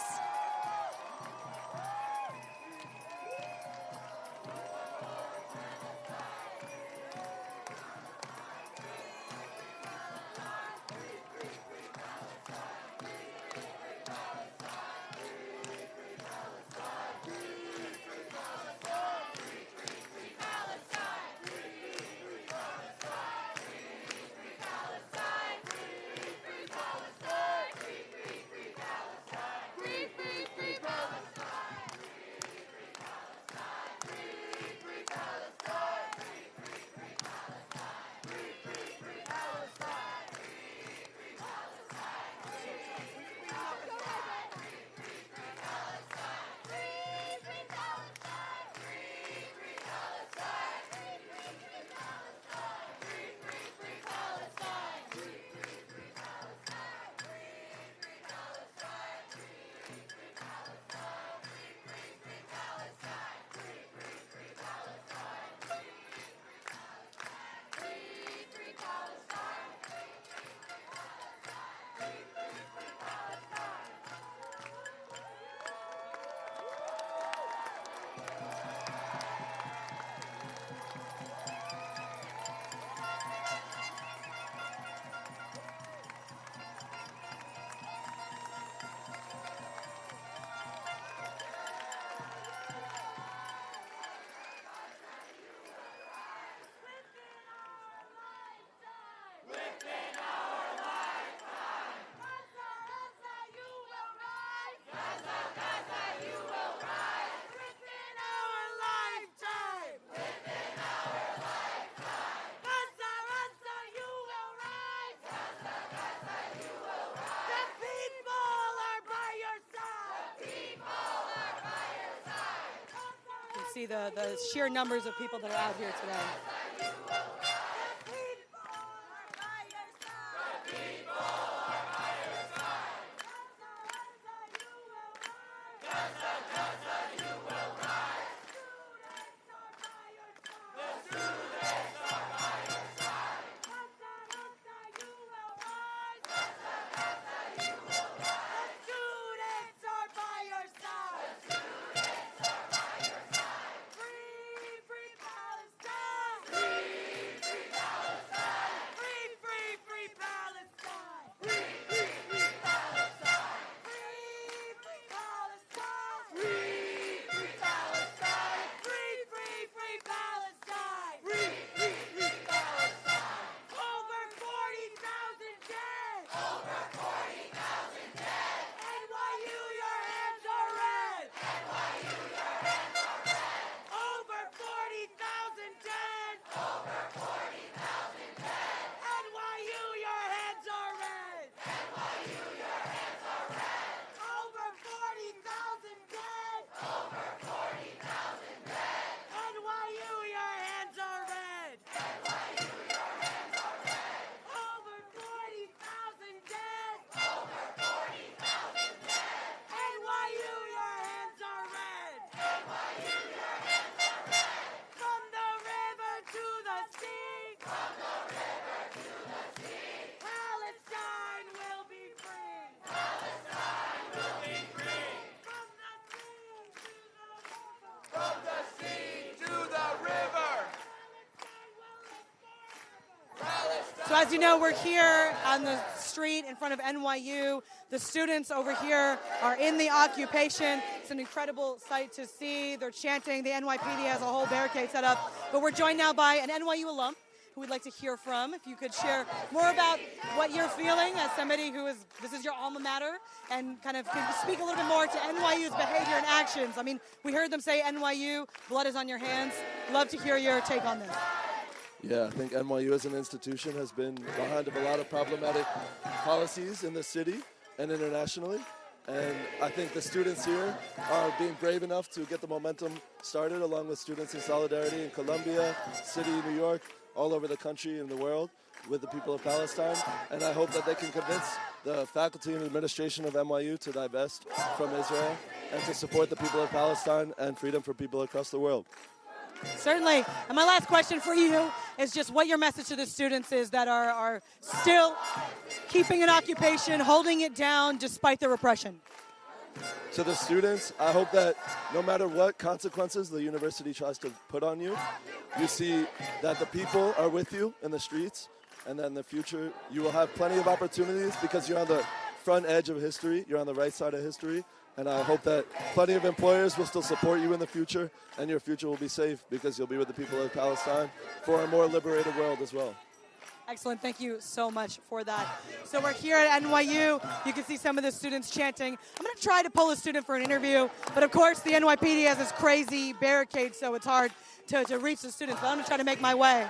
See the sheer numbers of people that are out here today. So as you know, we're here on the street in front of NYU. The students over here are in the occupation. It's an incredible sight to see. They're chanting. The NYPD has a whole barricade set up. But we're joined now by an NYU alum who we'd like to hear from. If you could share more about what you're feeling as somebody who is, this is your alma mater, and kind of can speak a little bit more to NYU's behavior and actions. I mean, we heard them say NYU, blood is on your hands. Love to hear your take on this. Yeah, I think NYU as an institution has been behind of a lot of problematic policies in the city and internationally. And I think the students here are being brave enough to get the momentum started, along with students in solidarity in Colombia, city, New York, all over the country and the world with the people of Palestine. And I hope that they can convince the faculty and administration of NYU to divest from Israel and to support the people of Palestine and freedom for people across the world. Certainly. And my last question for you is just what your message to the students is that are still keeping an occupation, holding it down despite the repression. To the students, I hope that no matter what consequences the university tries to put on you, you see that the people are with you in the streets, and that in the future you will have plenty of opportunities because you're on the front edge of history, you're on the right side of history, and I hope that plenty of employers will still support you in the future, and your future will be safe because you'll be with the people of Palestine for a more liberated world as well. Excellent. Thank you so much for that. So we're here at NYU. You can see some of the students chanting. I'm going to try to pull a student for an interview, but of course the NYPD has this crazy barricade, so it's hard to reach the students, but I'm going to try to make my way.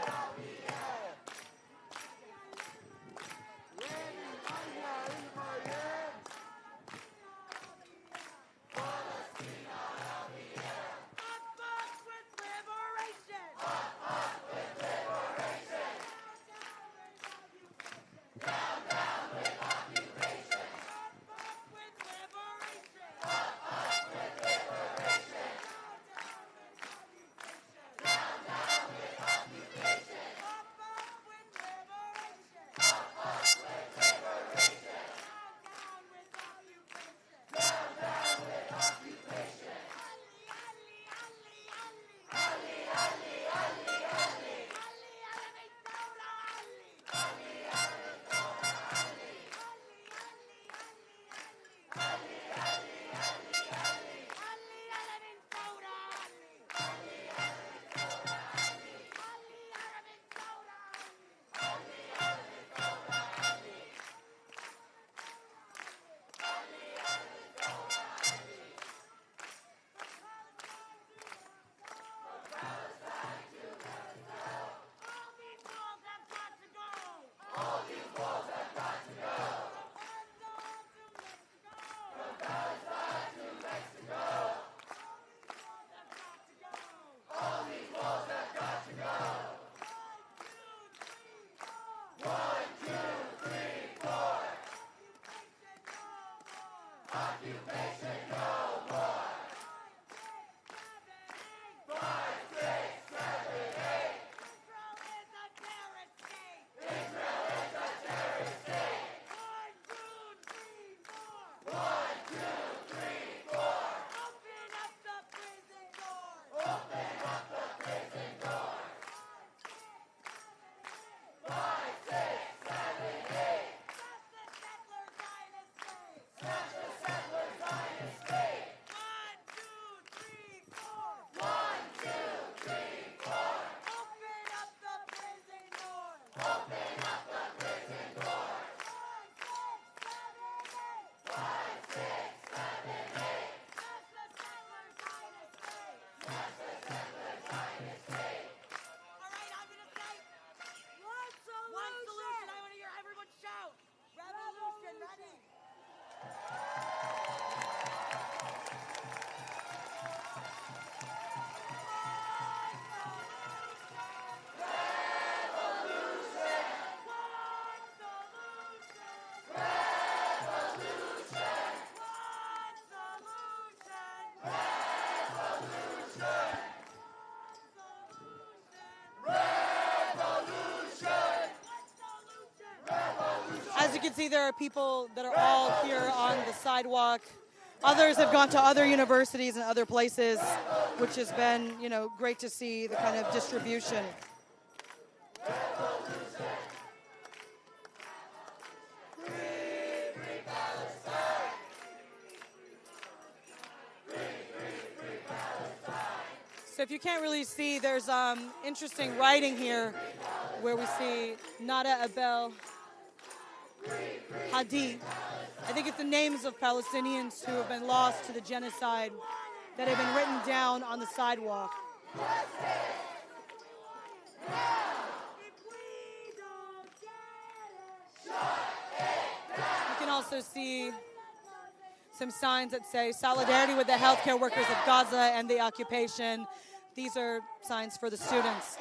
As you can see, there are people that are all here on the sidewalk. Others have gone to other universities and other places, which has been, great to see the kind of distribution. So if you can't really see, there's interesting writing here where we see Nada Abel Hadi. I think it's the names of Palestinians who have been lost to the genocide that have been written down on the sidewalk. You can also see some signs that say solidarity with the healthcare workers of Gaza and the occupation. These are signs for the students.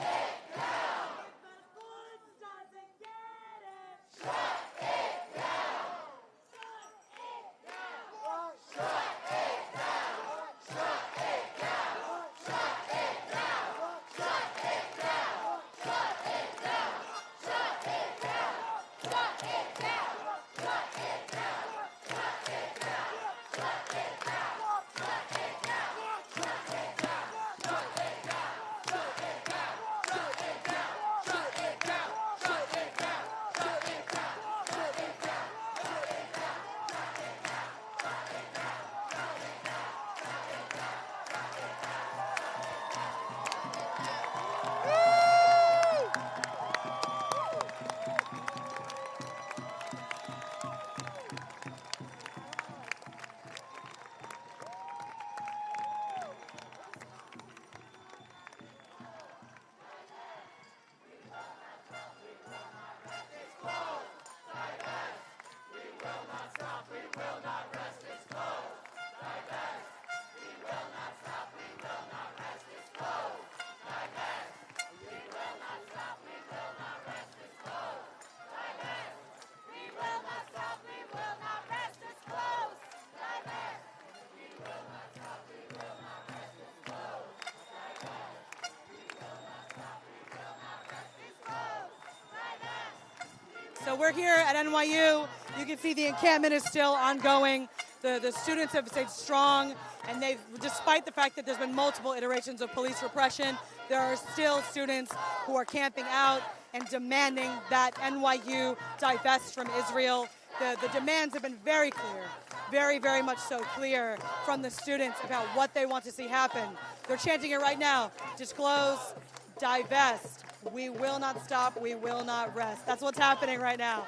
So we're here at NYU. You can see the encampment is still ongoing. The students have stayed strong, and despite the fact that there's been multiple iterations of police repression, there are still students who are camping out and demanding that NYU divest from Israel. The demands have been very clear, very, very much so clear from the students about what they want to see happen. They're chanting it right now: disclose, divest. We will not stop, we will not rest. That's what's happening right now.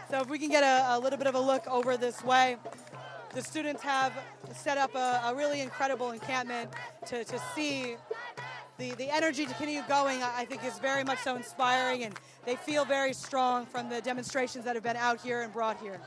So if we can get a little bit of a look over this way, the students have set up a really incredible encampment to see the energy to continue going. I think is very much so inspiring, and they feel very strong from the demonstrations that have been out here and brought here.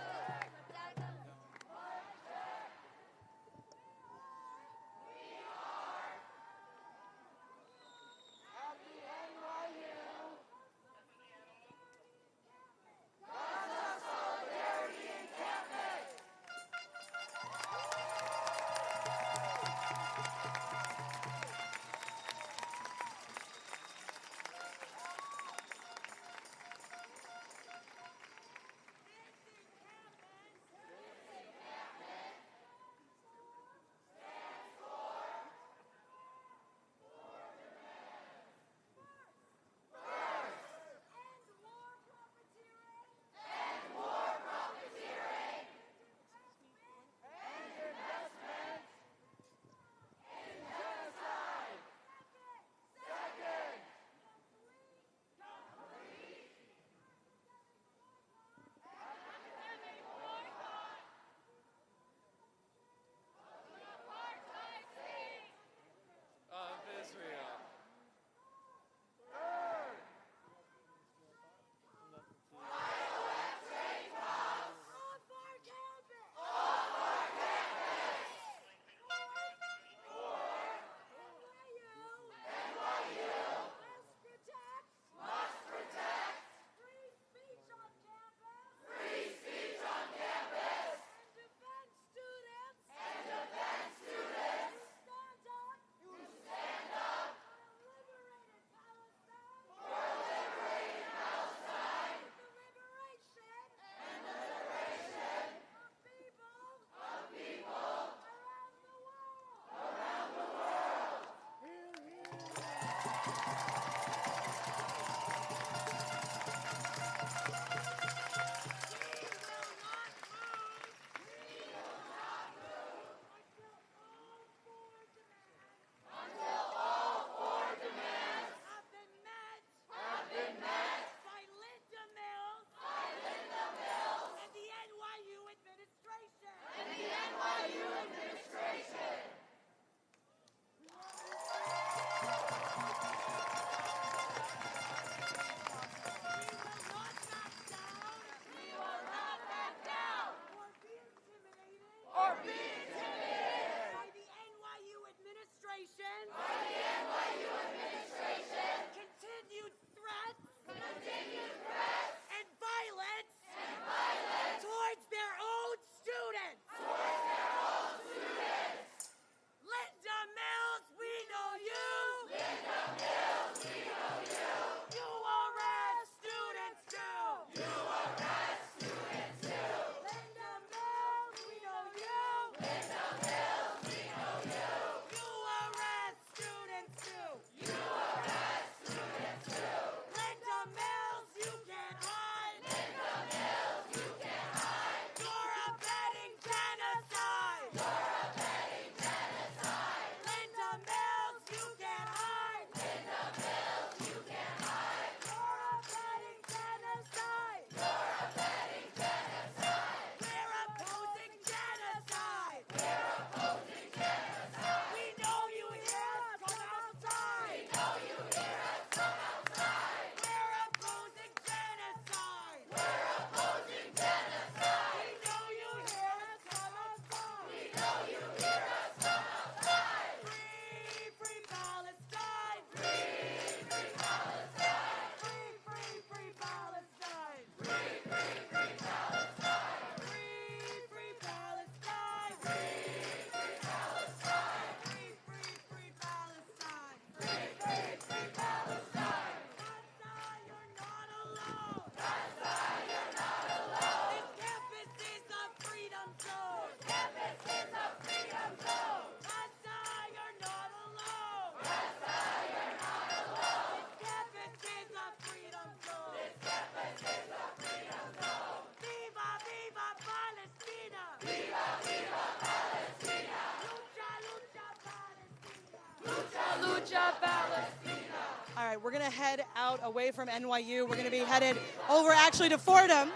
we're going to head out away from NYU. We're going to be headed over actually to Fordham,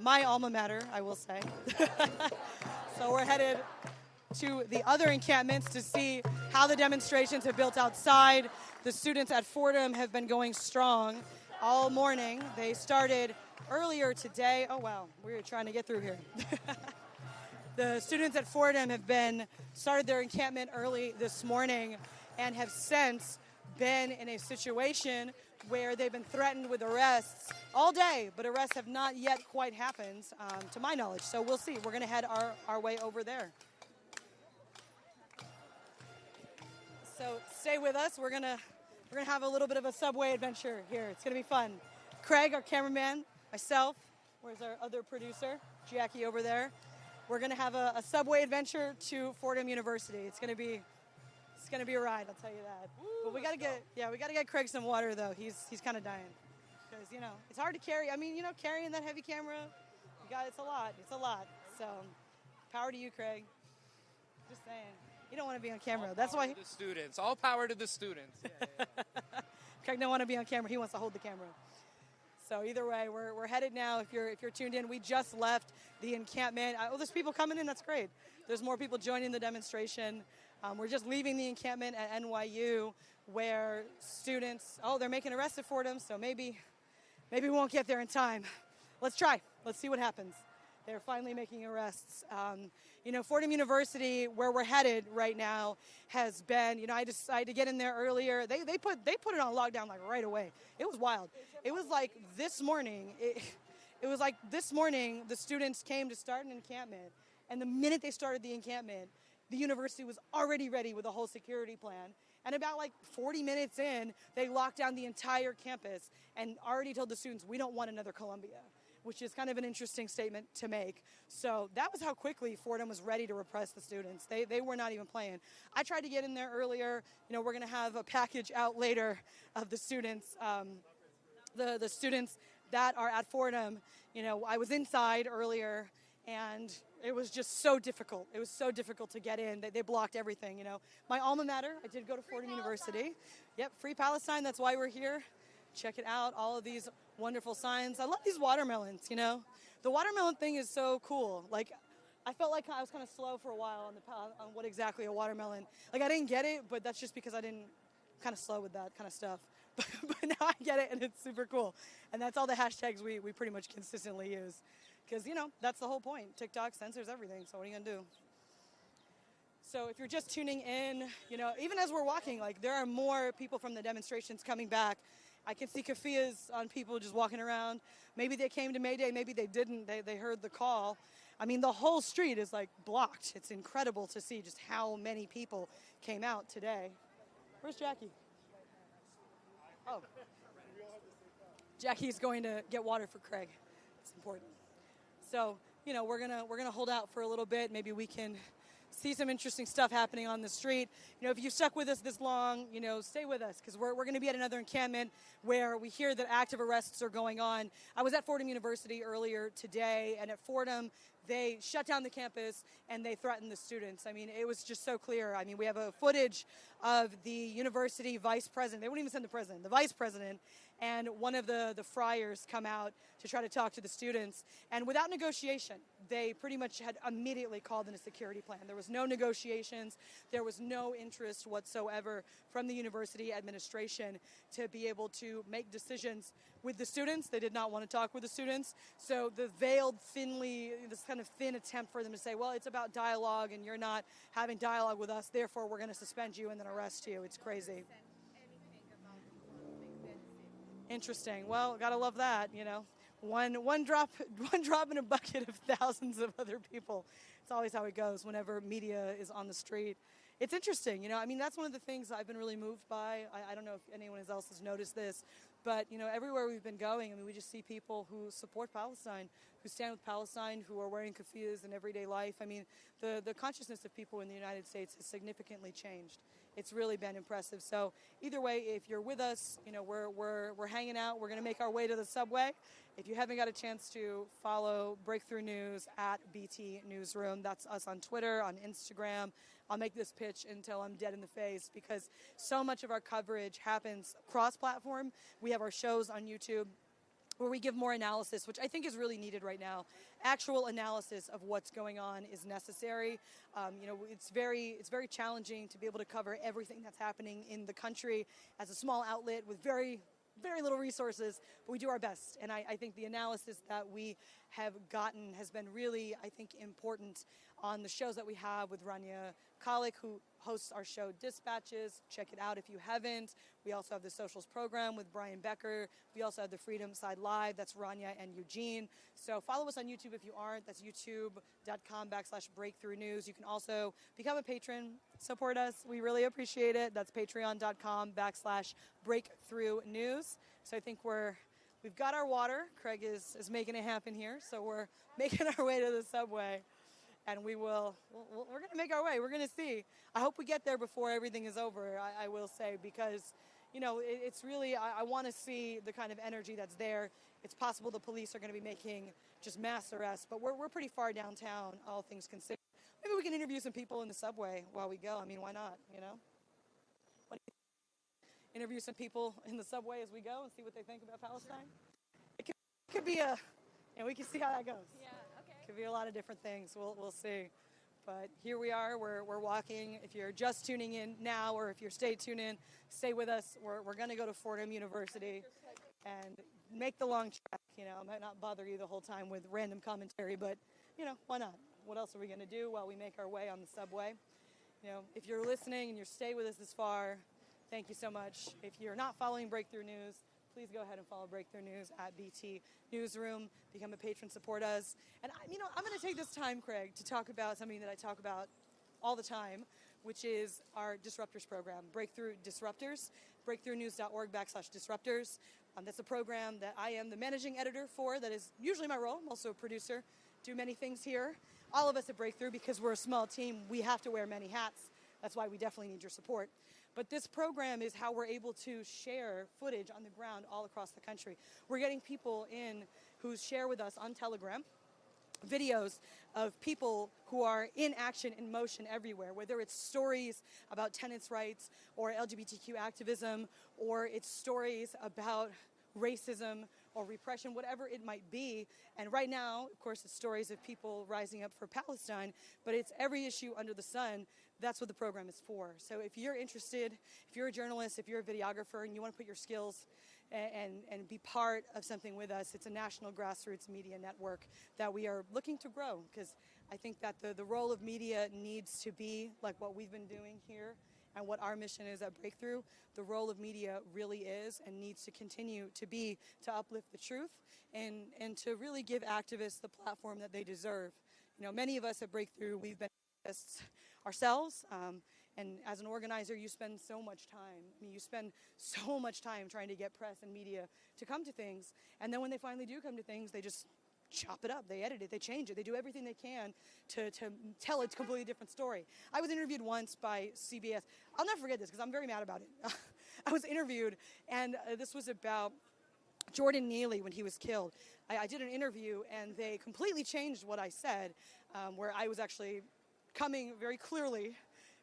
my alma mater, I will say. So we're headed to the other encampments to see how the demonstrations have built outside. The students at Fordham have been going strong all morning. They started earlier today. Oh, wow, we're trying to get through here. The students at Fordham have started their encampment early this morning and have since been in a situation where they've been threatened with arrests all day, but arrests have not yet quite happened, to my knowledge. So we'll see. We're going to head our way over there. So stay with us. We're gonna have a little bit of a subway adventure here. It's gonna be fun. Craig, our cameraman, myself. Where's our other producer, Jackie, over there? We're gonna have a subway adventure to Fordham University. It's gonna be a ride. I'll tell you that. But we gotta get Craig some water though. He's kind of dying because it's hard to carry. I mean, carrying that heavy camera, it's a lot. It's a lot. So, power to you, Craig. Just saying. You don't want to be on camera. That's why. The students. All power to the students. Yeah. Craig don't want to be on camera. He wants to hold the camera. So either way, we're headed now. If you're tuned in, we just left the encampment. There's people coming in. That's great. There's more people joining the demonstration. We're just leaving the encampment at NYU, where students. They're making arrests at Fordham. So maybe we won't get there in time. Let's try. Let's see what happens. They're finally making arrests. Fordham University, where we're headed right now, has been, I decided to get in there earlier. They put it on lockdown like right away. It was wild. It was like this morning. It was like this morning the students came to start an encampment. And the minute they started the encampment, the university was already ready with a whole security plan. And about like 40 minutes in, they locked down the entire campus and already told the students, we don't want another Columbia, which is kind of an interesting statement to make. So that was how quickly Fordham was ready to repress the students. They were not even playing. I tried to get in there earlier. We're going to have a package out later of the students, the students that are at Fordham. I was inside earlier, and it was just so difficult. It was so difficult to get in. They blocked everything, My alma mater, I did go to Fordham University. Yep, Free Palestine, that's why we're here. Check it out, all of these wonderful signs. I love these watermelons, The watermelon thing is so cool. Like, I felt like I was kind of slow for a while on what exactly a watermelon. Like, I didn't get it, but that's just because I didn't kind of slow with that kind of stuff. But now I get it, and it's super cool. And that's all the hashtags we pretty much consistently use. Because, that's the whole point. TikTok censors everything, so what are you going to do? So if you're just tuning in, even as we're walking, like, there are more people from the demonstrations coming back. I can see keffiyehs on people just walking around. Maybe they came to May Day, maybe they didn't. They heard the call. I mean, the whole street is like blocked. It's incredible to see just how many people came out today. Where's Jackie? Oh. Jackie's going to get water for Craig. It's important. So, we're gonna hold out for a little bit. Maybe we can see some interesting stuff happening on the street. If you've stuck with us this long, stay with us, because we're going to be at another encampment where we hear that active arrests are going on. I was at Fordham University earlier today, and at Fordham, they shut down the campus and they threatened the students. I mean, it was just so clear. I mean, we have a footage of the university vice president. They wouldn't even send the president, the vice president, and one of the friars come out to try to talk to the students. And without negotiation, they pretty much had immediately called in a security plan. There was no negotiations. There was no interest whatsoever from the university administration to be able to make decisions with the students. They did not want to talk with the students. So the veiled this kind of thin attempt for them to say, well, it's about dialogue and you're not having dialogue with us, therefore we're going to suspend you and then arrest you. It's crazy. Interesting. Well, gotta love that, One drop in a bucket of thousands of other people. It's always how it goes whenever media is on the street. It's interesting, I mean, that's one of the things I've been really moved by. I don't know if anyone else has noticed this, but, everywhere we've been going, I mean, we just see people who support Palestine, who stand with Palestine, who are wearing keffiyehs in everyday life. I mean, the consciousness of people in the United States has significantly changed. It's really been impressive. So either way, if you're with us, we're hanging out. We're going to make our way to the subway, If you haven't got a chance to follow Breakthrough News at BT Newsroom, that's us on Twitter, on Instagram. I'll make this pitch until I'm dead in the face because so much of our coverage happens cross-platform. We have our shows on YouTube where we give more analysis, which I think is really needed right now. Actual analysis of what's going on is necessary. It's very challenging to be able to cover everything that's happening in the country as a small outlet with very little resources, but we do our best. And I think the analysis that we have gotten has been really, I think, important on the shows that we have with Rania Kalik, who hosts our show Dispatches. Check it out if you haven't. We also have the Socialist program with Brian Becker. We also have the Freedom Side Live. That's Rania and Eugene. So follow us on YouTube if you aren't. That's youtube.com/breakthrough news. You can also become a patron. Support us. We really appreciate it. That's patreon.com/breakthrough news. So I think we've got our water. Craig is making it happen here. So we're making our way to the subway. And we're going to make our way. We're going to see. I hope we get there before everything is over, I will say, because, it's really, I want to see the kind of energy that's there. It's possible the police are going to be making just mass arrests, but we're pretty far downtown, all things considered. Maybe we can interview some people in the subway while we go. I mean, why not, What do you think? Interview some people in the subway as we go and see what they think about Palestine? It could be we can see how that goes. Yeah, okay. Could be a lot of different things. We'll see. But here we are. We're walking. If you're just tuning in now, or if you're tuned in, stay with us. We're going to go to Fordham University and make the long trek. I might not bother you the whole time with random commentary, but why not? What else are we going to do while we make our way on the subway? If you're listening and you stay with us this far, thank you so much. If you're not following Breakthrough News, please go ahead and follow Breakthrough News at BT Newsroom. Become a patron, support us. And, I'm going to take this time, Craig, to talk about something that I talk about all the time, which is our Disruptors program, Breakthrough Disruptors, breakthroughnewes.org/disruptors. That's a program that I am the managing editor for. That is usually my role. I'm also a producer, do many things here. All of us at Breakthrough, because we're a small team, we have to wear many hats. That's why we definitely need your support. But this program is how we're able to share footage on the ground all across the country. We're getting people in who share with us on Telegram videos of people who are in action, in motion everywhere, whether it's stories about tenants' rights or LGBTQ activism, or it's stories about racism or repression, whatever it might be. And right now, of course, it's stories of people rising up for Palestine, but it's every issue under the sun. That's what the program is for. So if you're interested, if you're a journalist, if you're a videographer, and you want to put your skills and be part of something with us, it's a national grassroots media network that we are looking to grow, because I think that the role of media needs to be like what we've been doing here and what our mission is at Breakthrough. The role of media really is and needs to continue to be to uplift the truth and to really give activists the platform that they deserve. Many of us at Breakthrough, we've been activists ourselves, and as an organizer, you spend so much time. You spend so much time trying to get press and media to come to things, and then when they finally do come to things, they just chop it up, they edit it, they change it, they do everything they can to tell a completely different story. I was interviewed once by CBS. I'll never forget this because I'm very mad about it. I was interviewed, and this was about Jordan Neely when he was killed. I did an interview, and they completely changed what I said, where I was actually coming very clearly,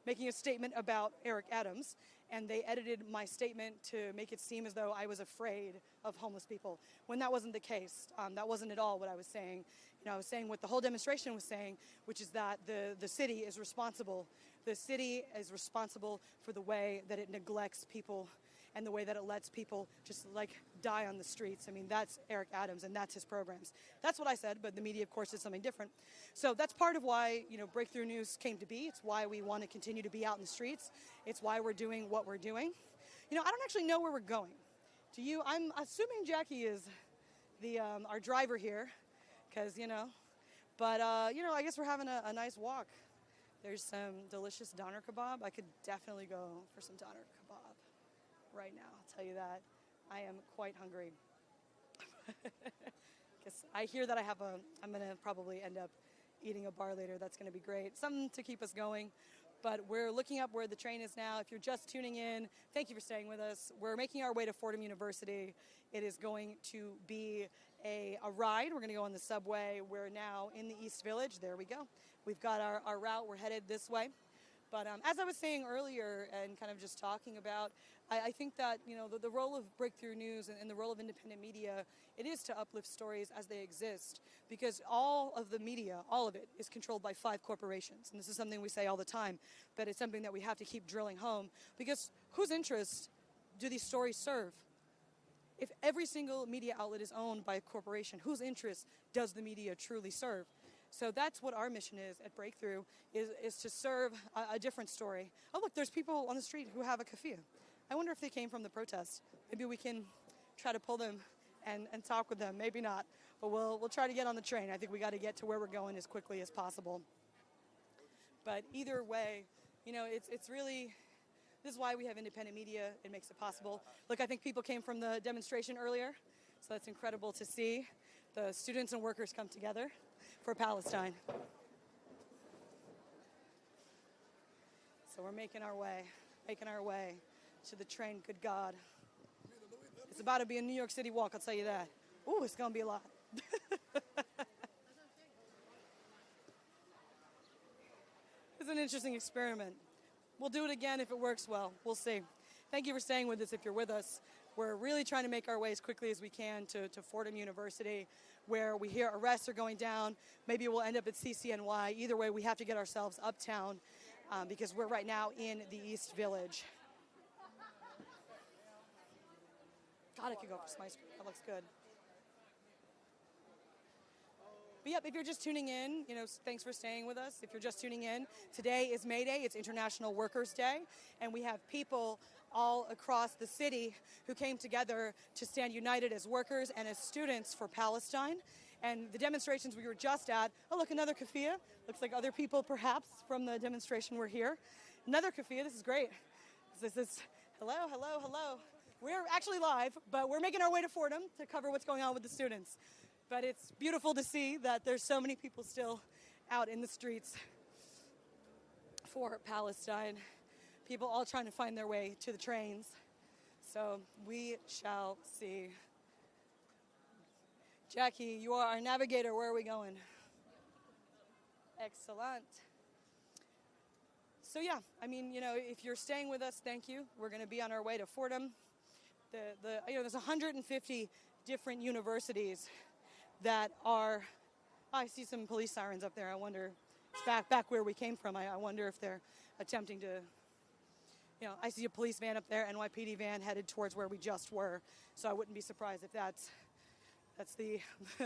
making a statement about Eric Adams, and they edited my statement to make it seem as though I was afraid of homeless people, when that wasn't the case. That wasn't at all what I was saying. I was saying what the whole demonstration was saying, which is that the city is responsible. The city is responsible for the way that it neglects people and the way that it lets people just die on the streets. That's Eric Adams, and that's his programs. That's what I said, but the media, of course, is something different. So that's part of why, Breakthrough News came to be. It's why we want to continue to be out in the streets. It's why we're doing what we're doing. I don't actually know where we're going. Do you? I'm assuming Jackie is our driver here, because, but, I guess we're having a nice walk. There's some delicious doner kebab. I could definitely go for some doner kebab right now, I'll tell you that. I am quite hungry. Because I hear that I'm going to probably end up eating a bar later. That's going to be great. Something to keep us going. but we're looking up where the train is now. If you're just tuning in, thank you for staying with us. We're making our way to Fordham University. It is going to be a ride. We're going to go on the subway. We're now in the East Village. There we go. We've got our route. We're headed this way. But as I was saying earlier and kind of just talking about, I think that, you know, the role of breakthrough news and the role of independent media, it is to uplift stories as they exist, because all of the media, all of it, is controlled by 5 corporations. And this is something we say all the time, but it's something that we have to keep drilling home, because whose interests do these stories serve? If every single media outlet is owned by a corporation, whose interests does the media truly serve? So that's what our mission is at Breakthrough, is to serve a different story. Oh, look, there's people on the street who have a keffiyeh. I wonder if they came from the protest. Maybe we can try to pull them and talk with them. Maybe not, but we'll try to get on the train. I think we got to get to where we're going as quickly as possible. But either way, you know, it's really, this is why we have independent media. It makes it possible. Look, I think people came from the demonstration earlier, so that's incredible to see. The students and workers come together for Palestine. So we're making our way to the train. Good God. It's about to be a New York City walk, I'll tell you that. Ooh, it's going to be a lot. It's an interesting experiment. We'll do it again if it works well. We'll see. Thank you for staying with us if you're with us. We're really trying to make our way as quickly as we can to Fordham University, where we hear arrests are going down. Maybe we'll end up at CCNY. Either way, we have to get ourselves uptown because we're right now in the East Village. God, I could go for some ice cream. That looks good. But yep, if you're just tuning in, you know, thanks for staying with us. If you're just tuning in, today is May Day. It's International Workers' Day. And we have people all across the city who came together to stand united as workers and as students for Palestine. And the demonstrations we were just at, oh, look, another keffiyeh. Looks like other people perhaps from the demonstration were here. Another keffiyeh. This is great. This is, hello, hello, hello. We're actually live, but we're making our way to Fordham to cover what's going on with the students. But it's beautiful to see that there's so many people still out in the streets for Palestine. People all trying to find their way to the trains. So we shall see. Jackie, you are our navigator. Where are we going? Excellent. So yeah, I mean, you know, if you're staying with us, thank you. We're going to be on our way to Fordham. There's 150 different universities that are, I see some police sirens up there. I wonder, it's back where we came from. I wonder if they're attempting to, you know, I see a police van up there, NYPD van headed towards where we just were. So I wouldn't be surprised if that's the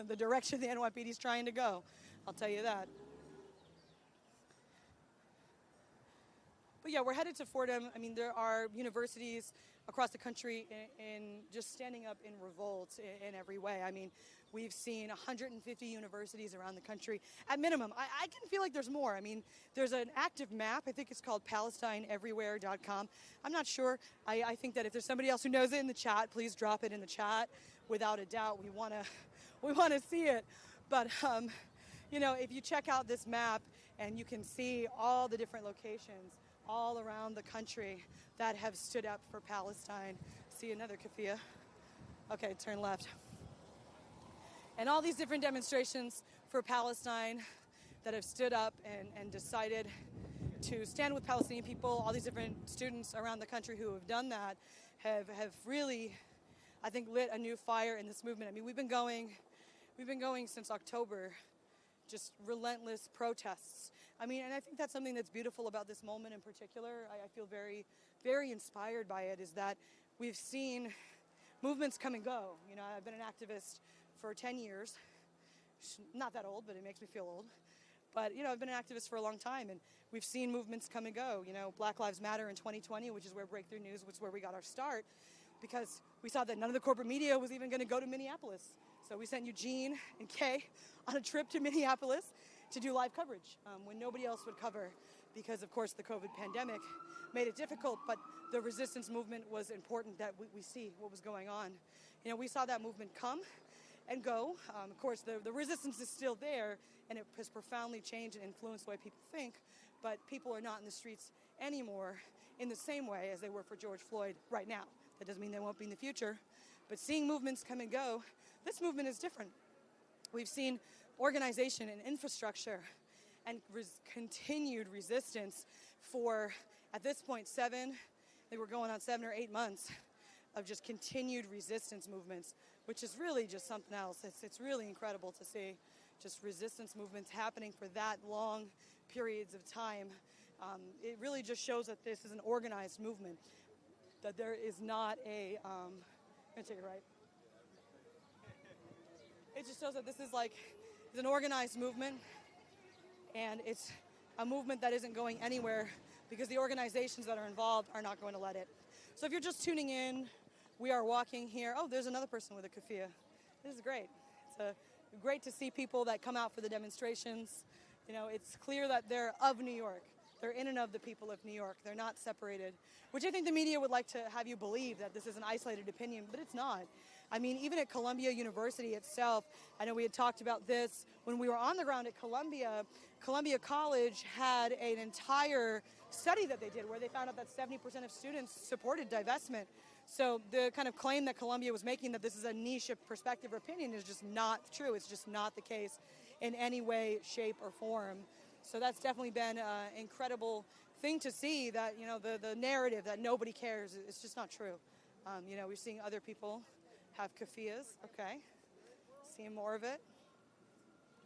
the direction the NYPD is trying to go. I'll tell you that. But yeah, we're headed to Fordham. I mean, there are universities across the country in just standing up in revolt in every way. I mean, we've seen 150 universities around the country. At minimum, I can feel like there's more. I mean, there's an active map. I think it's called PalestineEverywhere.com. I'm not sure. I think that if there's somebody else who knows it in the chat, please drop it in the chat. Without a doubt, we want to see it. But you know, if you check out this map and you can see all the different locations all around the country that have stood up for Palestine. See another keffiyeh. Okay, turn left. And all these different demonstrations for Palestine that have stood up and decided to stand with Palestinian people. All these different students around the country who have done that have really, I think, lit a new fire in this movement. I mean, we've been going since October. Just relentless protests. I mean, and I think that's something that's beautiful about this moment in particular. I feel very, very inspired by it, is that we've seen movements come and go. You know, I've been an activist for 10 years. Not that old, but it makes me feel old. But, you know, I've been an activist for a long time, and we've seen movements come and go. You know, Black Lives Matter in 2020, which is where Breakthrough News, which is where we got our start, because we saw that none of the corporate media was even going to go to Minneapolis. So we sent Eugene and Kay on a trip to Minneapolis to do live coverage when nobody else would cover, because, of course, the COVID pandemic made it difficult. But the resistance movement was important, that we see what was going on. You know, we saw that movement come, and go. Of course, the resistance is still there, and it has profoundly changed and influenced the way people think, but people are not in the streets anymore in the same way as they were for George Floyd right now. That doesn't mean they won't be in the future, but seeing movements come and go, this movement is different. We've seen organization and infrastructure and continued resistance for, at this point, they were going on 7 or 8 months of just continued resistance movements, which is really just something else. It's really incredible to see just resistance movements happening for that long periods of time. It really just shows that this is an organized movement, that there is not a, I'm gonna take it right. It just shows that this is it's an organized movement, and it's a movement that isn't going anywhere because the organizations that are involved are not going to let it. So if you're just tuning in, we are walking here. Oh, there's another person with a keffiyeh. This is great. It's great to see people that come out for the demonstrations. You know, it's clear that they're of New York. They're in and of the people of New York. They're not separated, which I think the media would like to have you believe, that this is an isolated opinion, but it's not. I mean, even at Columbia University itself, I know we had talked about this when we were on the ground at Columbia. Columbia College had an entire study that they did where they found out that 70% of students supported divestment. So the kind of claim that Columbia was making that this is a niche perspective or opinion is just not true. It's just not the case in any way, shape, or form. So that's definitely been an incredible thing to see, that, you know, the narrative that nobody cares, it's just not true. You know, we're seeing other people have keffiyehs, okay. Seeing more of it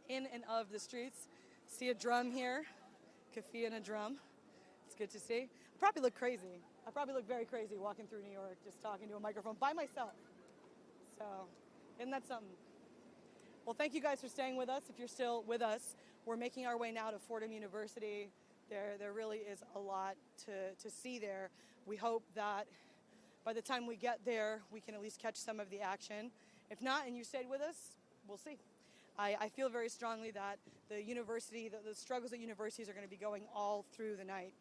in and of the streets. See a drum here, keffiyeh and a drum. It's good to see. I probably look crazy. I probably look very crazy walking through New York, just talking to a microphone by myself. So, isn't that something? Well, thank you guys for staying with us. If you're still with us, we're making our way now to Fordham University. There really is a lot to see there. We hope that by the time we get there, we can at least catch some of the action. If not, and you stayed with us, we'll see. I feel very strongly that the struggles at universities are going to be going all through the night.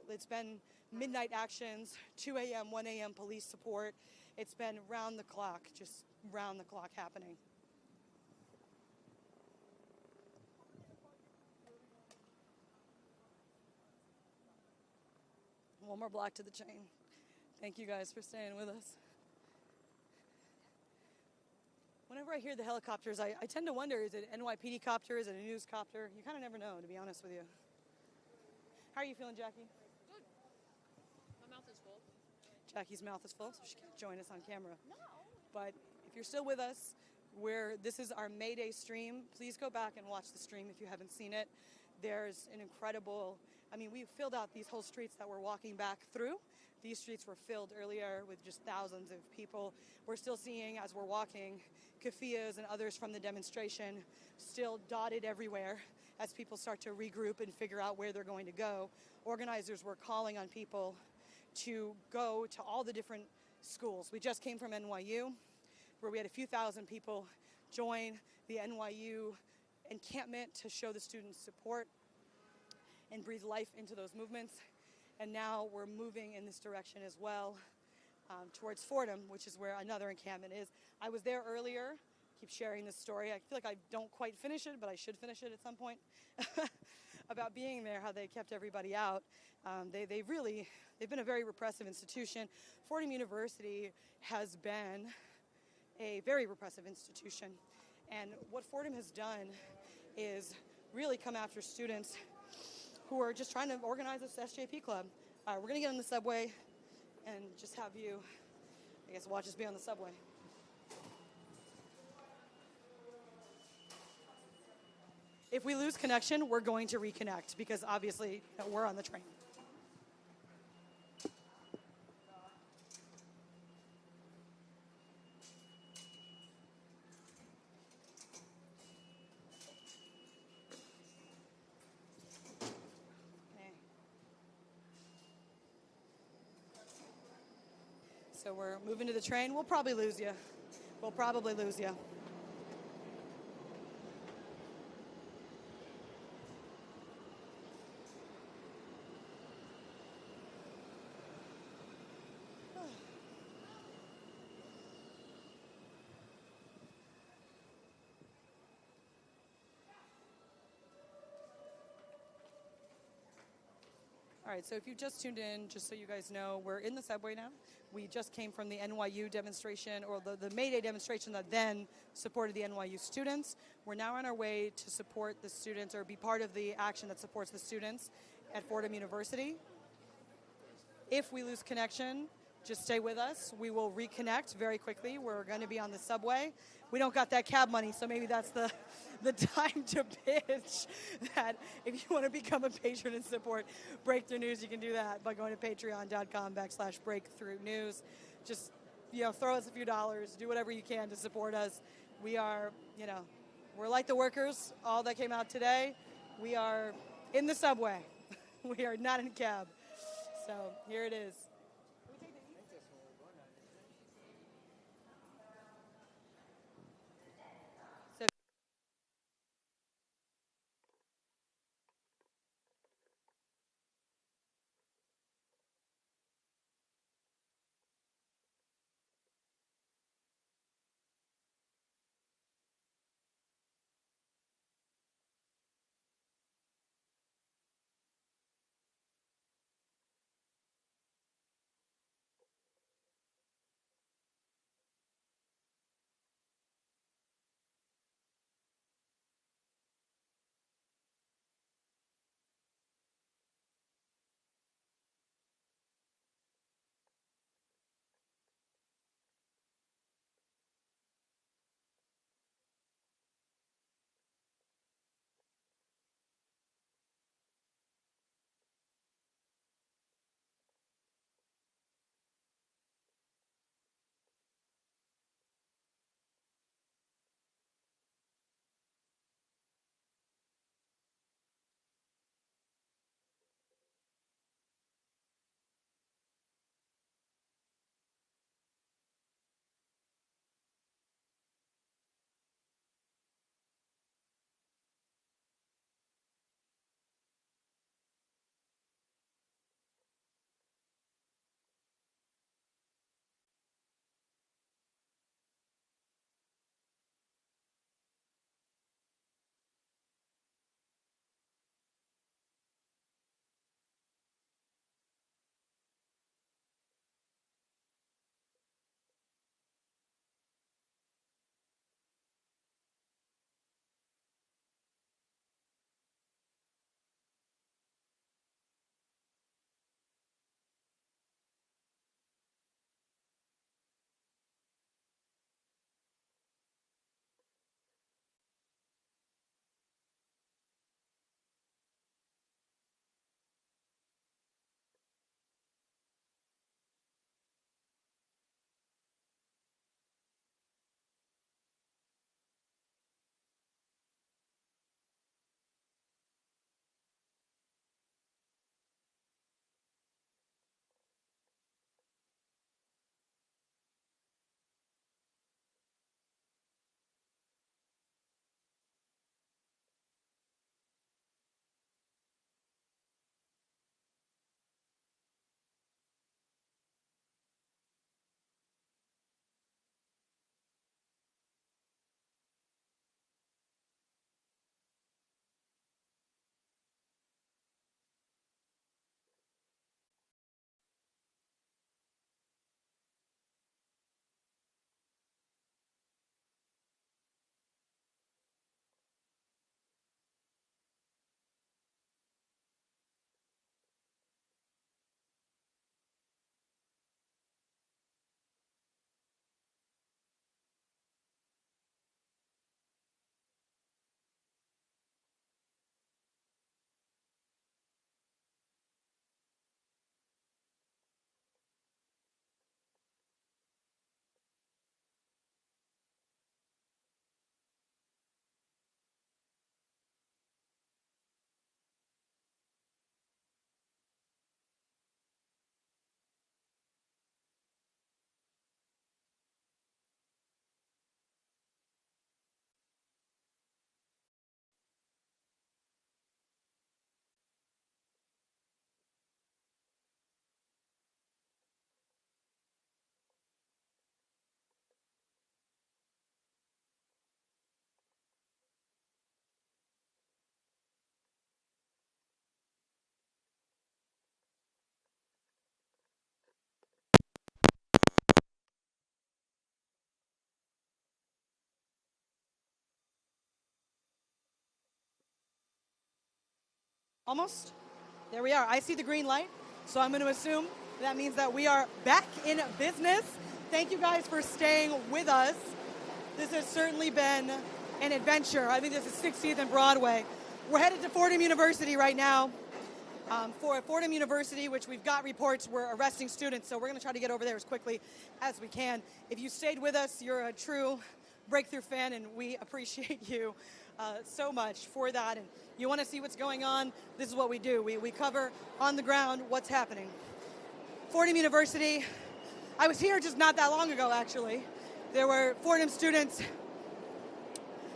It's been midnight actions, 2 a.m., 1 a.m. police support. It's been round the clock, just round the clock happening. One more block to the chain. Thank you guys for staying with us. Whenever I hear the helicopters, I tend to wonder, is it an NYPD copter, is it a news copter? You kind of never know, to be honest with you. How are you feeling, Jackie? Good. My mouth is full. Jackie's mouth is full, so she can't join us on camera. No. But if you're still with us, this is our May Day stream. Please go back and watch the stream if you haven't seen it. There's an incredible, we filled out these whole streets that we're walking back through. These streets were filled earlier with just thousands of people. We're still seeing, as we're walking, keffiyehs and others from the demonstration still dotted everywhere as people start to regroup and figure out where they're going to go. Organizers were calling on people to go to all the different schools. We just came from NYU, where we had a few thousand people join the NYU encampment to show the students support and breathe life into those movements. And now we're moving in this direction as well, towards Fordham, which is where another encampment is. I was there earlier. Keep sharing this story. I feel like I don't quite finish it, but I should finish it at some point. About being there, how they kept everybody out. They've been a very repressive institution. Fordham University has been a very repressive institution. And what Fordham has done is really come after students who are just trying to organize this SJP club. We're going to get on the subway and just have you, watch us be on the subway. If we lose connection, we're going to reconnect because obviously we're on the train. So we're moving to the train. We'll probably lose you. All right, so if you just tuned in, just so you guys know, we're in the subway now. We just came from the NYU demonstration, or the May Day demonstration that then supported the NYU students. We're now on our way to support the students, or be part of the action that supports the students at Fordham University. If we lose connection, just stay with us. We will reconnect very quickly. We're going to be on the subway. We don't got that cab money, so maybe that's the time to pitch that if you want to become a patron and support Breakthrough News, you can do that by going to patreon.com/breakthrough news. Just, throw us a few dollars, do whatever you can to support us. We are, we're like the workers, all that came out today. We are in the subway. We are not in a cab. So here it is. Almost. There we are. I see the green light, so I'm going to assume that means that we are back in business. Thank you guys for staying with us. This has certainly been an adventure. I think this is 60th and Broadway. We're headed to Fordham University right now. For Fordham University, which we've got reports, we're arresting students, so we're going to try to get over there as quickly as we can. If you stayed with us, you're a true Breakthrough fan, and we appreciate you so much for that. And you want to see what's going on, this is what we do. We cover on the ground what's happening. Fordham University, I was here just not that long ago, actually. There were Fordham students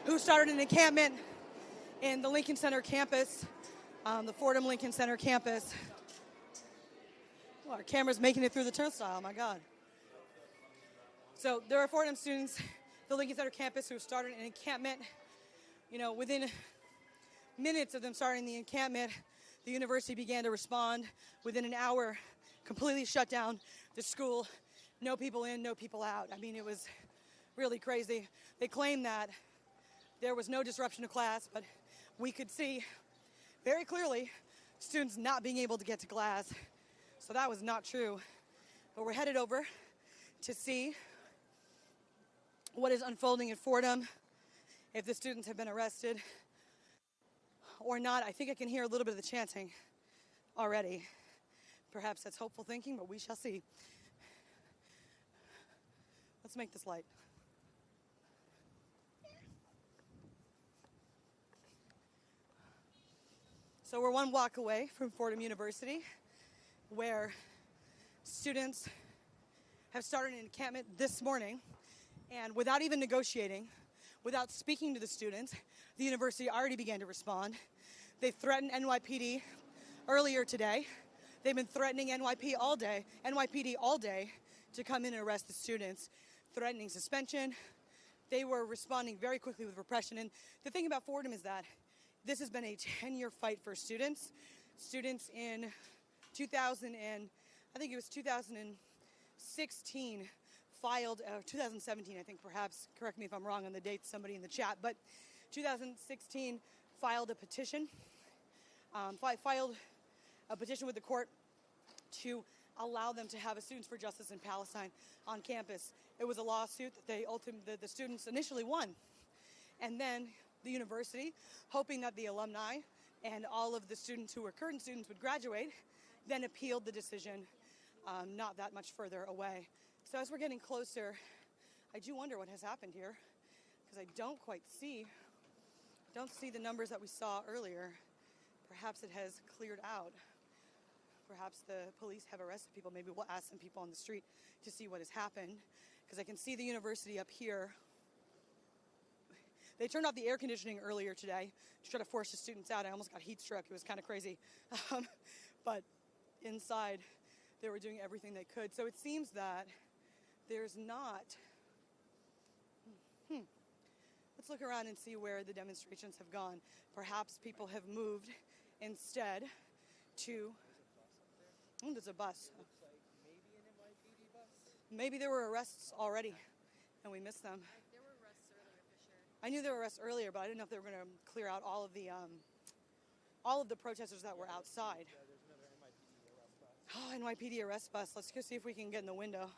who started an encampment in the Lincoln Center campus, the Fordham Lincoln Center campus. Well, our camera's making it through the turnstile, my God. So there are Fordham students, the Lincoln Center campus, who started an encampment. You know, within minutes of them starting the encampment, the university began to respond. Within an hour, completely shut down the school. No people in, no people out. I mean, it was really crazy. They claimed that there was no disruption to class, but we could see very clearly students not being able to get to class. So that was not true. But we're headed over to see what is unfolding in Fordham, if the students have been arrested or not. I think I can hear a little bit of the chanting already. Perhaps that's hopeful thinking, but we shall see. Let's make this light. So we're one block away from Fordham University, where students have started an encampment this morning, and without even negotiating, without speaking to the students, the university already began to respond. They threatened NYPD earlier today. They've been threatening NYPD all day to come in and arrest the students, threatening suspension. They were responding very quickly with repression. And the thing about Fordham is that this has been a 10-year fight for students. Students in 2016 filed, 2017, I think, perhaps, correct me if I'm wrong on the date, somebody in the chat, but 2016 filed a petition, filed a petition with the court to allow them to have a Students for Justice in Palestine on campus. It was a lawsuit that the students initially won. And then the university, hoping that the alumni and all of the students who were current students would graduate, then appealed the decision not that much further away. So as we're getting closer, I do wonder what has happened here, because I don't see the numbers that we saw earlier. Perhaps it has cleared out. Perhaps the police have arrested people. Maybe we'll ask some people on the street to see what has happened, because I can see the university up here. They turned off the air conditioning earlier today to try to force the students out. I almost got heat struck. It was kind of crazy. But inside, they were doing everything they could. So it seems that there's not... Let's look around and see where the demonstrations have gone. Perhaps people have moved instead to... Oh, there's a bus. Maybe there were arrests already, and we missed them. There were arrests earlier, for sure. I knew there were arrests earlier, but I didn't know if they were going to clear out all of the protesters that were outside. Oh, NYPD arrest bus. Let's go see if we can get in the window.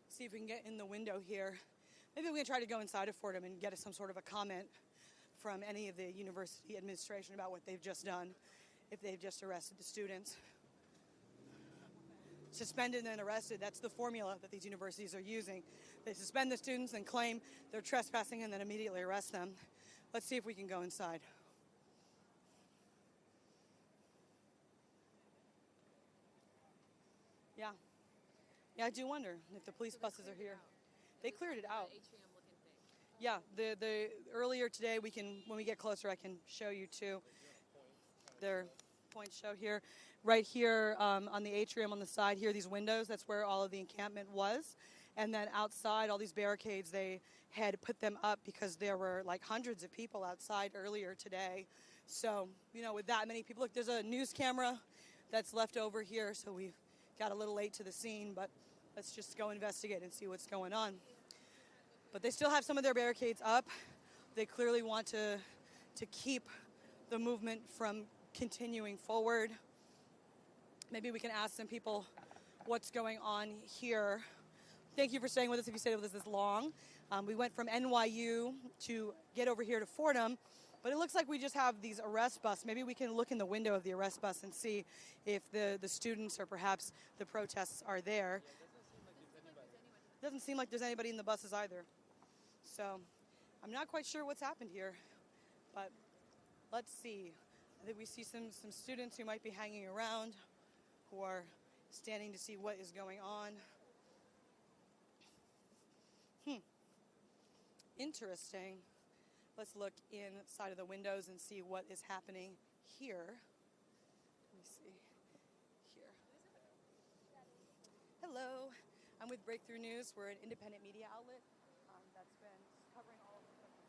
See if we can get in the window here. Maybe we can try to go inside of Fordham and get some sort of a comment from any of the university administration about what they've just done, if they've just arrested the students. Suspended and then arrested, that's the formula that these universities are using. They suspend the students and claim they're trespassing and then immediately arrest them. Let's see if we can go inside. Yeah. Yeah, I do wonder if the police buses are here. They cleared it out. Yeah, the earlier today, when we get closer, I can show you too. Their points show here. Right here on the atrium on the side here, these windows, that's where all of the encampment was. And then outside, all these barricades, they had put them up because there were like hundreds of people outside earlier today. So, you know, with that many people, look, there's a news camera that's left over here, so we got a little late to the scene, but let's just go investigate and see what's going on. But they still have some of their barricades up. They clearly want to keep the movement from continuing forward. Maybe we can ask some people what's going on here. Thank you for staying with us if you stayed with us this long. We went from NYU to get over here to Fordham, but it looks like we just have these arrest bus. Maybe we can look in the window of the arrest bus and see if the students or perhaps the protests are there. Doesn't seem like there's anybody in the buses either. So I'm not quite sure what's happened here, but let's see. I think we see some students who might be hanging around, who are standing to see what is going on. Interesting. Let's look inside of the windows and see what is happening here. Let me see. Here. Hello. I'm with Breakthrough News. We're an independent media outlet that's been covering all of the country.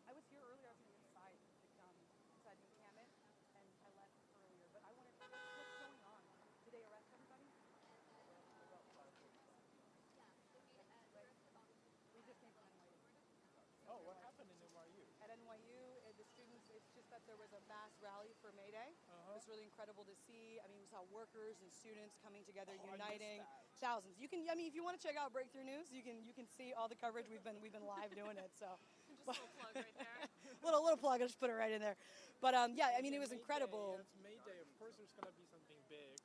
I was here earlier. I was inside the encampment, and I left earlier. But I wanted to know what's going on. Did they arrest everybody? We just came from NYU. Oh, what happened in NYU? At NYU, the students, it's just that there was a mass rally for May Day. It was really incredible to see. I mean, we saw workers and students coming together, uniting thousands. You can, I mean, if you want to check out Breakthrough News, you can see all the coverage. We've been live doing it. So just a little plug right there. little plug. I'll just put it right in there. But yeah, I mean, it was incredible. It's May Day. Of course, there's gonna be something big.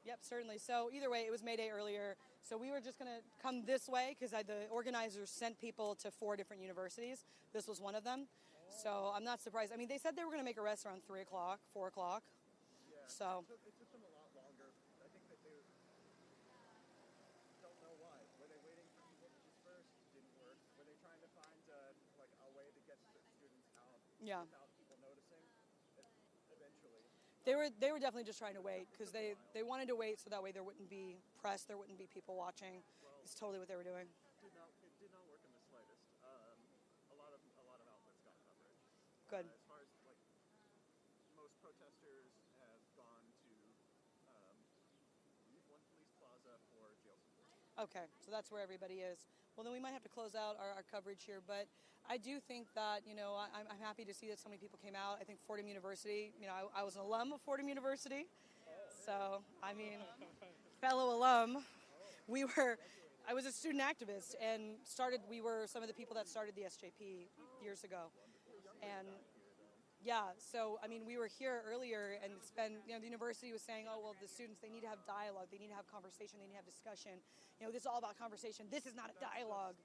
Yep, certainly. So either way, it was May Day earlier. So we were just going to come this way because the organizers sent people to 4 different universities. This was one of them. So I'm not surprised. I mean, they said they were going to make arrests around 3 o'clock, 4 o'clock. Yeah, so it took them a lot longer. I think that they don't know why. Were they waiting for people to disperse? Didn't work. Were they trying to find a way to get students out without people noticing? Eventually. They were definitely just trying to wait because they wanted to wait so that way there wouldn't be press, there wouldn't be people watching. It's totally what they were doing. It did not work in the slightest. A lot of outlets got coverage. Good. As far as most protesters have gone to one police plaza for jail support. Okay, so that's where everybody is. Well, then we might have to close out our coverage here, but I do think that, I'm happy to see that so many people came out. I think Fordham University, I was an alum of Fordham University, so, I mean, fellow alum. I was a student activist and we were some of the people that started the SJP years ago. And yeah, so, I mean, we were here earlier and it's been, the university was saying, oh, well, the students, they need to have dialogue, they need to have conversation, they need to have discussion. This is all about conversation. This is not a dialogue.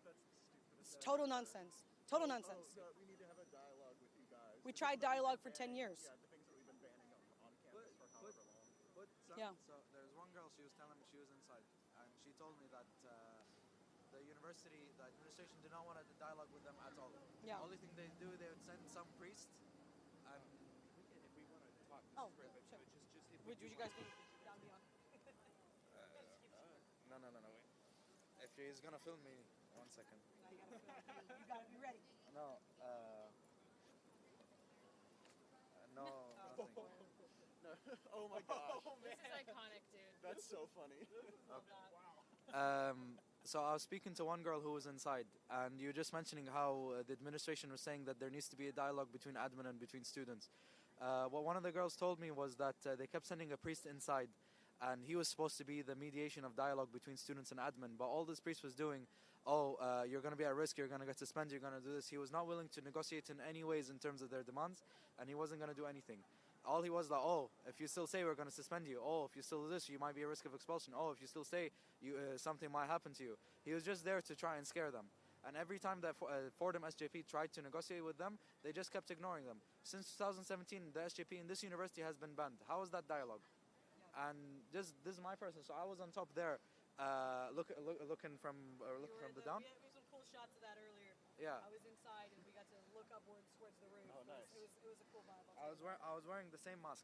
It's total nonsense. Total nonsense. We need to have a dialogue with you guys. We tried dialogue for 10 years. Yeah, the things that we've been banning on campus for however long. So there's one girl, she was telling me she was inside, and she told me that the administration did not want to dialogue with them at all. Yeah. The only thing they do, they would send some priest. And if we want to talk, sure. just Would you guys be down beyond? No. If he's gonna film me, 1 second. You gotta be ready. No. No. Nothing. No. Oh my gosh. This is iconic, dude. That's so funny. So I was speaking to one girl who was inside, and you were just mentioning how the administration was saying that there needs to be a dialogue between admin and between students. What one of the girls told me was that they kept sending a priest inside, and he was supposed to be the mediation of dialogue between students and admin, but all this priest was doing, you're going to be at risk, you're going to get suspended, you're going to do this. He was not willing to negotiate in any ways in terms of their demands, and he wasn't going to do anything. All he was like, if you still say, we're going to suspend you. If you still do this, you might be at risk of expulsion. If you still stay, something might happen to you. He was just there to try and scare them. And every time that Fordham SJP tried to negotiate with them, they just kept ignoring them. Since 2017, the SJP in this university has been banned. How is that dialogue? And this is my person. So I was on top there, looking from the down. We had some cool shots of that earlier. Yeah. I was inside and we got to look upwards towards the roof. Oh, nice. It was a cool vibe. I was wearing the same mask.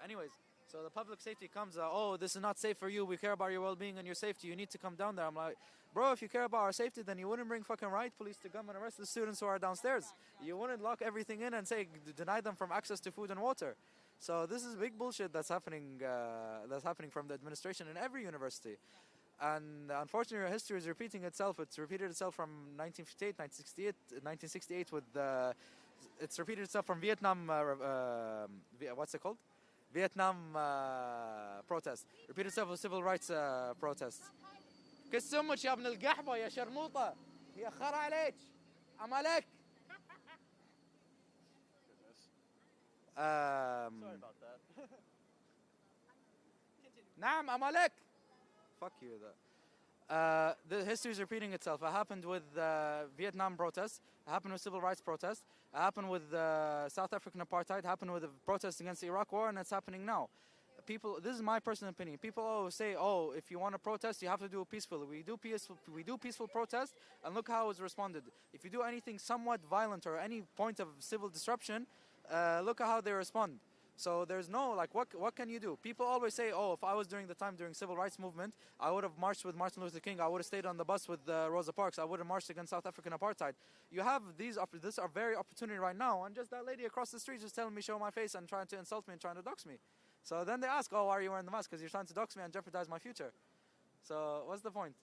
Anyways, so the public safety comes, this is not safe for you. We care about your well-being and your safety. You need to come down there. I'm like, bro, if you care about our safety, then you wouldn't bring fucking riot police to come and arrest the students who are downstairs. You wouldn't lock everything in and deny them from access to food and water. So this is big bullshit that's happening from the administration in every university. And unfortunately, history is repeating itself. It's repeated itself from 1958, 1968 with it's repeated itself from Vietnam. What's it called? Vietnam protest. Repeated itself with civil rights protests. كس امك يا ابن القحبه يا شرموطه يا خر عليك عملك. Sorry about that. نعم عملك. Fuck you. The history is repeating itself. It happened with Vietnam protests. It happened with civil rights protests. It happened with South African apartheid. It happened with the protests against the Iraq war, and it's happening now. People, this is my personal opinion. People always say, "Oh, if you want to protest, you have to do it peacefully." We do peaceful protest, and look how it's responded. If you do anything somewhat violent or any point of civil disruption, look at how they respond. So there's no, like, what can you do? People always say, oh, if I was during civil rights movement, I would have marched with Martin Luther King. I would have stayed on the bus with Rosa Parks. I would have marched against South African apartheid. You have this are very opportunity right now. And just that lady across the street just telling me, show my face and trying to insult me and trying to dox me. So then they ask, oh, why are you wearing the mask? Because you're trying to dox me and jeopardize my future. So what's the point?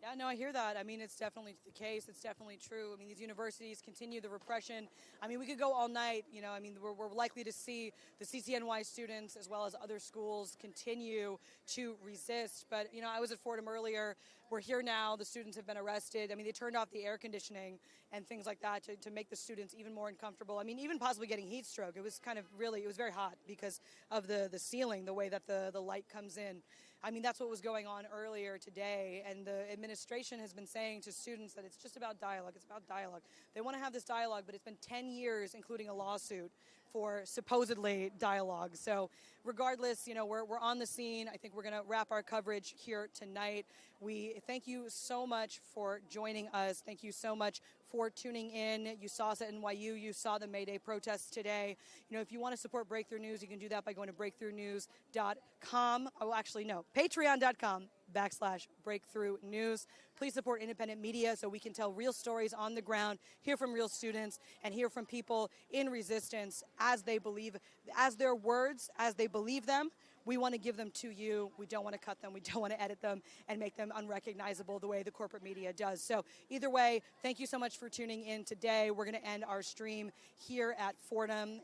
Yeah, no, I hear that. I mean, it's definitely the case. It's definitely true. I mean, these universities continue the repression. I mean, we could go all night. You know, I mean, we're likely to see the CCNY students as well as other schools continue to resist. But, you know, I was at Fordham earlier. We're here now. The students have been arrested. I mean, they turned off the air conditioning and things like that to make the students even more uncomfortable. I mean, even possibly getting heat stroke. It was kind of really, it was very hot because of the ceiling, the way that the light comes in. I mean, that's what was going on earlier today, and the administration has been saying to students that it's just about dialogue. It's about dialogue. They want to have this dialogue, but it's been 10 years, including a lawsuit, for supposedly dialogue. So regardless, you know, we're on the scene. I think we're going to wrap our coverage here tonight. We thank you so much for joining us. Thank you so much for tuning in. You saw us at NYU. You saw the May Day protests today. You know, if you want to support Breakthrough News, you can do that by going to breakthroughnews.com. Oh, actually, no, patreon.com/Breakthrough News. Please support independent media so we can tell real stories on the ground, hear from real students, and hear from people in resistance as they believe, as their words, as they believe them. We want to give them to you. We don't want to cut them. We don't want to edit them and make them unrecognizable the way the corporate media does. So either way, thank you so much for tuning in today. We're going to end our stream here at Fordham.